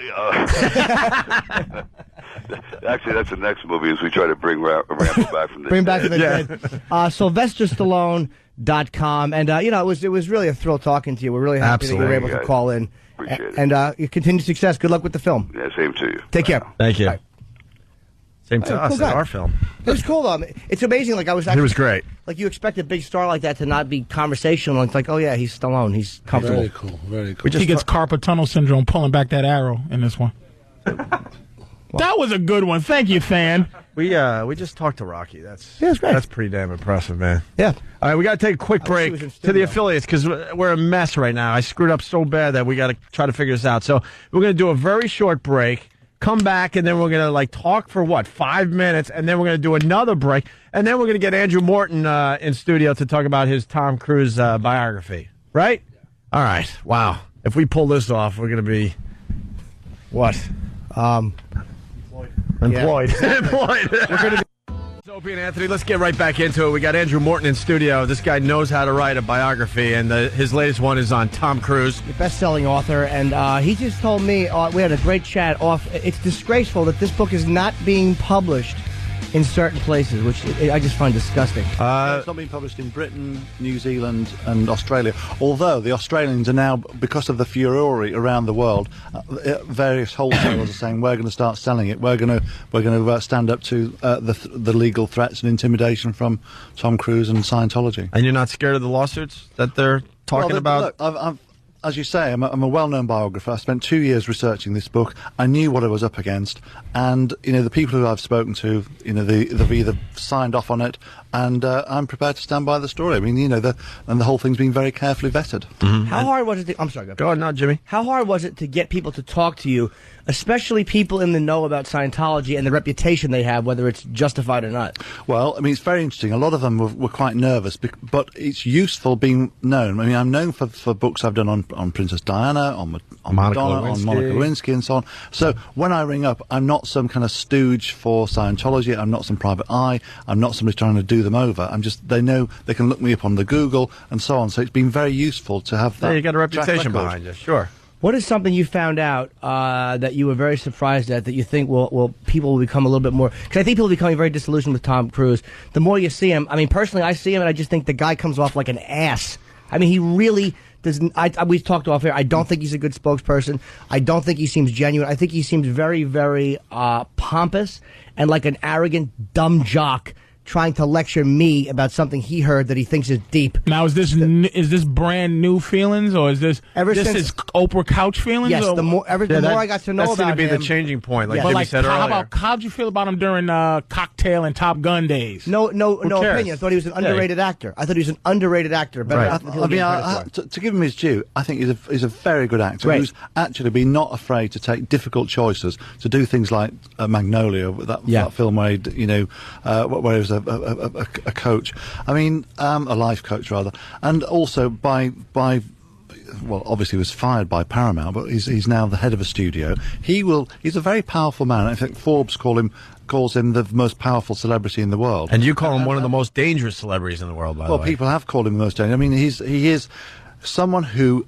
Actually, that's the next movie as we try to bring Rambo back from the Bring back from the dead. SylvesterStallone.com. And, it was really a thrill talking to you. We're really happy that you were able to call in. Appreciate it. And your continued success. Good luck with the film. Yeah, same to you. Take care. Thank you. Bye. Same to us, cool guy. our film. It was cool, though. It's amazing. Like, He was great. Like, you expect a big star like that to not be conversational. It's like, oh, yeah, he's Stallone. He's comfortable. Very cool. Very cool. He gets carpal tunnel syndrome pulling back that arrow in this one. That was a good one. Thank you, Fan. We just talked to Rocky. That's great. That's pretty damn impressive, man. Yeah. All right, we got to take a quick break to the affiliates because we're a mess right now. I screwed up so bad that we got to try to figure this out. So we're going to do a very short break, come back, and then we're going to talk for 5 minutes, and then we're going to do another break, and then we're going to get Andrew Morton in studio to talk about his Tom Cruise biography. Right? All right. Wow. If we pull this off, we're going to be what? Employed. Yeah. Employed. Opie and Anthony, let's get right back into it. We got Andrew Morton in studio. This guy knows how to write a biography, and his latest one is on Tom Cruise. The best-selling author, and he just told me, we had a great chat off. It's disgraceful that this book is not being published in certain places, which I just find disgusting. It's not being published in Britain, New Zealand, and Australia. Although the Australians are now, because of the furore around the world, various wholesalers are saying we're going to start selling it. We're going to stand up to the legal threats and intimidation from Tom Cruise and Scientology. And you're not scared of the lawsuits that they're talking about? Look, as you say, I'm a well-known biographer. I spent 2 years researching this book. I knew what I was up against, and the people who I've spoken to, they've either signed off on it, and I'm prepared to stand by the story. I mean, and the whole thing's been very carefully vetted. Mm-hmm. How hard was it? I'm sorry. Go ahead, now, Jimmy. How hard was it to get people to talk to you, especially people in the know about Scientology and the reputation they have, whether it's justified or not? Well, I mean, it's very interesting. A lot of them were quite nervous, but it's useful being known. I mean, I'm known for books I've done on Princess Diana, on Madonna, on Monica Lewinsky, and so on. So when I ring up, I'm not some kind of stooge for Scientology. I'm not some private eye. I'm not somebody trying to do them over. They know they can look me up on the Google and so on. So it's been very useful to have that. Yeah, you got a reputation behind you. Sure. What is something you found out that you were very surprised at that you think people will become a little bit more? Because I think people are becoming very disillusioned with Tom Cruise. The more you see him, I mean, personally, I see him and I just think the guy comes off like an ass. I mean, he really doesn't. We've talked off here. I don't think he's a good spokesperson. I don't think he seems genuine. I think he seems very, very pompous and like an arrogant, dumb jock trying to lecture me about something he heard that he thinks is deep. Now, is this brand new feelings, or is this is Oprah Couch feelings? Yes, the more I got to know about him. That's going to be the changing point, like Jimmy said earlier. How'd you feel about him during Cocktail and Top Gun days? No opinion. I thought he was an underrated actor. I thought he was an underrated actor. Right. To give him his due, I think he's a very good actor who's actually been not afraid to take difficult choices, to do things like Magnolia, that film where he was a coach. I mean, a life coach rather, and also by obviously he was fired by Paramount, but he's now the head of a studio. He's a very powerful man. I think Forbes calls him the most powerful celebrity in the world. And you call him one of the most dangerous celebrities in the world, by the way. Well, people have called him the most dangerous. I mean, he is someone who,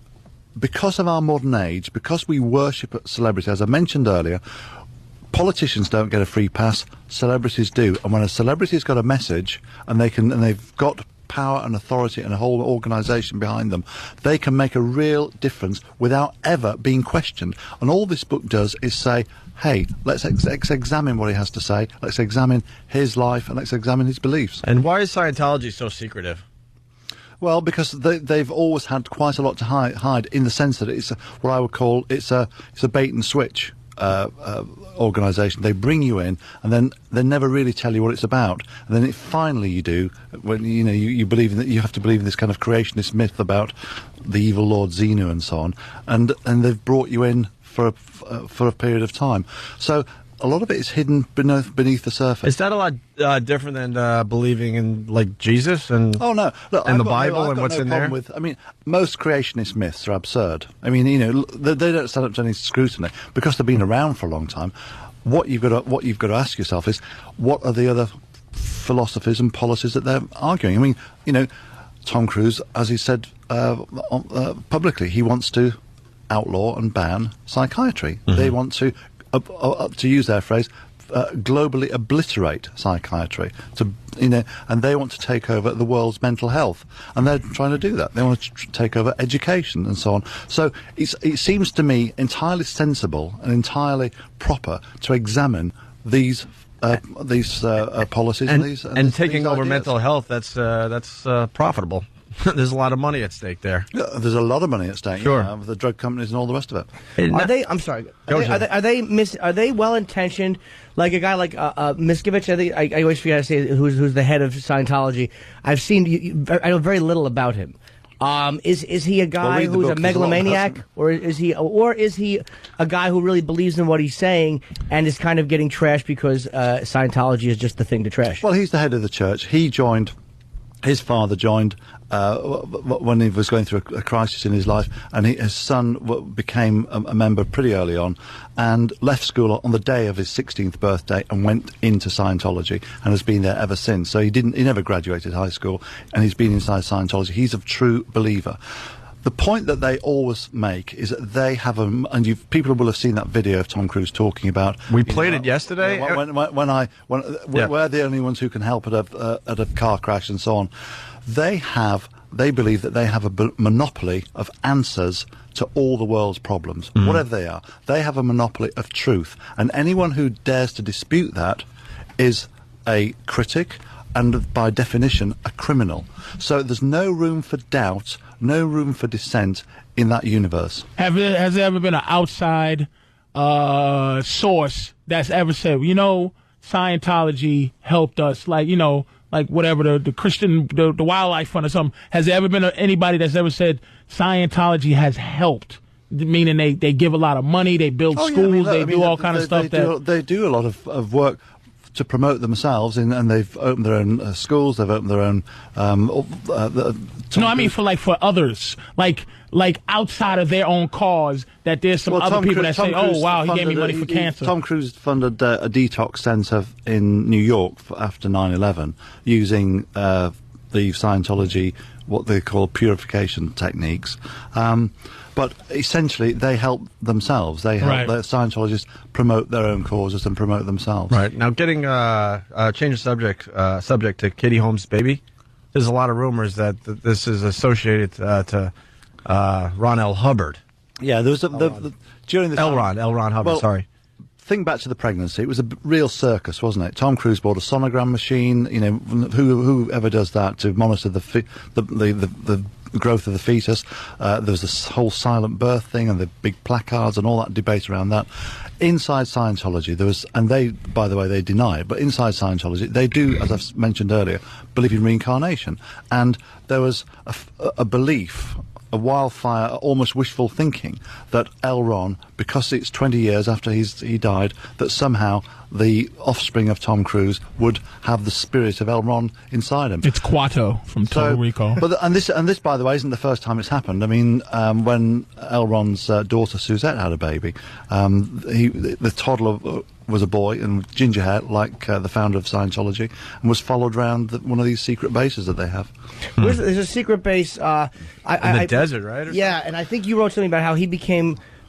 because of our modern age, because we worship celebrity, as I mentioned earlier, politicians don't get a free pass, celebrities do. And when a celebrity's got a message and they've got power and authority and a whole organisation behind them, they can make a real difference without ever being questioned. And all this book does is say, hey, let's examine what he has to say, let's examine his life, and let's examine his beliefs. And why is Scientology so secretive? Well, because they've always had quite a lot to hide in the sense that it's what I would call it's a bait and switch organisation. They bring you in, and then they never really tell you what it's about. And then finally you do, when you believe that you have to believe in this kind of creationist myth about the evil Lord Xenu and so on. And they've brought you in for a period of time. So a lot of it is hidden beneath the surface. Is that a lot different than believing in like Jesus and oh no, look, and the got Bible I've and got what's no in there? problem with, I mean, most creationist myths are absurd. I mean, they don't stand up to any scrutiny because they've been around for a long time. What you've got to ask yourself is, what are the other philosophies and policies that they're arguing? I mean, Tom Cruise, as he said publicly, he wants to outlaw and ban psychiatry. Mm-hmm. They want to use their phrase, globally obliterate psychiatry. And they want to take over the world's mental health, and they're trying to do that. They want to take over education and so on. So it seems to me entirely sensible and entirely proper to examine these policies and taking these over ideas. mental health. That's profitable. There's a lot of money at stake there. Yeah, there's a lot of money at stake. Sure, with the drug companies and all the rest of it. Are they? I'm sorry. Are they well intentioned? Like a guy like Miscavige. I always forget to say who's the head of Scientology. I've seen. I know very little about him. Is he a guy who's a megalomaniac, or is he a guy who really believes in what he's saying and is kind of getting trashed because Scientology is just the thing to trash? Well, he's the head of the church. His father joined when he was going through a crisis in his life, and his son became a member pretty early on and left school on the day of his 16th birthday and went into Scientology and has been there ever since. So he never graduated high school, and he's been inside Scientology. He's a true believer. The point that they always make is that they have people will have seen that video of Tom Cruise talking about. We played it yesterday. We're the only ones who can help at a car crash and so on. They believe that they have a monopoly of answers to all the world's problems, whatever they are. They have a monopoly of truth, and anyone who dares to dispute that is a critic, and by definition, a criminal. So there's no room for doubt, no room for dissent in that universe. Has there ever been an outside source that's ever said, Scientology helped us, like whatever, the Christian, the Wildlife Fund or something? Has there ever been anybody that's ever said Scientology has helped? Meaning they give a lot of money, they build schools, they do all kind of stuff. They do a lot of work to promote themselves, and they've opened their own schools. They've opened their own. No, I mean for others, like outside of their own cause. That there's some other people that say, "Oh, wow, he gave me money for cancer." Tom Cruise funded a detox center in New York after 9/11 using the Scientology, what they call purification techniques. But essentially, they help themselves. They help the Scientologists promote their own causes and promote themselves. Right. Now, getting change the subject to Katie Holmes' baby. There's a lot of rumors that this is associated to Ron L. Hubbard. Yeah, there was during the L. Ron Hubbard. Well, sorry. Think back to the pregnancy. It was a real circus, wasn't it? Tom Cruise bought a sonogram machine. Whoever does that to monitor the growth of the fetus. There was this whole silent birth thing and the big placards and all that debate around that. Inside Scientology, there was, and they, by the way, they deny it, but inside Scientology, they do, as I've mentioned earlier, believe in reincarnation. And there was a belief, a wildfire, almost wishful thinking, that L. Ron, because it's 20 years after he died, that somehow the offspring of Tom Cruise would have the spirit of L. Ron inside him. It's Quato from Total Recall. And this, by the way, isn't the first time it's happened. I mean, when L. Ron's daughter Suzette had a baby, the toddler was a boy and ginger hair, like the founder of Scientology, and was followed around one of these secret bases that they have. There's a secret base in the desert, right? Yeah, and I think you wrote something about how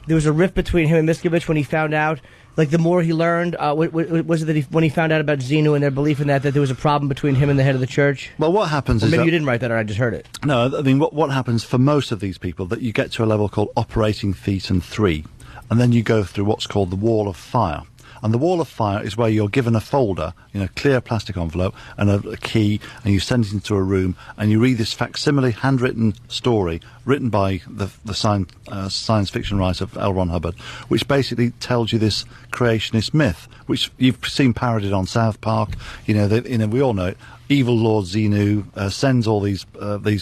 there was a rift between him and Miscavige when he found out. Like, the more he learned, was it that when he found out about Xenu and their belief in that there was a problem between him and the head of the church? Well, what happens is maybe you didn't write that, or I just heard it. No, I mean, what happens for most of these people, that you get to a level called Operating Thetan 3, and then you go through what's called the Wall of Fire. And the Wall of Fire is where you're given a folder, clear plastic envelope and a key, and you send it into a room, and you read this facsimile handwritten story written by the science fiction writer L. Ron Hubbard, which basically tells you this creationist myth, which you've seen parodied on South Park. We all know it. evil Lord Xenu sends all these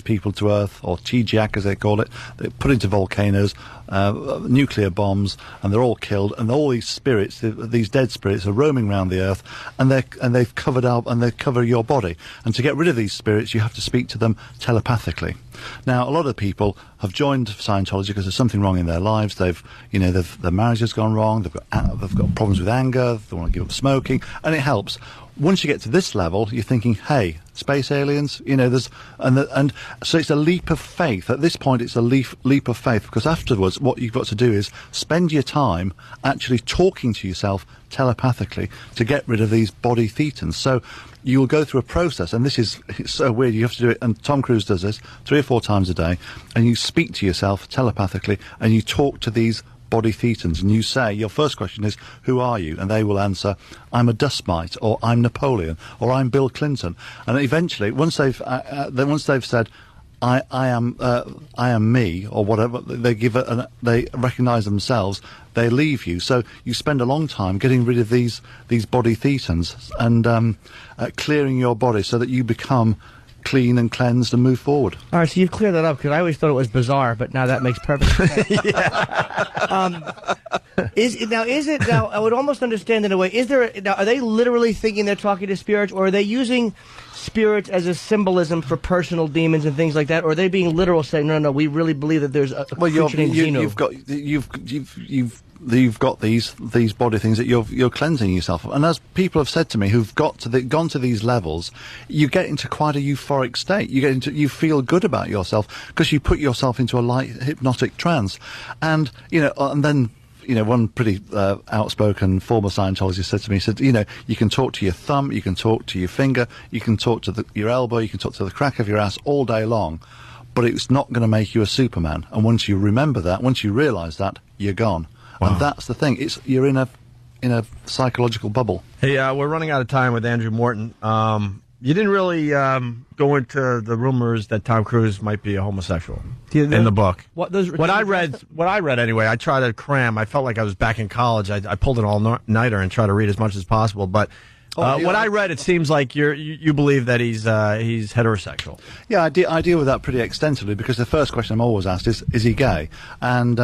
people to Earth, or Chi-Jiak as they call it. They're put into volcanoes, nuclear bombs, and they're all killed. And all these spirits, these dead spirits, are roaming around the Earth, and they've covered up, and they cover your body. And to get rid of these spirits, you have to speak to them telepathically. Now, a lot of people have joined Scientology because there's something wrong in their lives. Their marriage has gone wrong. They've got problems with anger. They want to give up smoking, and it helps. Once you get to this level, you're thinking, hey, space aliens, and so it's a leap of faith. At this point, it's a leap of faith, because afterwards, what you've got to do is spend your time actually talking to yourself telepathically to get rid of these body thetans. So you'll go through a process, and it's so weird. You have to do it, and Tom Cruise does this 3 or 4 times a day, and you speak to yourself telepathically, and you talk to these body thetans, and you say, your first question is, who are you? And they will answer, I'm a dust mite, or I'm Napoleon, or I'm Bill Clinton. And eventually, once they've said, I am me, or whatever, they recognise themselves, they leave you. So you spend a long time getting rid of these body thetans and clearing your body so that you become clean and cleansed and move forward. All right, so you've cleared that up, because I always thought it was bizarre, but now that makes perfect sense. Now, I would almost understand in a way, are they literally thinking they're talking to spirits, or are they using spirits as a symbolism for personal demons and things like that, or are they being literal, saying, no, we really believe that there's a creature named Xenu? You've got these body things that you're cleansing yourself of. And as people have said to me who've gone to these levels, you get into quite a euphoric state. You feel good about yourself because you put yourself into a light hypnotic trance. And then one pretty outspoken former Scientologist said to me, you can talk to your thumb, you can talk to your finger, you can talk to your elbow, you can talk to the crack of your ass all day long, but it's not going to make you a Superman. And once you remember that, once you realise that, you're gone. Wow. And that's the thing. You're in a psychological bubble. Hey, we're running out of time with Andrew Morton. You didn't really go into the rumors that Tom Cruise might be a homosexual in the book. What I read anyway. I tried to cram. I felt like I was back in college. I pulled an all-nighter and tried to read as much as possible. But what I read, it seems like you believe that he's heterosexual. Yeah, I deal with that pretty extensively, because the first question I'm always asked is he gay? And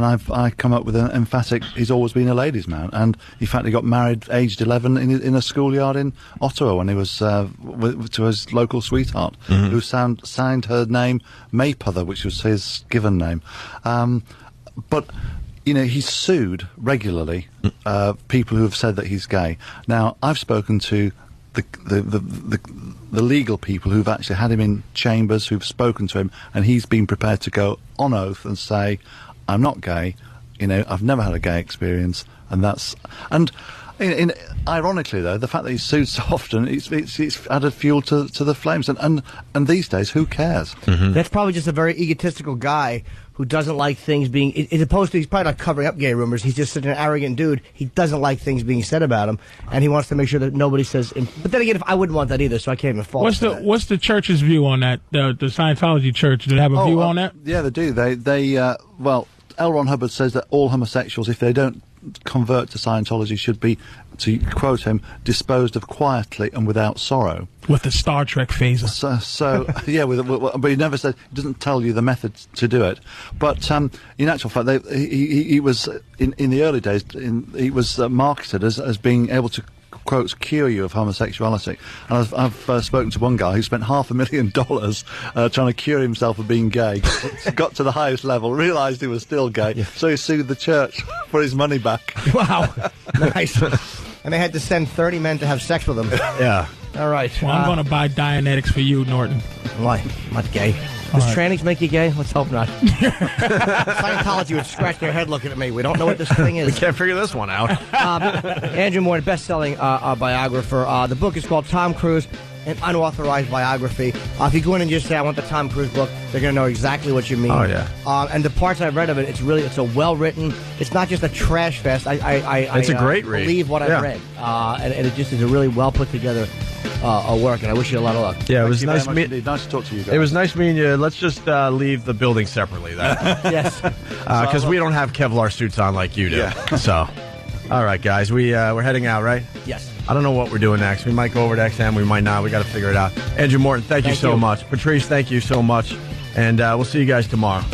I come up with an emphatic, he's always been a ladies' man. And in fact, he got married aged 11 in a schoolyard in Ottawa when he was to his local sweetheart, who signed her name Maypother, which was his given name. But he's sued regularly people who have said that he's gay. Now, I've spoken to the legal people who've actually had him in chambers, who've spoken to him, and he's been prepared to go on oath and say, I'm not gay, I've never had a gay experience, ironically though, the fact that he's sued so often, it's added fuel to the flames, and these days, who cares? That's probably just a very egotistical guy who doesn't like things being, as opposed to, he's probably not covering up gay rumors, he's just such an arrogant dude, he doesn't like things being said about him, and he wants to make sure that nobody says, but then again, I wouldn't want that either, so I can't even fault What's the church's view on that, the Scientology church, do they have a view on that? Yeah, they do. Well, L. Ron Hubbard says that all homosexuals, if they don't convert to Scientology, should be, to quote him, disposed of quietly and without sorrow. With the Star Trek phaser. So yeah, but he never said, he doesn't tell you the method to do it. But in actual fact, he was in the early days, he was marketed as being able to, quotes, cure you of homosexuality. And I've spoken to one guy who spent $500,000 trying to cure himself of being gay, got to the highest level, realised he was still gay, so he sued the church for his money back. Wow. Nice. And they had to send 30 men to have sex with him. Yeah. All right. Well, I'm going to buy Dianetics for you, Norton. Why? I'm not gay. Does trannies make you gay? Let's hope not. Scientology would scratch their head looking at me. We don't know what this thing is. We can't figure this one out. Andrew Morton, best-selling biographer. The book is called Tom Cruise, an unauthorized biography. If you go in and just say, I want the Tom Cruise book, they're going to know exactly what you mean. Oh, yeah. And the parts I've read of it, it's a well-written, it's not just a trash fest. It's a great read. Believe what I've read. And it just is a really well-put-together work, and I wish you a lot of luck. Yeah, it was nice to talk to you guys. It was nice meeting you. Let's just leave the building separately, then. Yes. Because we don't have Kevlar suits on like you do. Yeah. So, all right, guys, we're heading out, right? Yes. I don't know what we're doing next. We might go over to XM. We might not. We got to figure it out. Andrew Morton, thank you so much. Patrice, thank you so much. And we'll see you guys tomorrow.